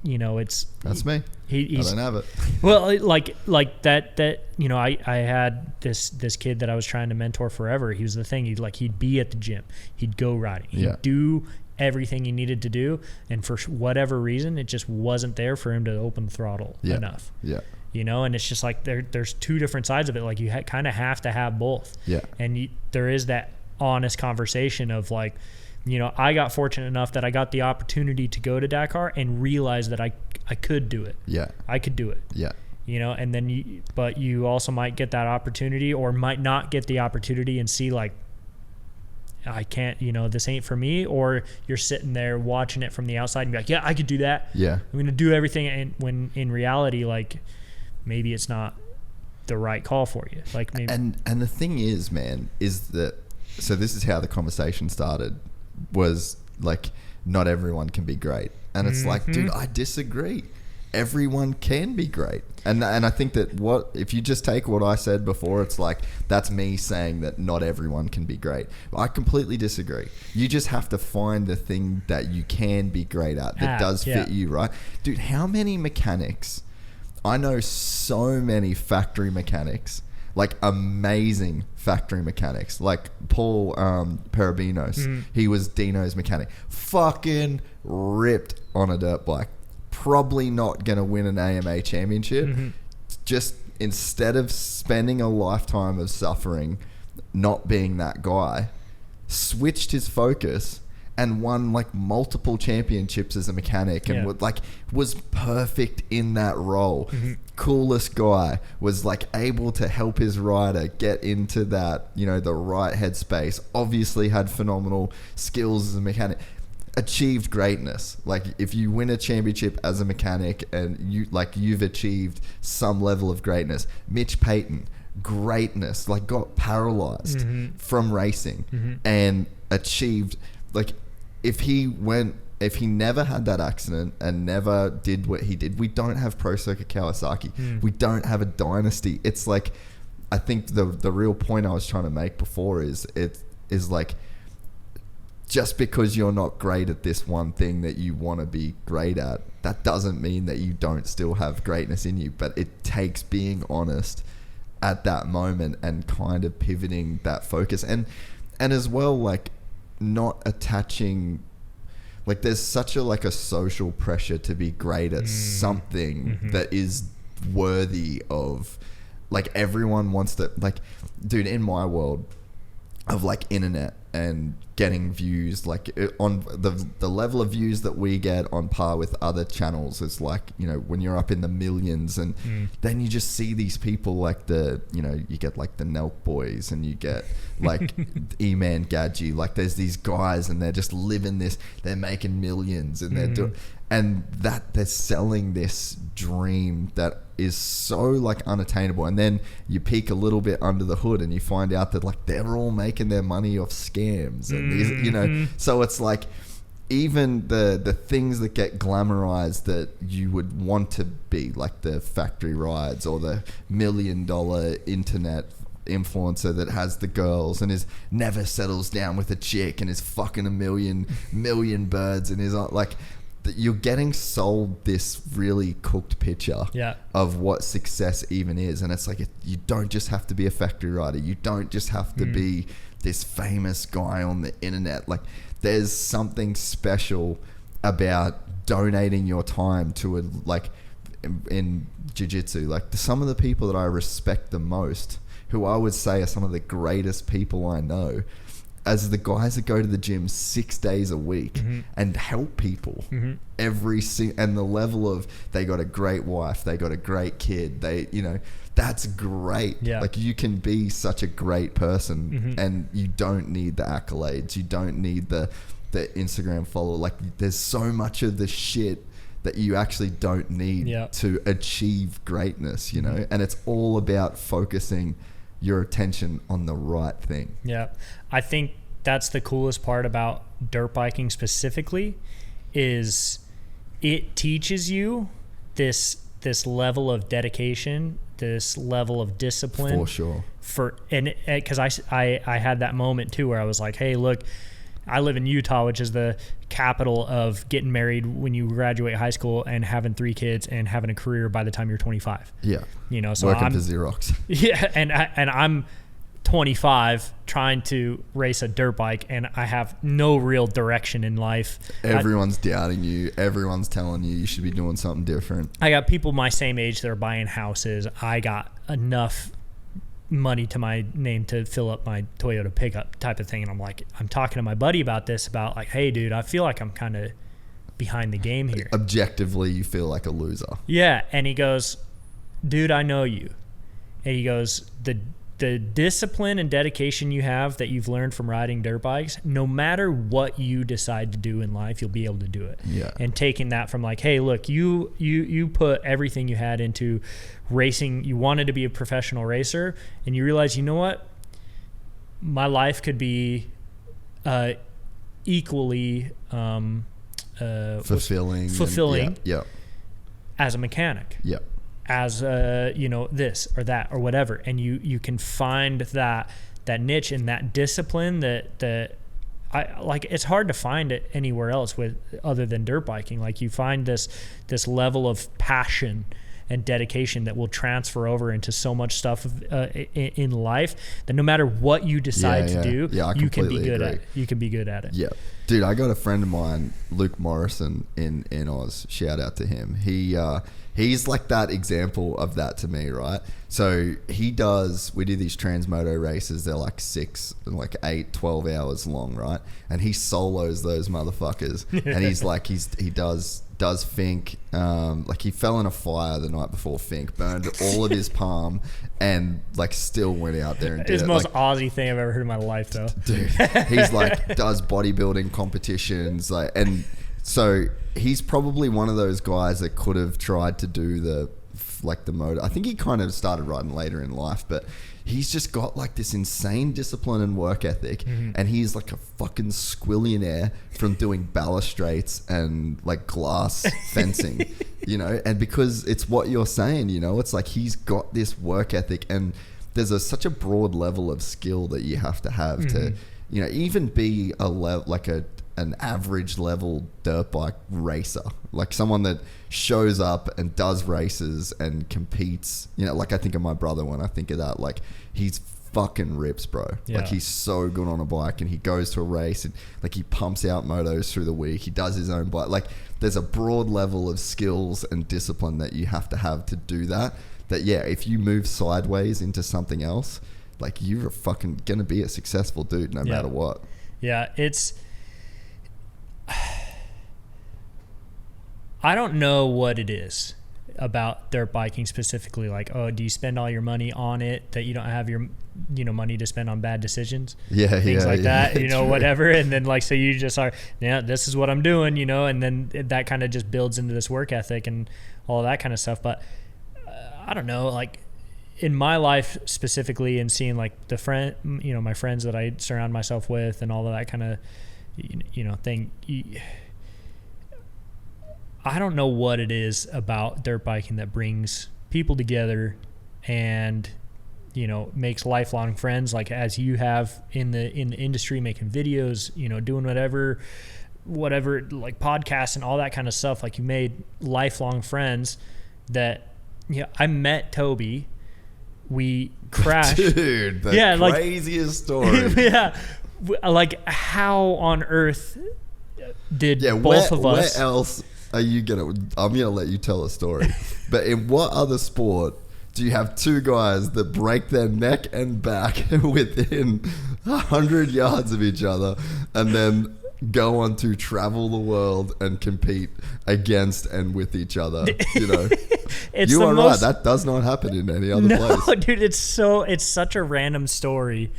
you know, that's me. I don't have it. Well, like that, you know, I had this kid that I was trying to mentor forever. He was the thing. He'd be at the gym. He'd go riding. He'd do everything he needed to do. And for whatever reason, it just wasn't there for him to open the throttle enough. Yeah. You know, and it's just like there's two different sides of it. Like you kind of have to have both. Yeah. And there is that honest conversation of like, you know, I got fortunate enough that I got the opportunity to go to Dakar and realize that I could do it. Yeah. I could do it. Yeah. You know, and then but you also might get that opportunity or might not get the opportunity and see like, I can't, you know, this ain't for me. Or you're sitting there watching it from the outside and be like, yeah, I could do that. Yeah. I'm going to do everything. And when in reality, like maybe it's not the right call for you. Like maybe. And the thing is, man, is that, so this is how the conversation started. Was like, not everyone can be great, and it's like, dude, I disagree. Everyone can be great, and I think that if you just take what I said before, it's like that's me saying that not everyone can be great. I completely disagree. You just have to find the thing that you can be great at that does fit you, right, dude? How many mechanics? I know so many factory mechanics. Like amazing factory mechanics, like Paul Parabinos. He was Dino's mechanic. Fucking ripped on a dirt bike. Probably not going to win an AMA championship. Just instead of spending a lifetime of suffering, not being that guy, switched his focus and won like multiple championships as a mechanic and was perfect in that role. Coolest guy, was like able to help his rider get into that, you know, the right headspace. Obviously had phenomenal skills as a mechanic. Achieved greatness. Like if you win a championship as a mechanic and you've achieved some level of greatness. Mitch Payton, greatness, like got paralyzed from racing and achieved, like if he never had that accident and never did what he did, we don't have Pro Circuit Kawasaki. We don't have a dynasty. It's like, I think the real point I was trying to make before is like, just because you're not great at this one thing that you want to be great at, that doesn't mean that you don't still have greatness in you. But it takes being honest at that moment and kind of pivoting that focus. And as well, like not attaching, like there's such a social pressure to be great at something that is worthy of, like everyone wants to, like, dude, in my world of like internet and getting views, like on the level of views that we get on par with other channels is like, you know, when you're up in the millions, and then you just see these people like you get like the Nelk Boys and you get like E-Man Gadget, like there's these guys and they're just living this, they're making millions and they're doing, and that they're selling this dream that is so like unattainable. And then you peek a little bit under the hood and you find out that like they're all making their money off scams and these, you know, so it's like even the things that get glamorized that you would want to be, like the factory rides or the $1 million internet influencer that has the girls and is never settles down with a chick and is fucking a million birds and is like, you're getting sold this really cooked picture of what success even is. And it's like, you don't just have to be a factory rider. You don't just have to be this famous guy on the internet. Like there's something special about donating your time to a, like in jiu-jitsu, like some of the people that I respect the most, who I would say are some of the greatest people I know, as the guys that go to the gym 6 days a week and help people and the level of, they got a great wife, they got a great kid, they, you know, that's great. Like you can be such a great person and you don't need the accolades, you don't need the Instagram follow. Like there's so much of the shit that you actually don't need to achieve greatness, you know, and it's all about focusing your attention on the right thing. I think that's the coolest part about dirt biking specifically, is it teaches you this level of dedication, this level of discipline. For sure. And because I had that moment too where I was like, hey, look, I live in Utah, which is the capital of getting married when you graduate high school and having 3 kids and having a career by the time you're 25. You know, so working for Xerox. And I'm 25 trying to race a dirt bike and I have no real direction in life. Everyone's doubting you. Everyone's telling you should be doing something different. I got people my same age that are buying houses. I got enough money to my name to fill up my Toyota pickup type of thing. And I'm talking to my buddy about this, about like, hey dude, I feel like I'm kind of behind the game here. Objectively, you feel like a loser. Yeah. And he goes, dude, I know you. And he goes, the discipline and dedication you have that you've learned from riding dirt bikes, no matter what you decide to do in life, you'll be able to do it. And taking that from like, hey, look, you put everything you had into racing. You wanted to be a professional racer and you realize, you know what? My life could be equally fulfilling as a mechanic. As you know, this or that or whatever, and you can find that niche and that discipline that I like. It's hard to find it anywhere else with other than dirt biking. Like you find this level of passion and dedication that will transfer over into so much stuff in life that no matter what you decide to do, you can be good at it. You can be good at it. Yeah. Dude, I got a friend of mine, Luke Morrison in Oz. Shout out to him. He's like that example of that to me, right? So we do these transmoto races. They're like 6, like 8, 12 hours long, right? And he solos those motherfuckers. And he's like, he does Fink. Like he fell in a fire the night before Fink, burned all of his palm, and like still went out there and did it's it. the most like, Aussie thing I've ever heard in my life, though. Dude, he's like does bodybuilding competitions, like, and so he's probably one of those guys that could have tried to do the motor. I think he kind of started riding later in life, but he's just got like this insane discipline and work ethic, and he's like a fucking squillionaire from doing balustrades and like glass fencing, you know. And because it's what you're saying, you know, it's like he's got this work ethic, and there's such a broad level of skill that you have to, you know, even be an average level dirt bike racer, like someone that shows up and does races and competes, you know. Like I think of my brother when I think of that, like he's fucking rips, bro. Like he's so good on a bike, and he goes to a race and like he pumps out motos through the week. He does his own bike. Like there's a broad level of skills and discipline that you have to do that. That if you move sideways into something else, like you're fucking gonna be a successful dude no matter what. Yeah, I don't know what it is about dirt biking specifically. Like, oh, do you spend all your money on it that you don't have your, you know, money to spend on bad decisions? Things like that, you know, whatever. And then like, so you just are, this is what I'm doing, you know, and then that kind of just builds into this work ethic and all that kind of stuff. But I don't know, like in my life specifically, and seeing like my friends that I surround myself with and all of that kind of, you know, thing. I don't know what it is about dirt biking that brings people together and, you know, makes lifelong friends, like as you have in the industry, making videos, you know, doing whatever, like podcasts and all that kind of stuff. Like you made lifelong friends that, I met Toby. We crashed. Dude, the craziest story. Yeah. Like how on earth did both of us... Where else are you I'm gonna let you tell a story. But in what other sport do you have two guys that break their neck and back within 100 yards of each other and then go on to travel the world and compete against and with each other, you know? You are right, that does not happen in any other place. No, dude, it's such a random story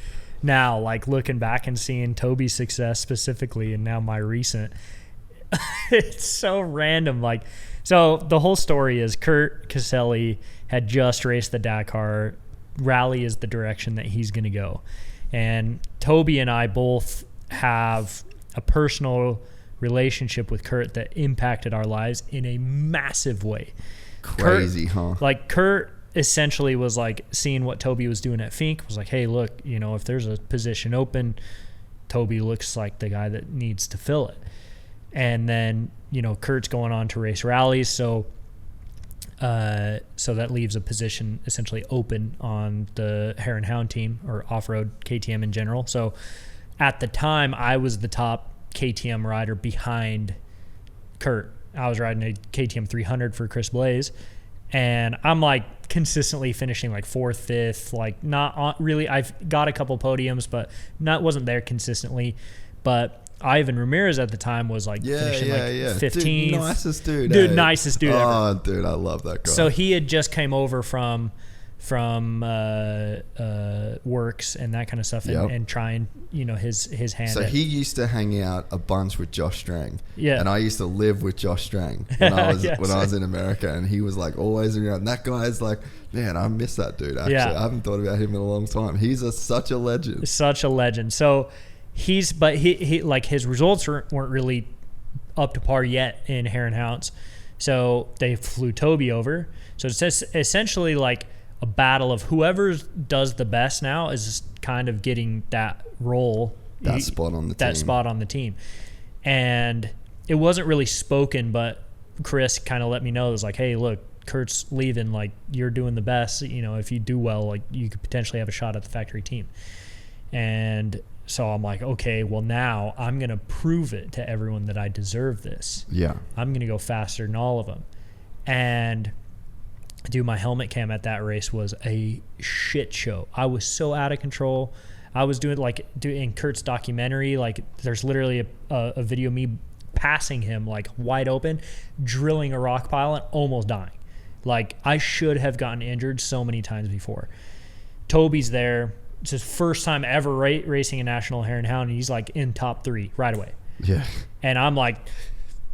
now, like looking back and seeing Toby's success specifically and now my recent. It's so random. Like, so the whole story is Kurt Caselli had just raced the Dakar. Rally is the direction that he's going to go. And Toby and I both have a personal relationship with Kurt that impacted our lives in a massive way. Crazy, huh? Like Kurt essentially was like seeing what Toby was doing at Fink, was like, hey, look, you know, if there's a position open, Toby looks like the guy that needs to fill it. And then, you know, Kurt's going on to race rallies, so that leaves a position essentially open on the Hare and Hound team, or off-road KTM in general. So at the time, I was the top KTM rider behind Kurt. I was riding a KTM 300 for Chris Blaze, and I'm like consistently finishing like 4th, 5th, like not really. I've got a couple podiums, but wasn't there consistently. But Ivan Ramirez at the time was like finishing 15th. Dude, nicest dude. Nicest dude ever. Oh, dude, I love that guy. So he had just came over from works and that kind of stuff, and trying, you know, his hand. So he used to hang out a bunch with Josh Strang. Yeah. And I used to live with Josh Strang when I was in America, and he was like always around. That guy's like, man, I miss that dude actually. Yeah. I haven't thought about him in a long time. He's such a legend. Such a legend. So he like his results weren't really up to par yet in Hare and Hounds. So they flew Toby over. So it's just essentially like a battle of whoever does the best now is kind of getting that role, spot on the team. And it wasn't really spoken, but Chris kind of let me know. It was like, hey, look, Kurt's leaving. Like, you're doing the best. You know, if you do well, like, you could potentially have a shot at the factory team. And so I'm like, okay, well, now I'm going to prove it to everyone that I deserve this. Yeah. I'm going to go faster than all of them. And dude, my helmet cam at that race was a shit show. I was so out of control. I was doing in Kurt's documentary, like there's literally a video of me passing him like wide open, drilling a rock pile and almost dying. Like, I should have gotten injured so many times before. Toby's there. It's his first time ever racing a national hare and hound, and he's like in top 3 right away. Yeah. And I'm like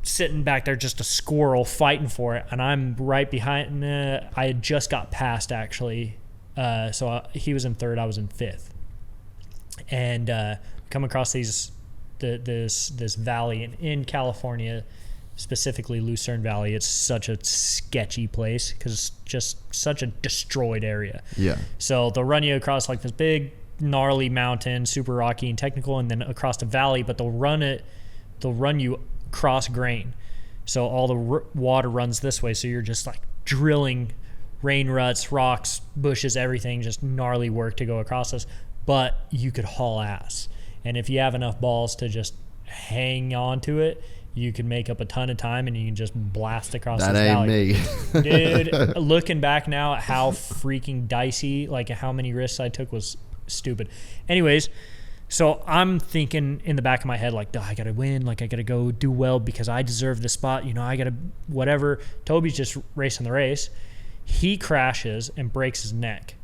sitting back there, just a squirrel fighting for it, and I'm right behind. I had just got past, actually. He was in 3rd, I was in 5th. And come across this valley in California, specifically Lucerne Valley. It's such a sketchy place because it's just such a destroyed area. Yeah. So they'll run you across like this big gnarly mountain, super rocky and technical, and then across the valley, but they'll run you cross grain. So all the water runs this way. So you're just like drilling rain ruts, rocks, bushes, everything, just gnarly work to go across this. But you could haul ass. And if you have enough balls to just hang on to it, you can make up a ton of time and you can just blast across this valley. That ain't me. Dude, looking back now at how freaking dicey, like how many risks I took was stupid. Anyways, so I'm thinking in the back of my head, like, I got to win. Like, I got to go do well because I deserve the spot. You know, I got to whatever. Toby's just racing the race. He crashes and breaks his neck.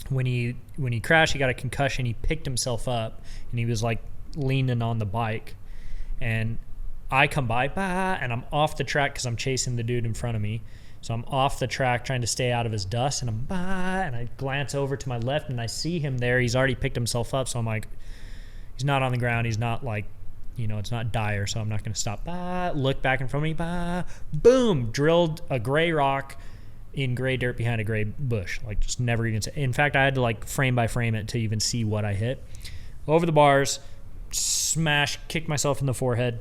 When he crashed, he got a concussion. He picked himself up and he was like leaning on the bike. And I come by, and I'm off the track because I'm chasing the dude in front of me. So I'm off the track trying to stay out of his dust, and and I glance over to my left, and I see him there. He's already picked himself up, so I'm like, he's not on the ground. He's not like, you know, it's not dire, so I'm not going to stop. Look back in front of me, boom, drilled a gray rock in gray dirt behind a gray bush. Like, just never even. In fact, I had to like frame by frame it to even see what I hit. Over the bars, smash, kicked myself in the forehead.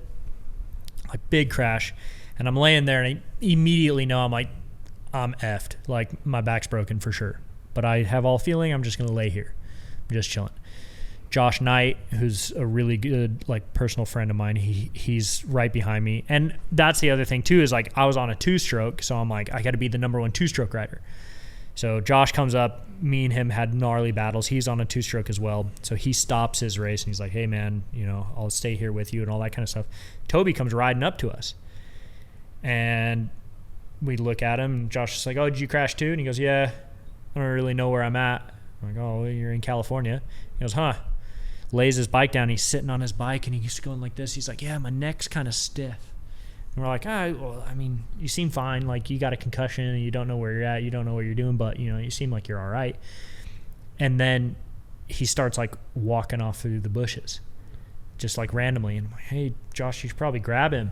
Like, big crash, and I'm laying there, and I immediately know I'm effed. Like, my back's broken for sure. But I have all feeling I'm just gonna lay here. I'm just chilling. Josh Knight, who's a really good like personal friend of mine, he's right behind me. And that's the other thing too, is like I was on a 2-stroke, so I'm like, I gotta be the number 1 2-stroke rider. So Josh comes up, me and him had gnarly battles. He's on a 2-stroke as well. So he stops his race and he's like, hey man, you know, I'll stay here with you and all that kind of stuff. Toby comes riding up to us. And we look at him and Josh is like, oh, did you crash too? And he goes, yeah, I don't really know where I'm at. I'm like, oh, well, you're in California. He goes, huh. Lays his bike down. He's sitting on his bike and he's going like this. He's like, yeah, my neck's kind of stiff. And we're like, well, I mean, you seem fine. Like, you got a concussion and you don't know where you're at. You don't know what you're doing, but, you know, you seem like you're all right. And then he starts, like, walking off through the bushes, just, like, randomly. And I'm like, hey, Josh, you should probably grab him,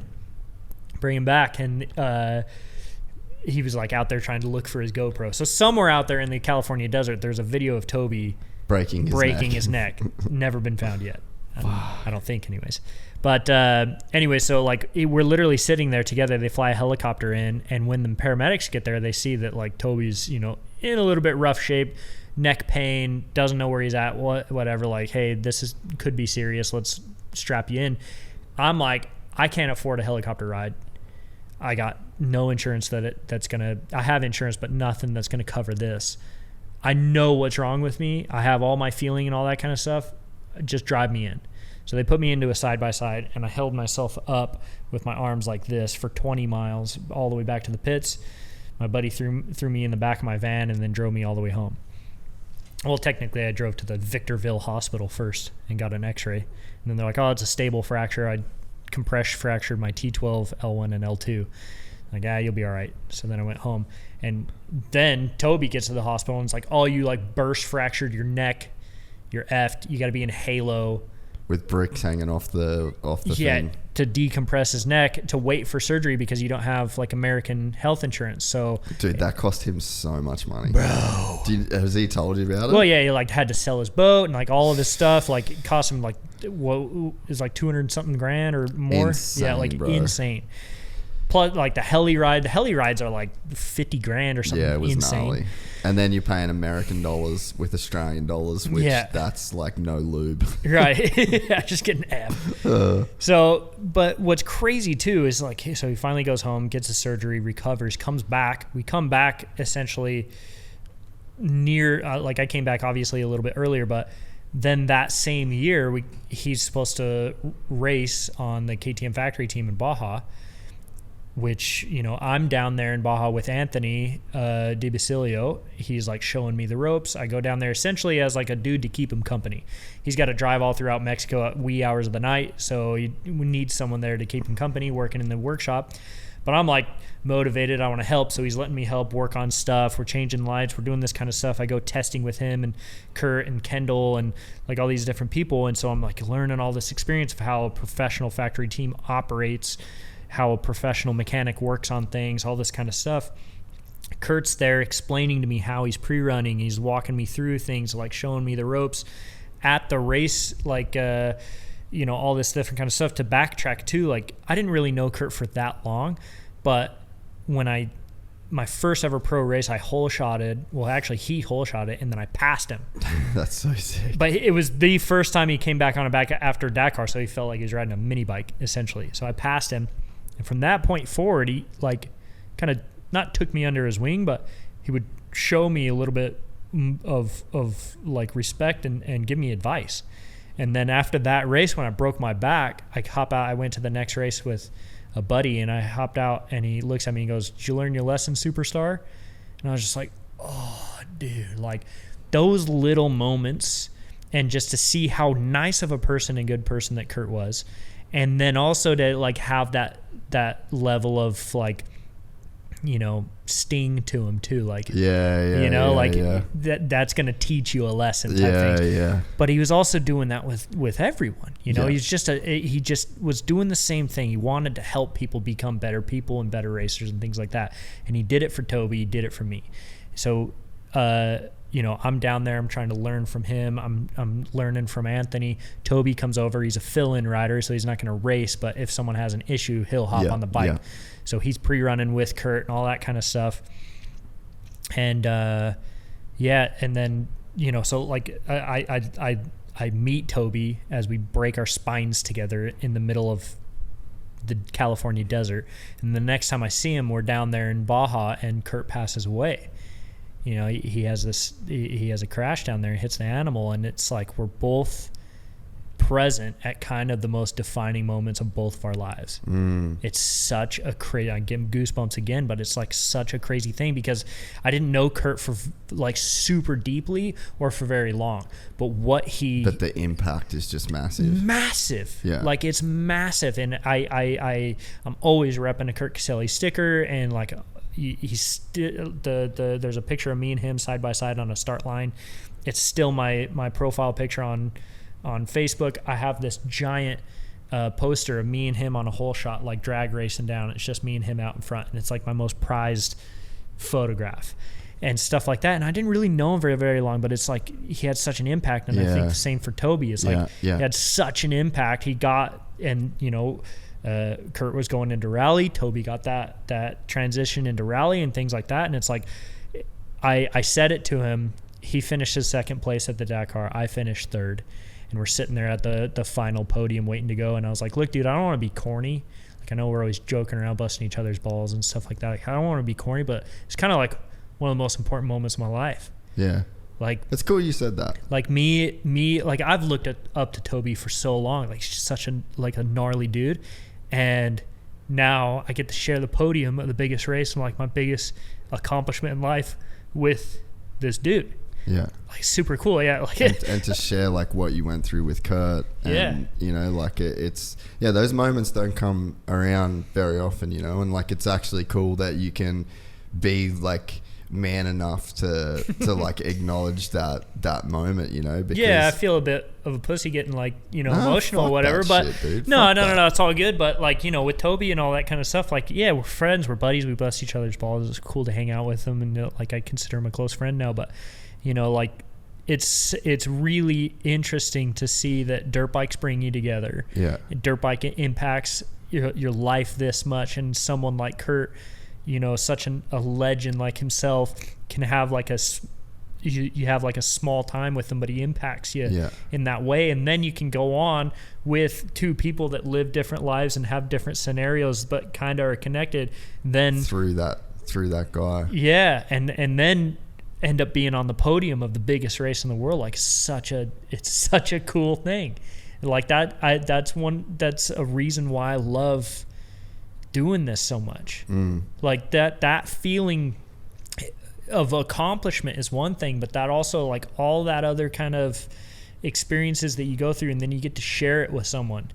bring him back. And he was, like, out there trying to look for his GoPro. So somewhere out there in the California desert, there's a video of Toby breaking his neck. Never been found yet. I don't think, anyways. But anyway, so like we're literally sitting there together. They fly a helicopter in, and when the paramedics get there, they see that like Toby's, you know, in a little bit rough shape, neck pain, doesn't know where he's at, whatever. Like, hey, this could be serious. Let's strap you in. I'm like, I can't afford a helicopter ride. I got no insurance that's gonna. I have insurance, but nothing that's gonna cover this. I know what's wrong with me. I have all my feeling and all that kind of stuff. Just drive me in. So they put me into a side-by-side, and I held myself up with my arms like this for 20 miles all the way back to the pits. My buddy threw me in the back of my van and then drove me all the way home. Well, technically, I drove to the Victorville Hospital first and got an x-ray. And then they're like, oh, it's a stable fracture. I compressed fractured my T12, L1, and L2. Like, you'll be all right. So then I went home. And then Toby gets to the hospital, and it's like, oh, you like burst fractured your neck. You're effed. You got to be in halo. With bricks hanging off the thing. To decompress his neck, to wait for surgery because you don't have like American health insurance. So, dude, that cost him so much money, bro. Has he told you about it? Well, yeah, he like had to sell his boat and like all of his stuff. Like it cost him like what is like $200 something grand or more. Insane, yeah, like bro. insane. plus like the heli ride. The heli rides are like 50 grand or something. Yeah, it was insane. gnarly. And then you're paying American dollars with Australian dollars, which that's like no lube. Right. Yeah, just getting F. So, but what's crazy too is like, so he finally goes home, gets the surgery, recovers, comes back. We come back essentially near, like I came back obviously a little bit earlier, but then that same year, he's supposed to race on the KTM factory team in Baja, which, you know, I'm down there in Baja with Anthony Di Basilio. He's like showing me the ropes. I go down there essentially as like a dude to keep him company. He's got to drive all throughout Mexico at wee hours of the night, so we need someone there to keep him company working in the workshop. But I'm like motivated. I want to help, so he's letting me help work on stuff. We're changing lights. We're doing this kind of stuff. I go testing with him and Kurt and Kendall and like all these different people. And so I'm like learning all this experience of how a professional factory team operates, how a professional mechanic works on things, all this kind of stuff. Kurt's there explaining to me how he's pre-running. He's walking me through things, like showing me the ropes at the race, like, you know, all this different kind of stuff. To backtrack too, like I didn't really know Kurt for that long, but when my first ever pro race, I hole shotted. Well, actually he hole shotted and then I passed him. That's so sick. But it was the first time he came back on a back after Dakar, so he felt like he was riding a mini bike essentially. So I passed him. And from that point forward, he like kind of not took me under his wing, but he would show me a little bit of like respect and give me advice. And then after that race, when I broke my back, I went to the next race with a buddy, and I hopped out, and he looks at me and goes, "Did you learn your lesson, superstar?" And I was just like, oh, dude, like those little moments, and just to see how nice of a person and good person that Kurt was. And then also to like have that level of like, you know, sting to him too, like that's gonna teach you a lesson type thing. But he was also doing that with everyone, you know. He's just he just was doing the same thing. He wanted to help people become better people and better racers and things like that, and he did it for Toby, he did it for me. So you know, I'm down there, I'm trying to learn from him, I'm learning from Anthony. Toby comes over, he's a fill-in rider, so he's not going to race, but if someone has an issue, he'll hop on the bike. So he's pre-running with Kurt and all that kind of stuff. And and then, you know, so like I meet Toby as we break our spines together in the middle of the California desert, and the next time I see him, we're down there in Baja, and Kurt passes away. You know, he has a crash down there and hits the animal, and it's like we're both present at kind of the most defining moments of both of our lives. It's such a crazy, I'm getting goosebumps again, but it's like such a crazy thing, because I didn't know Kurt for like super deeply or for very long, but the impact is just massive. Yeah, like it's massive. And I'm always repping a Kurt Caselli sticker, and like there's a picture of me and him side by side on a start line. It's still my profile picture on Facebook. I have this giant poster of me and him on a hole shot, like drag racing down. It's just me and him out in front, and it's like my most prized photograph and stuff like that. And I didn't really know him very, very long, but it's like he had such an impact. And I think the same for Toby. It's like he had such an impact. He got, and you know, Kurt was going into rally. Toby got that transition into rally and things like that. And it's like, I said it to him. He finished his second place at the Dakar. I finished third, and we're sitting there at the final podium waiting to go. And I was like, look, dude, I don't want to be corny. Like, I know we're always joking around, busting each other's balls and stuff like that. Like, I don't want to be corny, but it's kind of like one of the most important moments of my life. Yeah. Like, it's cool you said that. Like me, like I've looked up to Toby for so long. Like, she's such a gnarly dude. And now I get to share the podium of the biggest race and like my biggest accomplishment in life with this dude. Yeah. Like, super cool. Yeah. Like, and to share like what you went through with Kurt. And, you know, like it's those moments don't come around very often, you know, and like it's actually cool that you can be like man enough to like acknowledge that moment, you know, because I feel a bit of a pussy getting like, you know, emotional or whatever, but shit, no, it's all good. But like, you know, with Toby and all that kind of stuff, like, yeah, we're friends, we're buddies, we bust each other's balls. It's cool to hang out with him, and like I consider him a close friend now. But you know, like it's really interesting to see that dirt bikes bring you together. Yeah, dirt bike impacts your life this much, and someone like Kurt, you know, such a legend like himself, can have like you have like a small time with him, but he impacts you in that way. And then you can go on with two people that live different lives and have different scenarios, but kind of are connected. Then through that guy. Yeah. And then end up being on the podium of the biggest race in the world. Like it's such a cool thing. Like that's a reason why I love doing this so much. Like that feeling of accomplishment is one thing, but that also, like, all that other kind of experiences that you go through, and then you get to share it with someone.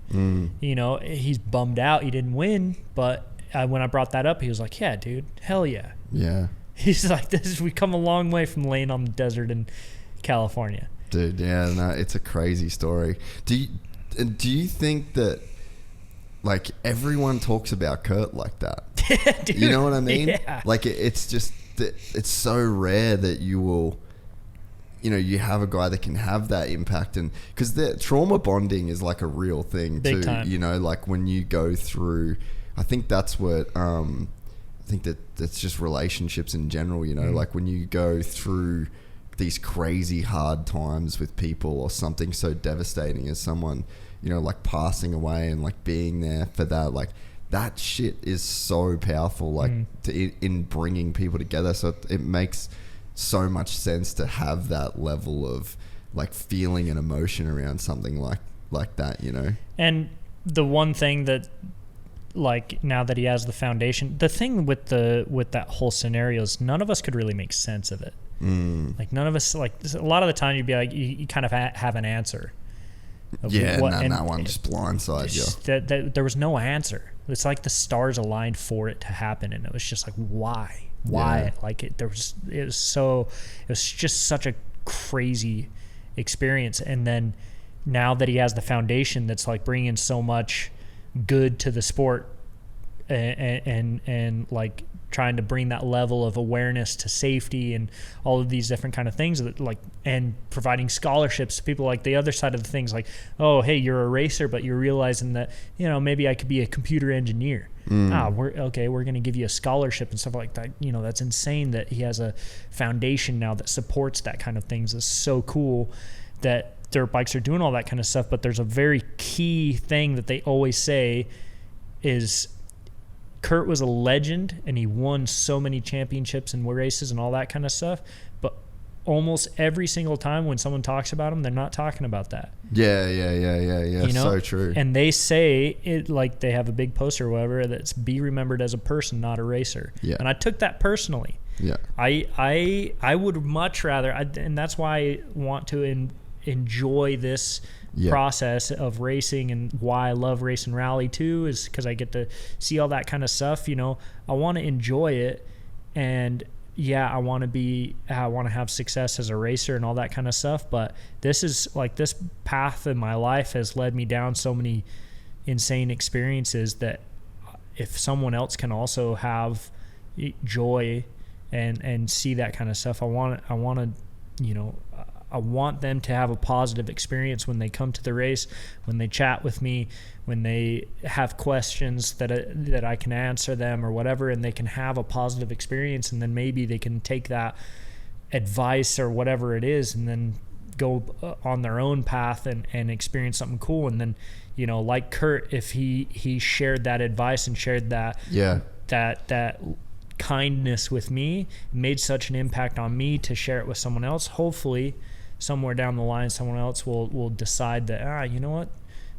You know, he's bummed out he didn't win, but when I brought that up, he was like, yeah, dude, hell yeah. He's like, we come a long way from laying on the desert in California. Dude, yeah, no, it's a crazy story. Do you think that, like, everyone talks about Kurt like that? Dude, you know what I mean? Yeah. Like, it's just that it's so rare that you will, you know, you have a guy that can have that impact. And because the trauma bonding is like a real thing Big too. time. You know, like when you go through, I think that's what I think that's just relationships in general. You know, like when you go through these crazy hard times with people, or something so devastating as someone, you know, like passing away, and like being there for that, like that shit is so powerful, like in bringing people together. So it makes so much sense to have that level of like feeling and emotion around something like that, you know. And the one thing that, like, now that he has the foundation, the thing with that whole scenario is none of us could really make sense of it. Like none of us, like, a lot of the time you'd be like, you kind of have an answer. And that one just blindsides you. There was no answer. It's like the stars aligned for it to happen, and it was just like, why? Like it was just such a crazy experience. And then now that he has the foundation that's like bringing so much good to the sport, and like trying to bring that level of awareness to safety and all of these different kind of things, that, like, and providing scholarships to people, like the other side of the things, like, oh, hey, you're a racer, but you're realizing that, you know, maybe I could be a computer engineer. We're going to give you a scholarship and stuff like that. You know, that's insane that he has a foundation now that supports that kind of things. It's so cool that dirt bikes are doing all that kind of stuff. But there's a very key thing that they always say is, Kurt was a legend and he won so many championships and races and all that kind of stuff, but almost every single time when someone talks about him, they're not talking about that. Yeah. You know? So true. And they say it, like, they have a big poster or whatever that's be remembered as a person, not a racer. Yeah. And I took that personally. Yeah. I would much rather, and that's why I want to enjoy this process of racing, and why I love racing rally too, is because I get to see all that kind of stuff. You know, I want to enjoy it, and I want to have success as a racer and all that kind of stuff. But this path in my life has led me down so many insane experiences that if someone else can also have joy and see that kind of stuff, I want them to have a positive experience when they come to the race, when they chat with me, when they have questions that I can answer them or whatever, and they can have a positive experience, and then maybe they can take that advice or whatever it is and then go on their own path and experience something cool. And then, you know, like Kurt, if he shared that advice and shared that that kindness with me, made such an impact on me to share it with someone else, hopefully somewhere down the line someone else will decide that, you know what,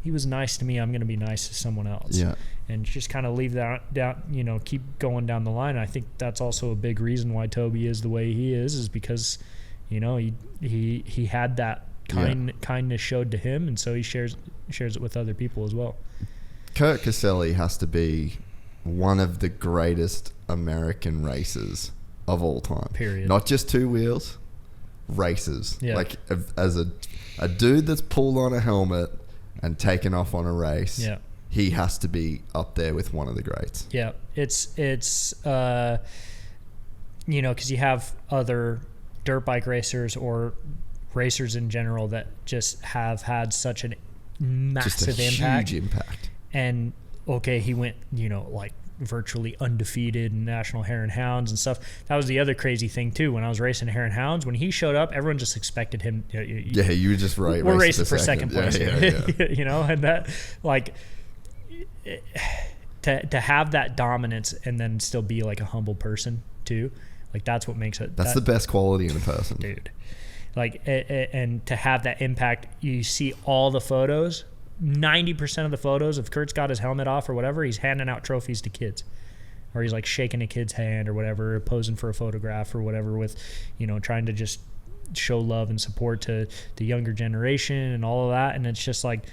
he was nice to me, I'm going to be nice to someone else. And just kind of leave that down, you know, keep going down the line. I think that's also a big reason why Toby is the way he is because, you know, he had that kindness showed to him, and so he shares it with other people as well. Kurt Caselli has to be one of the greatest American racers of all time. Period. Not just two wheels, races. Like as a dude that's pulled on a helmet and taken off on a race. He has to be up there with one of the greats. It's you know, because you have other dirt bike racers or racers in general that just have had such a massive huge impact. And okay, he went, like virtually undefeated in National Hare and Hounds and stuff. That was the other crazy thing too. When I was racing Hare and Hounds, when he showed up, everyone just expected him. You were just right. We're racing for second place, Yeah. and that, like, to have that dominance and then still be like a humble person too, like that's what makes it. That's the best quality in a person, dude. Like, and to have that impact, you see all the photos. 90% of the photos, if Kurt's got his helmet off or whatever, he's handing out trophies to kids, or he's like shaking a kid's hand or whatever, posing for a photograph or whatever, with, trying to just show love and support to the younger generation and all of that. And it's just like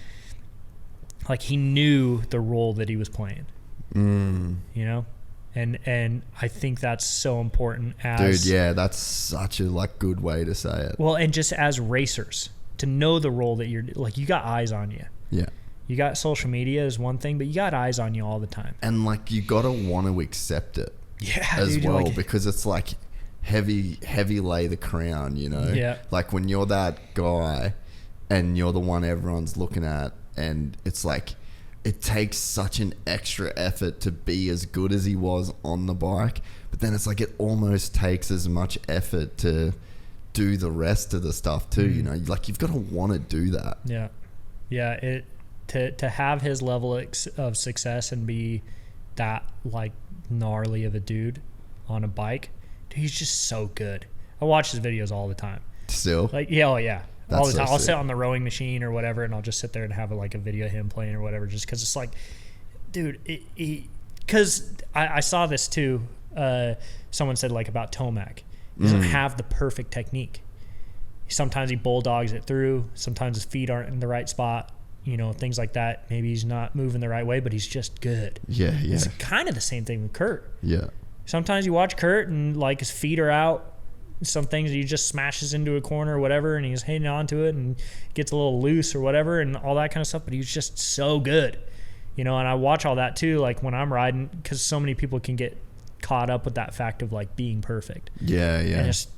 he knew the role that he was playing, and I think that's so important as, dude. Yeah, that's such a good way to say it. Well, and just as racers, to know the role that you're like, you got eyes on you. Yeah. You got social media is one thing, but you got eyes on you all the time. And you gotta want to accept it. Yeah. As dude, well, because it's heavy lay the crown, Yeah. Like when you're that guy and you're the one everyone's looking at, and it's it takes such an extra effort to be as good as he was on the bike, but then it's it almost takes as much effort to do the rest of the stuff too. You've got to want to do that. Yeah. To have his level of success and be that gnarly of a dude on a bike, dude, he's just so good. I watch his videos all the time. Still, oh yeah, that's all the time. so I'll sick. sit on the rowing machine or whatever, and I'll just sit there and have a video of him playing or whatever, just because it's dude, because I saw this too. Someone said about Tomac, he doesn't have the perfect technique. Sometimes he bulldogs it through. Sometimes his feet aren't in the right spot. Things like that. Maybe he's not moving the right way, but he's just good. Yeah. It's kind of the same thing with Kurt. Yeah. Sometimes you watch Kurt and his feet are out. Some things he just smashes into a corner or whatever, and he's hanging on to it and gets a little loose or whatever and all that kind of stuff. But he's just so good, and I watch all that too. When I'm riding, because so many people can get caught up with that fact of being perfect. Yeah. And just,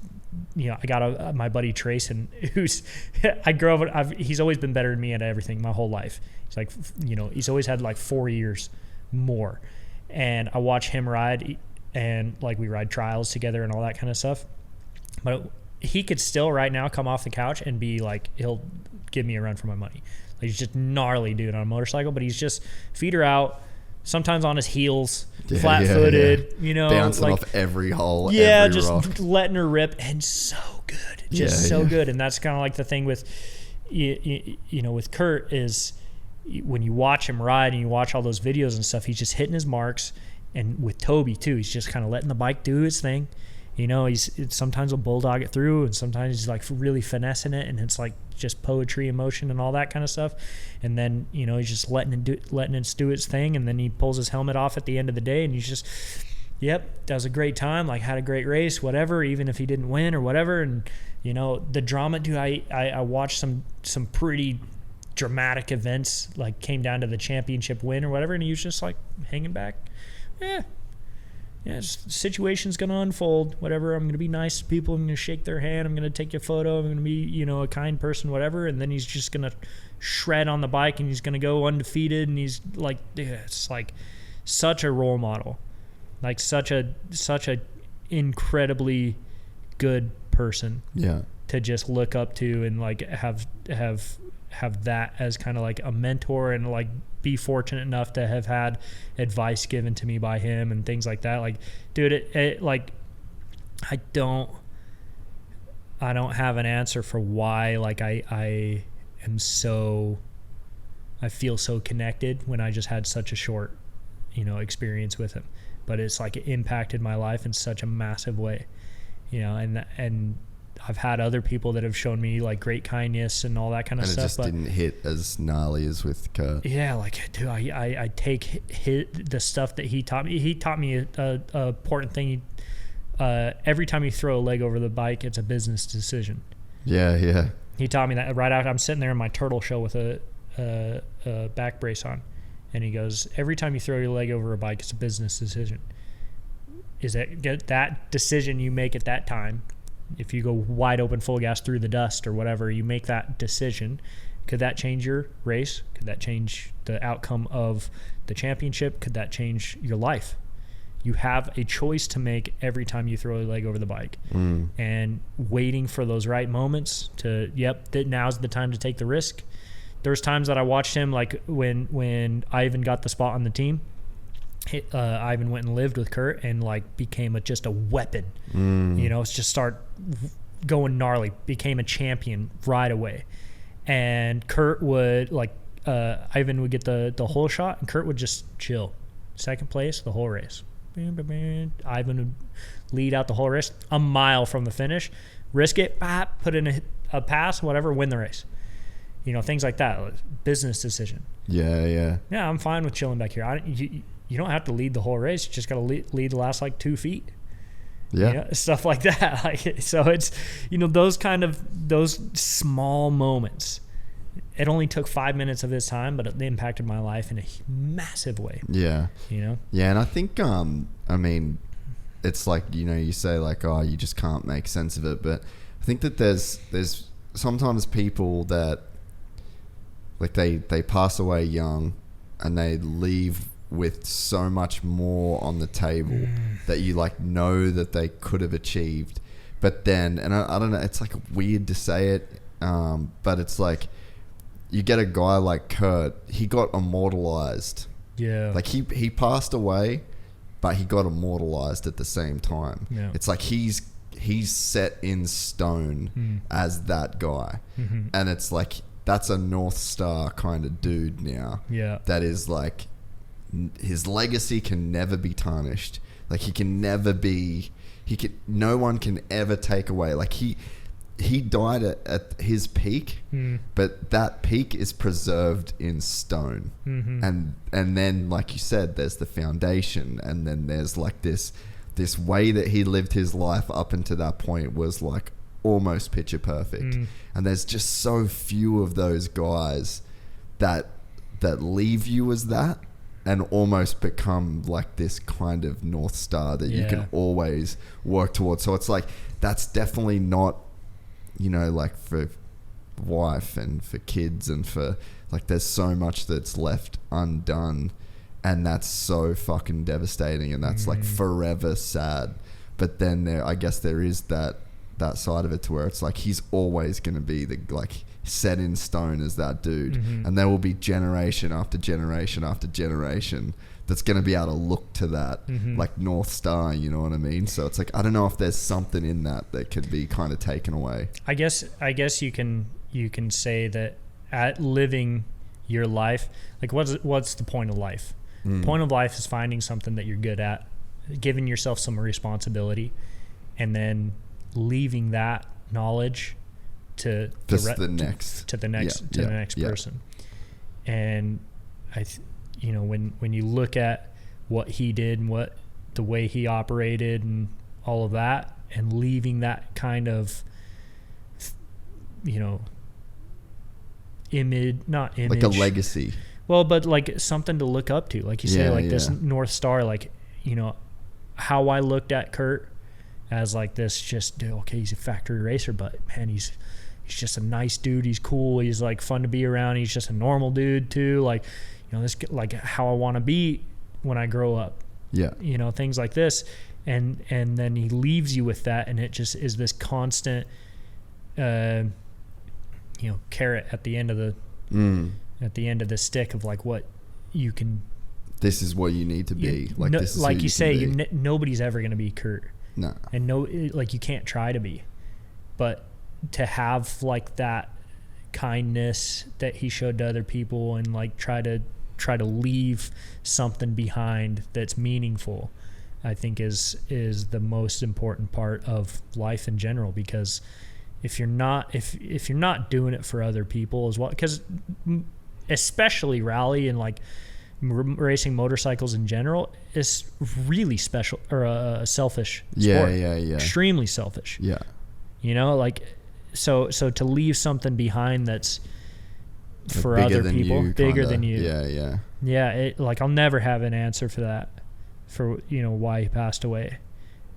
I got my buddy Trayson, who's he's always been better than me at everything my whole life. He's he's always had 4 years more, and I watch him ride, and we ride trials together and all that kind of stuff. But he could still right now come off the couch and be he'll give me a run for my money. He's just gnarly dude on a motorcycle, but he's just feet are out, sometimes on his heels, flat-footed, bouncing off every hole, every just rock. Letting her rip, and so good, so good. And that's kind of the thing with with Kurt is when you watch him ride and you watch all those videos and stuff, he's just hitting his marks. And with Toby too, he's just kind of letting the bike do his thing. He's sometimes he'll bulldog it through, and sometimes he's really finessing it, and it's just poetry in motion and all that kind of stuff. And then he's just letting it do its thing, and then he pulls his helmet off at the end of the day, and he's just, that was a great time, had a great race, whatever, even if he didn't win or whatever. And the drama, dude, I watched some pretty dramatic events, came down to the championship win or whatever, and he was just hanging back. The situation's going to unfold, whatever. I'm going to be nice to people. I'm going to shake their hand. I'm going to take a photo. I'm going to be, a kind person, whatever. And then he's just going to shred on the bike, and he's going to go undefeated. And he's dude, it's such a role model, such a incredibly good person. Yeah. To just look up to and have that as kind of a mentor, and be fortunate enough to have had advice given to me by him and things like that. Dude, I don't have an answer for why I feel so connected when I just had such a short experience with him, but it's it impacted my life in such a massive way, and I've had other people that have shown me great kindness and all that kind of stuff. And it just didn't hit as gnarly as with Kurt. Yeah, dude, I take the stuff that he taught me. He taught me a important thing. Every time you throw a leg over the bike, it's a business decision. Yeah. He taught me that right out. I'm sitting there in my turtle shell with a back brace on, and he goes, every time you throw your leg over a bike, it's a business decision. Is that decision you make at that time? If you go wide open full gas through the dust or whatever, you make that decision. Could that change your race? Could that change the outcome of the championship? Could that change your life? You have a choice to make every time you throw a leg over the bike. And waiting for those right moments to, now's the time to take the risk. There's times that I watched him, like when Ivan got the spot on the team, Ivan went and lived with Kurt and like became just a weapon. You know, it's just start going gnarly, became a champion right away. And Kurt would Ivan would get the whole shot and Kurt would just chill. Second place the whole race. Ivan would lead out the whole race, a mile from the finish, risk it, put in a pass, whatever, win the race. You know, things like that. Business decision. Yeah, I'm fine with chilling back here. You don't have to lead the whole race. You just got to lead the last 2 feet. Yeah, you know, stuff like that. So it's, you know, those small moments. It only took 5 minutes of his time, but it impacted my life in a massive way. Yeah. You know? Yeah, and I think, I mean, it's like, you know, you say like, oh, you just can't make sense of it. But I think that there's sometimes people that, like, they pass away young and they leave with so much more on the table that you, like, know that they could have achieved. But then, and I don't know, it's like weird to say it, but it's like, you get a guy like Kurt, he got immortalized. Yeah. Like he passed away, but he got immortalized at the same time. Yeah. It's like he's set in stone as that guy. And it's like, that's a North Star kind of dude now. Yeah. That is like, his legacy can never be tarnished. Like no one can ever take away. Like he died at his peak, but that peak is preserved in stone. And then, like you said, there's the foundation, and then there's like this way that he lived his life up until that point was like almost picture perfect. And there's just so few of those guys that leave you as that and almost become like this kind of North Star that you can always work towards. So it's like, that's definitely not, you know, like for wife and for kids and for, like, there's so much that's left undone, and that's so fucking devastating, and that's like forever sad. But then I guess there is that side of it to where it's like, he's always going to be set in stone as that dude. And there will be generation after generation after generation that's going to be able to look to that like North Star, you know what I mean? So it's like, I don't know if there's something in that could be kind of taken away. I guess you can say that at living your life, like what's the point of life? The point of life is finding something that you're good at, giving yourself some responsibility, and then leaving that knowledge to the next person. And you know, when you look at what he did and the way he operated and all of that, and leaving that kind of, you know, not image, like a legacy. Well, but like something to look up to, like you say, this North Star, like, you know, how I looked at Kurt as like this, just, okay, he's a factory racer, but man, he's just a nice dude. He's cool. He's like fun to be around. He's just a normal dude too. Like, you know, this, like how I want to be when I grow up. Yeah. You know, things like this. And then he leaves you with that, and it just is this constant, you know, carrot at the end of the stick of like what you can. This is what you need to be. Like, no, this is like you say, nobody's ever going to be Kurt. No. And like you can't try to be, but to have like that kindness that he showed to other people, and like try to leave something behind that's meaningful, I think is the most important part of life in general. Because if you're not doing it for other people as well, because especially rally and like racing motorcycles in general is really special or a selfish sport. Yeah. Extremely selfish. Yeah. You know, like so to leave something behind that's for other people, bigger than you. Yeah. Yeah, like I'll never have an answer for that, for, you know, why he passed away.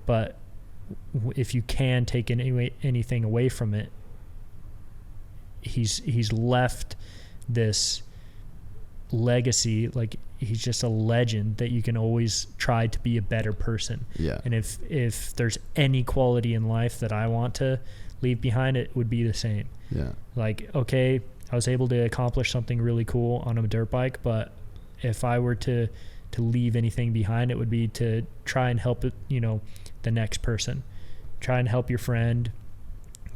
But if you can take anything away from it, he's left this legacy. Like, he's just a legend that you can always try to be a better person. Yeah. And if there's any quality in life that I want to leave behind, it would be the same. Yeah. Like, okay, I was able to accomplish something really cool on a dirt bike, but if I were to leave anything behind, it would be to try and help it, the next person. Try and help your friend,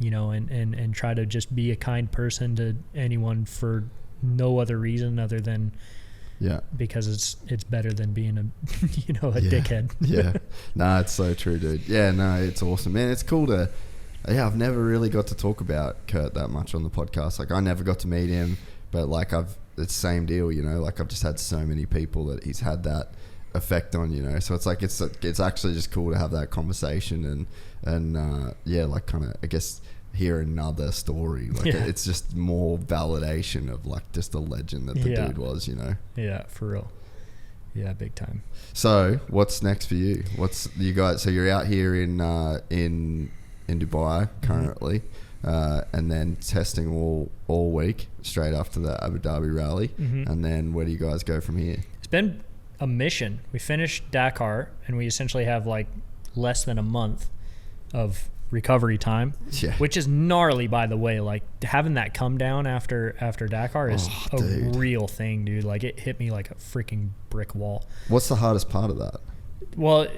and try to just be a kind person to anyone for no other reason other than because it's better than being a dickhead. Yeah. Nah, it's so true, dude. Yeah, no, it's awesome, man. It's cool to I've never really got to talk about Kurt that much on the podcast. Like, I never got to meet him, but like it's the same deal, like I've just had so many people that he's had that effect on, so it's like it's actually just cool to have that conversation and like kind of, I guess, hear another story. Like, it's just more validation of like just the legend that the dude was, Yeah, for real. Yeah, big time. So what's next for you? What's you guys? So you're out here in Dubai currently, and then testing all week straight after the Abu Dhabi Rally, and then where do you guys go from here? It's been a mission. We finished Dakar, and we essentially have like less than a month of recovery time, which is gnarly, by the way. Like, having that come down after Dakar is real thing, dude. Like, it hit me like a freaking brick wall. What's the hardest part of that? Well,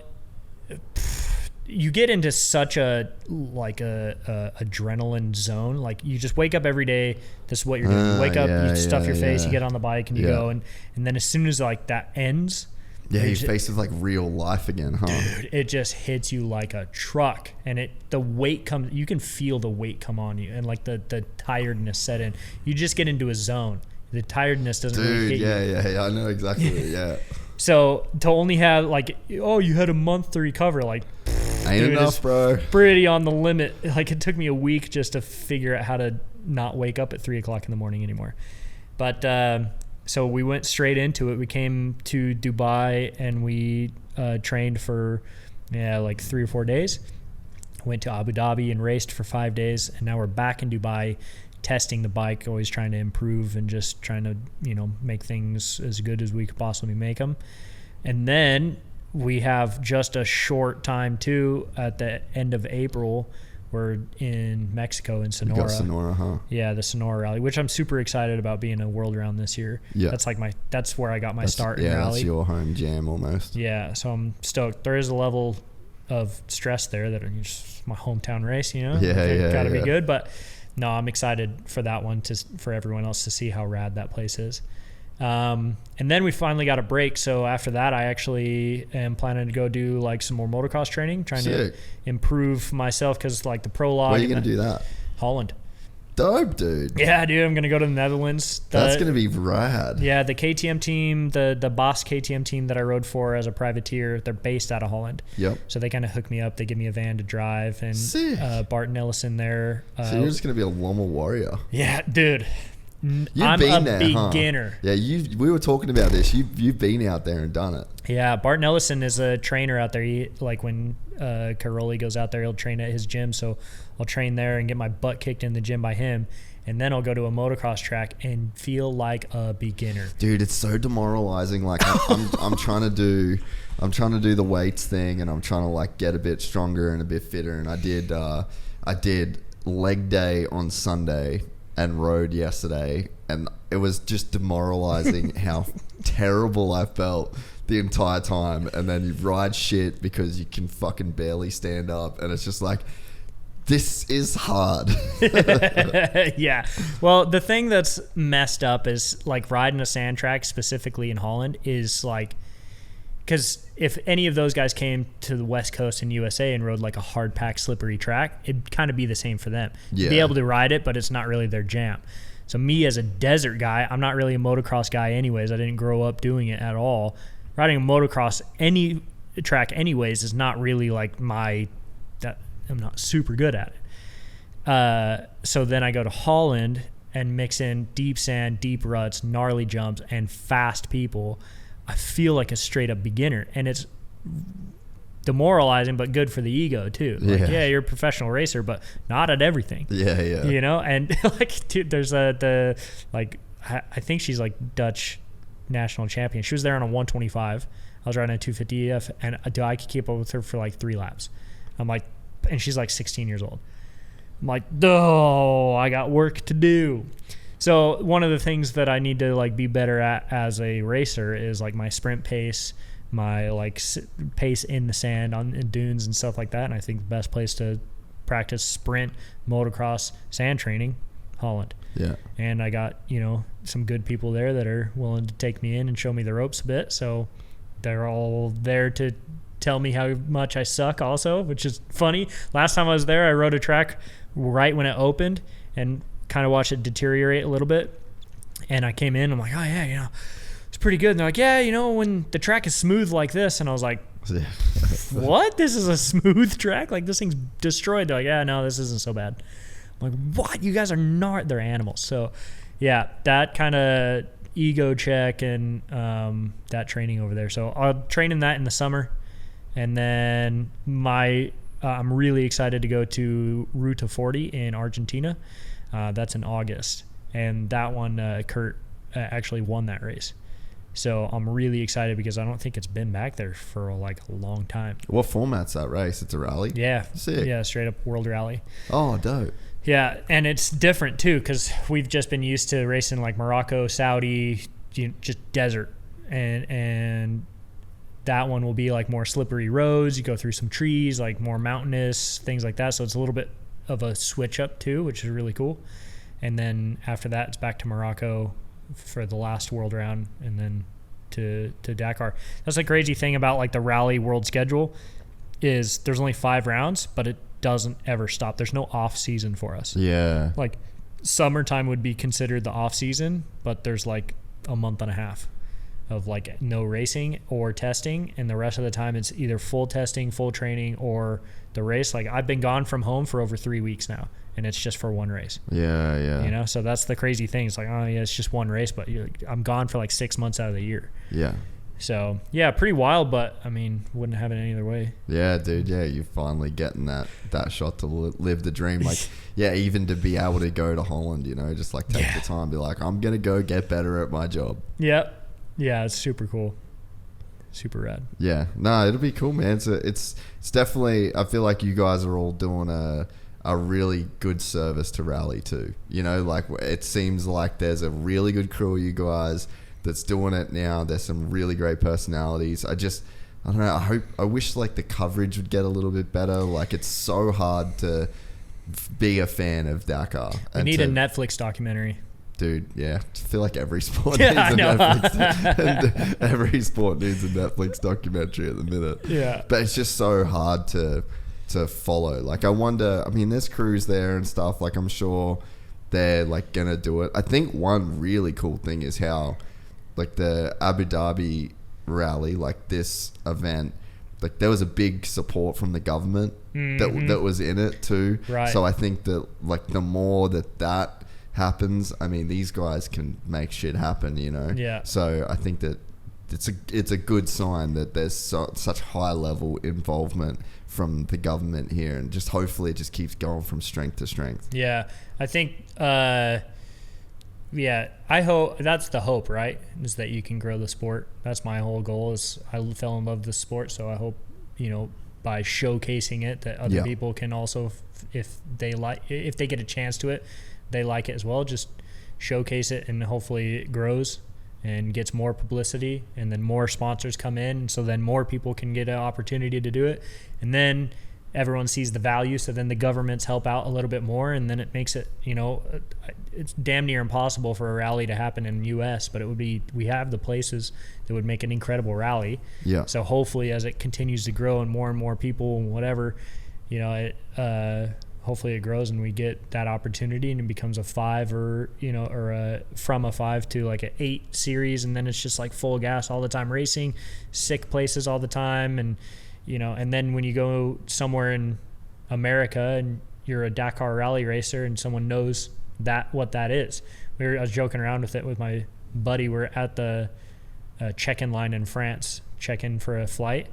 you get into such a adrenaline zone. Like, you just wake up every day. This is what you're doing. You wake up, you stuff your face, you get on the bike, and you go. And then as soon as like that ends, your face is like real life again, huh? Dude, it just hits you like a truck, and the weight comes. You can feel the weight come on you, and like the tiredness set in. You just get into a zone. The tiredness doesn't really hit you. Yeah, I know exactly. Yeah. So to only have like, you had a month to recover, like, ain't enough, bro. Pretty on the limit. Like, it took me a week just to figure out how to not wake up at 3:00 in the morning anymore. But so we went straight into it. We came to Dubai and we trained for like 3 or 4 days. Went to Abu Dhabi and raced for 5 days, and now we're back in Dubai testing the bike, always trying to improve and just trying to make things as good as we could possibly make them. And then we have just a short time too at the end of April. We're in Mexico in Sonora. You got Sonora, huh? Yeah, the Sonora Rally, which I'm super excited about being a world round this year. Yeah, that's where I got my start in rally. Yeah, that's your home jam almost. Yeah, so I'm stoked. There is a level of stress there that it's my hometown race, Gotta be good, but no, I'm excited for that one for everyone else to see how rad that place is. And then we finally got a break. So after that, I actually am planning to go do like some more motocross training, trying to improve myself, because like the prologue. Where are you going to do that? Holland. Dope, dude. Yeah, dude. I'm going to go to the Netherlands. That's going to be rad. Yeah, the KTM team, the Boss KTM team that I rode for as a privateer, they're based out of Holland. Yep. So they kind of hook me up. They give me a van to drive, and Barton Ellison there. So you're just going to be a Loma warrior. Yeah, dude. I'm a beginner. Huh? Yeah, we were talking about this. You've been out there and done it. Yeah, Barton Ellison is a trainer out there. He, like, when Caroli goes out there, he'll train at his gym. So I'll train there and get my butt kicked in the gym by him, and then I'll go to a motocross track and feel like a beginner. Dude, it's so demoralizing. Like, I'm trying to do the weights thing, and I'm trying to like get a bit stronger and a bit fitter. And I did leg day on Sunday and rode yesterday, and it was just demoralizing how terrible I felt the entire time. And then you ride shit because you can fucking barely stand up, and it's just like, this is hard. Yeah. Well, the thing that's messed up is like riding a sand track, specifically in Holland, is like, because if any of those guys came to the West Coast in USA and rode like a hard packed slippery track, it'd kind of be the same for them. Yeah. Be able to ride it, but it's not really their jam. So me as a desert guy, I'm not really a motocross guy anyways. I didn't grow up doing it at all. Riding a motocross any track anyways is not really like I'm not super good at it. So then I go to Holland and mix in deep sand, deep ruts, gnarly jumps, and fast people. I feel like a straight up beginner, and demoralizing, but good for the ego too. Like, yeah, you're a professional racer, but not at everything. Yeah, yeah. You know, and like, dude, there's I think she's like Dutch national champion. She was there on a 125. I was riding a 250 EF, and I could keep up with her for like 3 laps. I'm like, and she's like 16 years old. I'm like, oh, I got work to do. So one of the things that I need to like be better at as a racer is like my sprint pace, my like pace in the sand in dunes and stuff like that. And I think the best place to practice sprint, motocross, sand training, Holland. Yeah. And I got, you know, some good people there that are willing to take me in and show me the ropes a bit. So they're all there to tell me how much I suck also, which is funny. Last time I was there, I rode a track right when it opened and kind of watched it deteriorate a little bit. And I came in, I'm like, oh yeah, you know, it's pretty good. And they're like, yeah, you know, when the track is smooth like this. And I was like, what? This is a smooth track? Like, this thing's destroyed. They're like, yeah, no, this isn't so bad. I'm like, what? You guys are not, they're animals. So yeah, that kind of ego check and that training over there. So I'll train in that in the summer. And then I'm really excited to go to Ruta 40 in Argentina. That's in August. And that one, Kurt actually won that race. So I'm really excited because I don't think it's been back there for like a long time. What format's that race? It's a rally? Yeah. Sick. Yeah, straight up world rally. Oh, dope. Yeah, and it's different too because we've just been used to racing like Morocco, Saudi, just desert. And that one will be like more slippery roads. You go through some trees, like more mountainous, things like that. So it's a little bit of a switch up too, which is really cool. And then after that, it's back to Morocco for the last world round, and then to Dakar. That's the crazy thing about like the rally world schedule is there's only 5 rounds, but it doesn't ever stop. There's no off season for us. Yeah. Like summertime would be considered the off season, but there's like a month and a half of like no racing or testing, and the rest of the time it's either full testing, full training, or the race. Like I've been gone from home for over 3 weeks now, and it's just for one race. Yeah. You know, so that's the crazy thing. It's like, oh yeah, it's just one race, but I'm gone for like 6 months out of the year. Yeah. So yeah, pretty wild, but I mean, wouldn't have it any other way. Yeah, dude. Yeah, you're finally getting that shot to live the dream. Like, yeah, even to be able to go to Holland, you know, just like take the time, be like, I'm gonna go get better at my job. Yep. Yeah, it's super cool. Super rad. Yeah. No, it'll be cool, man. It's definitely, I feel like you guys are all doing a really good service to rally too. You know, like it seems like there's a really good crew of you guys that's doing it now. There's some really great personalities. I don't know. I wish like the coverage would get a little bit better. Like it's so hard to be a fan of Dakar. We need a Netflix documentary. Dude, yeah. I feel like every sport Yeah, needs I a know. Netflix. Every sport needs a Netflix documentary at the minute. Yeah. But it's just so hard to follow. Like I wonder, I mean, there's crews there and stuff. Like I'm sure they're like gonna do it. I think one really cool thing is how like the Abu Dhabi Rally, like this event, like there was a big support from the government that was in it too. Right. So I think that like the more that happens, I mean, these guys can make shit happen, you know. Yeah. So I think that it's a good sign that there's such high level involvement from the government here, and just hopefully it just keeps going from strength to strength. Yeah, I think. Yeah, I hope that's the hope, right? Is that you can grow the sport. That's my whole goal. Is I fell in love with the sport, so I hope, you know, by showcasing it, that other people can also, if they get a chance to it, they like it as well. Just showcase it, and hopefully it grows and gets more publicity, and then more sponsors come in, so then more people can get an opportunity to do it, and then everyone sees the value, so then the governments help out a little bit more, and then it makes it, you know, it's damn near impossible for a rally to happen in the US, but we have the places that would make an incredible rally. Yeah. So hopefully as it continues to grow and more people and whatever, you know, hopefully it grows and we get that opportunity and it becomes a 5 or, you know, or from a 5 to like an 8 series, and then it's just like full gas all the time racing, sick places all the time, and you know, and then when you go somewhere in America and you're a Dakar Rally racer and someone knows what that is. I was joking around with it with my buddy. We're at the check-in line in France, check-in for a flight,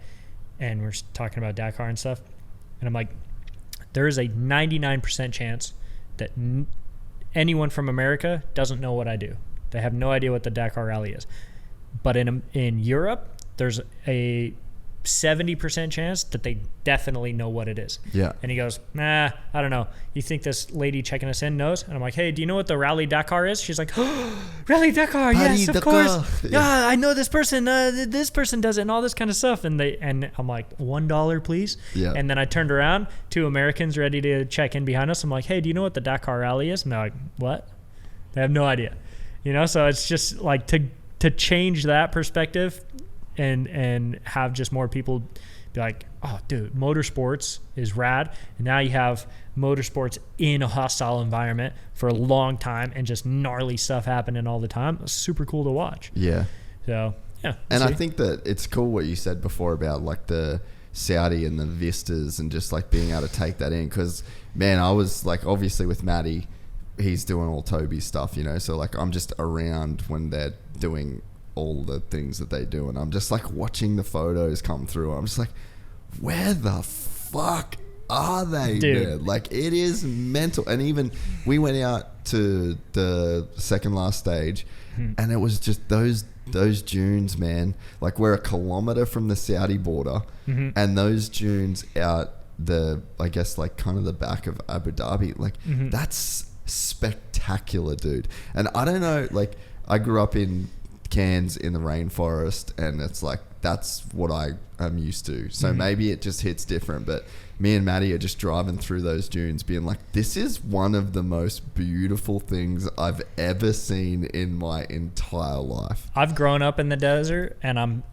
and we're talking about Dakar and stuff. And I'm like, there is a 99% chance that anyone from America doesn't know what I do. They have no idea what the Dakar Rally is. But in Europe, there's a 70% chance that they definitely know what it is. Yeah. And he goes, nah, I don't know. You think this lady checking us in knows? And I'm like, hey, do you know what the Rally Dakar is? She's like, oh, Rally Dakar, yes, of course. Yeah, I know this person. This person does it and all this kind of stuff. And I'm like, $1, please. Yeah. And then I turned around, 2 Americans ready to check in behind us. I'm like, hey, do you know what the Dakar Rally is? And they're like, what? They have no idea. So it's just like to change that perspective and have just more people be like, oh, dude, motorsports is rad. And now you have motorsports in a hostile environment for a long time and just gnarly stuff happening all the time. It's super cool to watch. Yeah. So, yeah. And I think that it's cool what you said before about like the Saudi and the vistas and just like being able to take that in. Because, man, I was like, obviously with Matty, he's doing all Toby's stuff, so like I'm just around when they're doing all the things that they do, and I'm just like watching the photos come through. I'm just like, where the fuck are they, dude? Man? Like, it is mental. And even we went out to the second last stage, and it was just those dunes, man. Like, we're a kilometer from the Saudi border, and those dunes out I guess like kind of the back of Abu Dhabi, like that's spectacular, dude. And I don't know, like, I grew up in Cairns in the rainforest, and it's like that's what I am used to, so maybe it just hits different. But me and Maddie are just driving through those dunes being like, this is one of the most beautiful things I've ever seen in my entire life. I've grown up in the desert, and I'm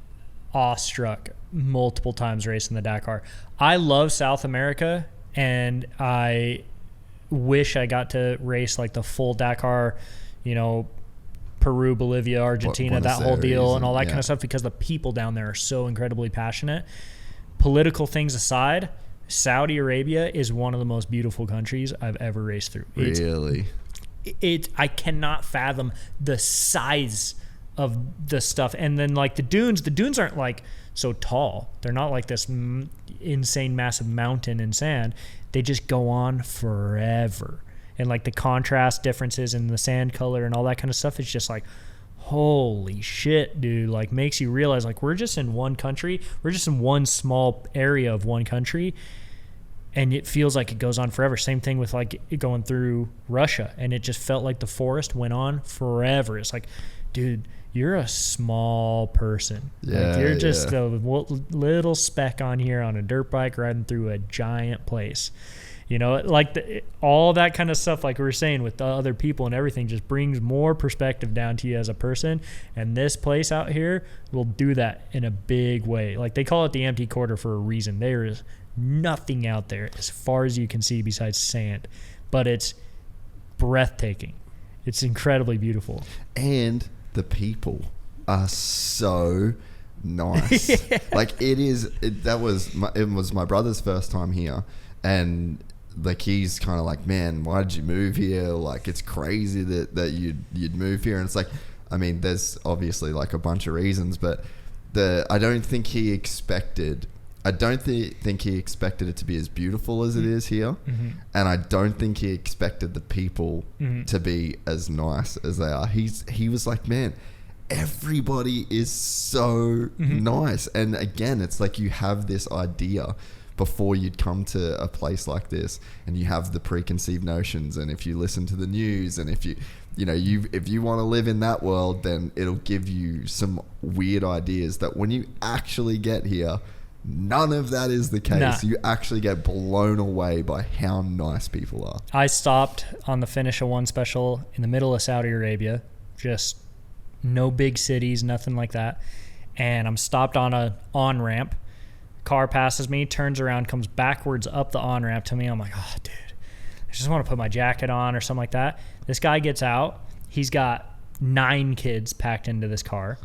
awestruck multiple times racing the Dakar. I love South America, and I wish I got to race like the full Dakar, Peru, Bolivia, Argentina, that whole deal and all that kind of stuff, because the people down there are so incredibly passionate. Political things aside, Saudi Arabia is one of the most beautiful countries I've ever raced through. Really? I cannot fathom the size of the stuff. And then like the dunes aren't like so tall. They're not like this insane massive mountain in sand. They just go on forever. And like the contrast differences in the sand color and all that kind of stuff, it's just like, holy shit, dude. Like, makes you realize like we're just in one country. We're just in one small area of one country, and it feels like it goes on forever. Same thing with like going through Russia, and it just felt like the forest went on forever. It's like, dude, you're a small person. Yeah, like you're just a little speck on here on a dirt bike riding through a giant place. Like all that kind of stuff, like we were saying with the other people and everything, just brings more perspective down to you as a person. And this place out here will do that in a big way. Like they call it the empty quarter for a reason. There is nothing out there as far as you can see besides sand, but it's breathtaking. It's incredibly beautiful. And the people are so nice. Like it was my brother's first time here, and like he's kind of like, man, why did you move here? Like, it's crazy that you'd move here. And it's like, I mean, there's obviously like a bunch of reasons, but I don't think he expected it to be as beautiful as it is here. And I don't think he expected the people to be as nice as they are. He was like, man, everybody is so nice. And again, it's like you have this idea before you'd come to a place like this, and you have the preconceived notions, and if you listen to the news, and if you want to live in that world, then it'll give you some weird ideas that when you actually get here, none of that is the case. Nah. You actually get blown away by how nice people are. I stopped on the finish of one special in the middle of Saudi Arabia, just no big cities, nothing like that, and I'm stopped on a on-ramp. Car passes me, turns around, comes backwards up the on-ramp to me. I'm like, oh, dude, I just want to put my jacket on or something like that. This guy gets out. He's got 9 kids packed into this car.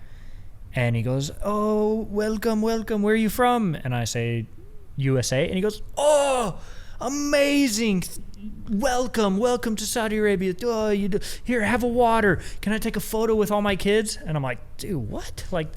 And he goes, oh, welcome. Where are you from? And I say, USA. And he goes, oh, amazing. Welcome to Saudi Arabia. Oh, here, have a water. Can I take a photo with all my kids? And I'm like, dude, what? Like,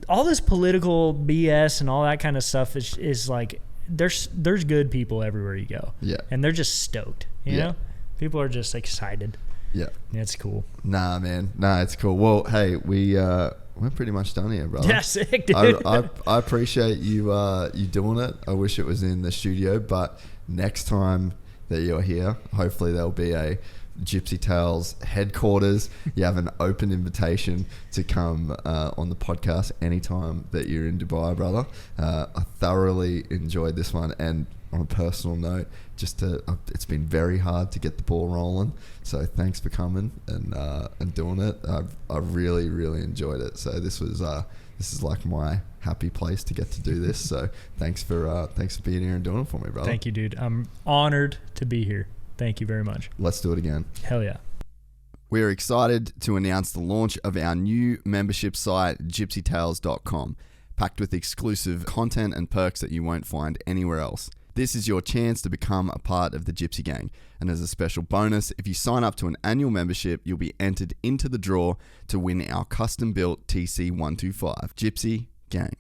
all this political BS and all that kind of stuff is like there's good people everywhere you go. Yeah. And they're just stoked. You know? People are just excited. Yeah. It's cool. Nah, man. Nah, it's cool. Well, hey, we're pretty much done here, brother. Yeah, sick, dude. I appreciate you doing it. I wish it was in the studio, but next time that you're here, hopefully there'll be a Gypsy Tales headquarters. You have an open invitation to come on the podcast anytime that you're in Dubai, brother. I thoroughly enjoyed this one, and on a personal note, it's been very hard to get the ball rolling. So thanks for coming and doing it. I really, really enjoyed it. So this is like my happy place to get to do this. So thanks for being here and doing it for me, brother. Thank you, dude. I'm honored to be here. Thank you very much. Let's do it again. Hell yeah. We're excited to announce the launch of our new membership site, gypsytales.com, packed with exclusive content and perks that you won't find anywhere else. This is your chance to become a part of the Gypsy Gang. And as a special bonus, if you sign up to an annual membership, you'll be entered into the draw to win our custom-built TC125. Gypsy Gang.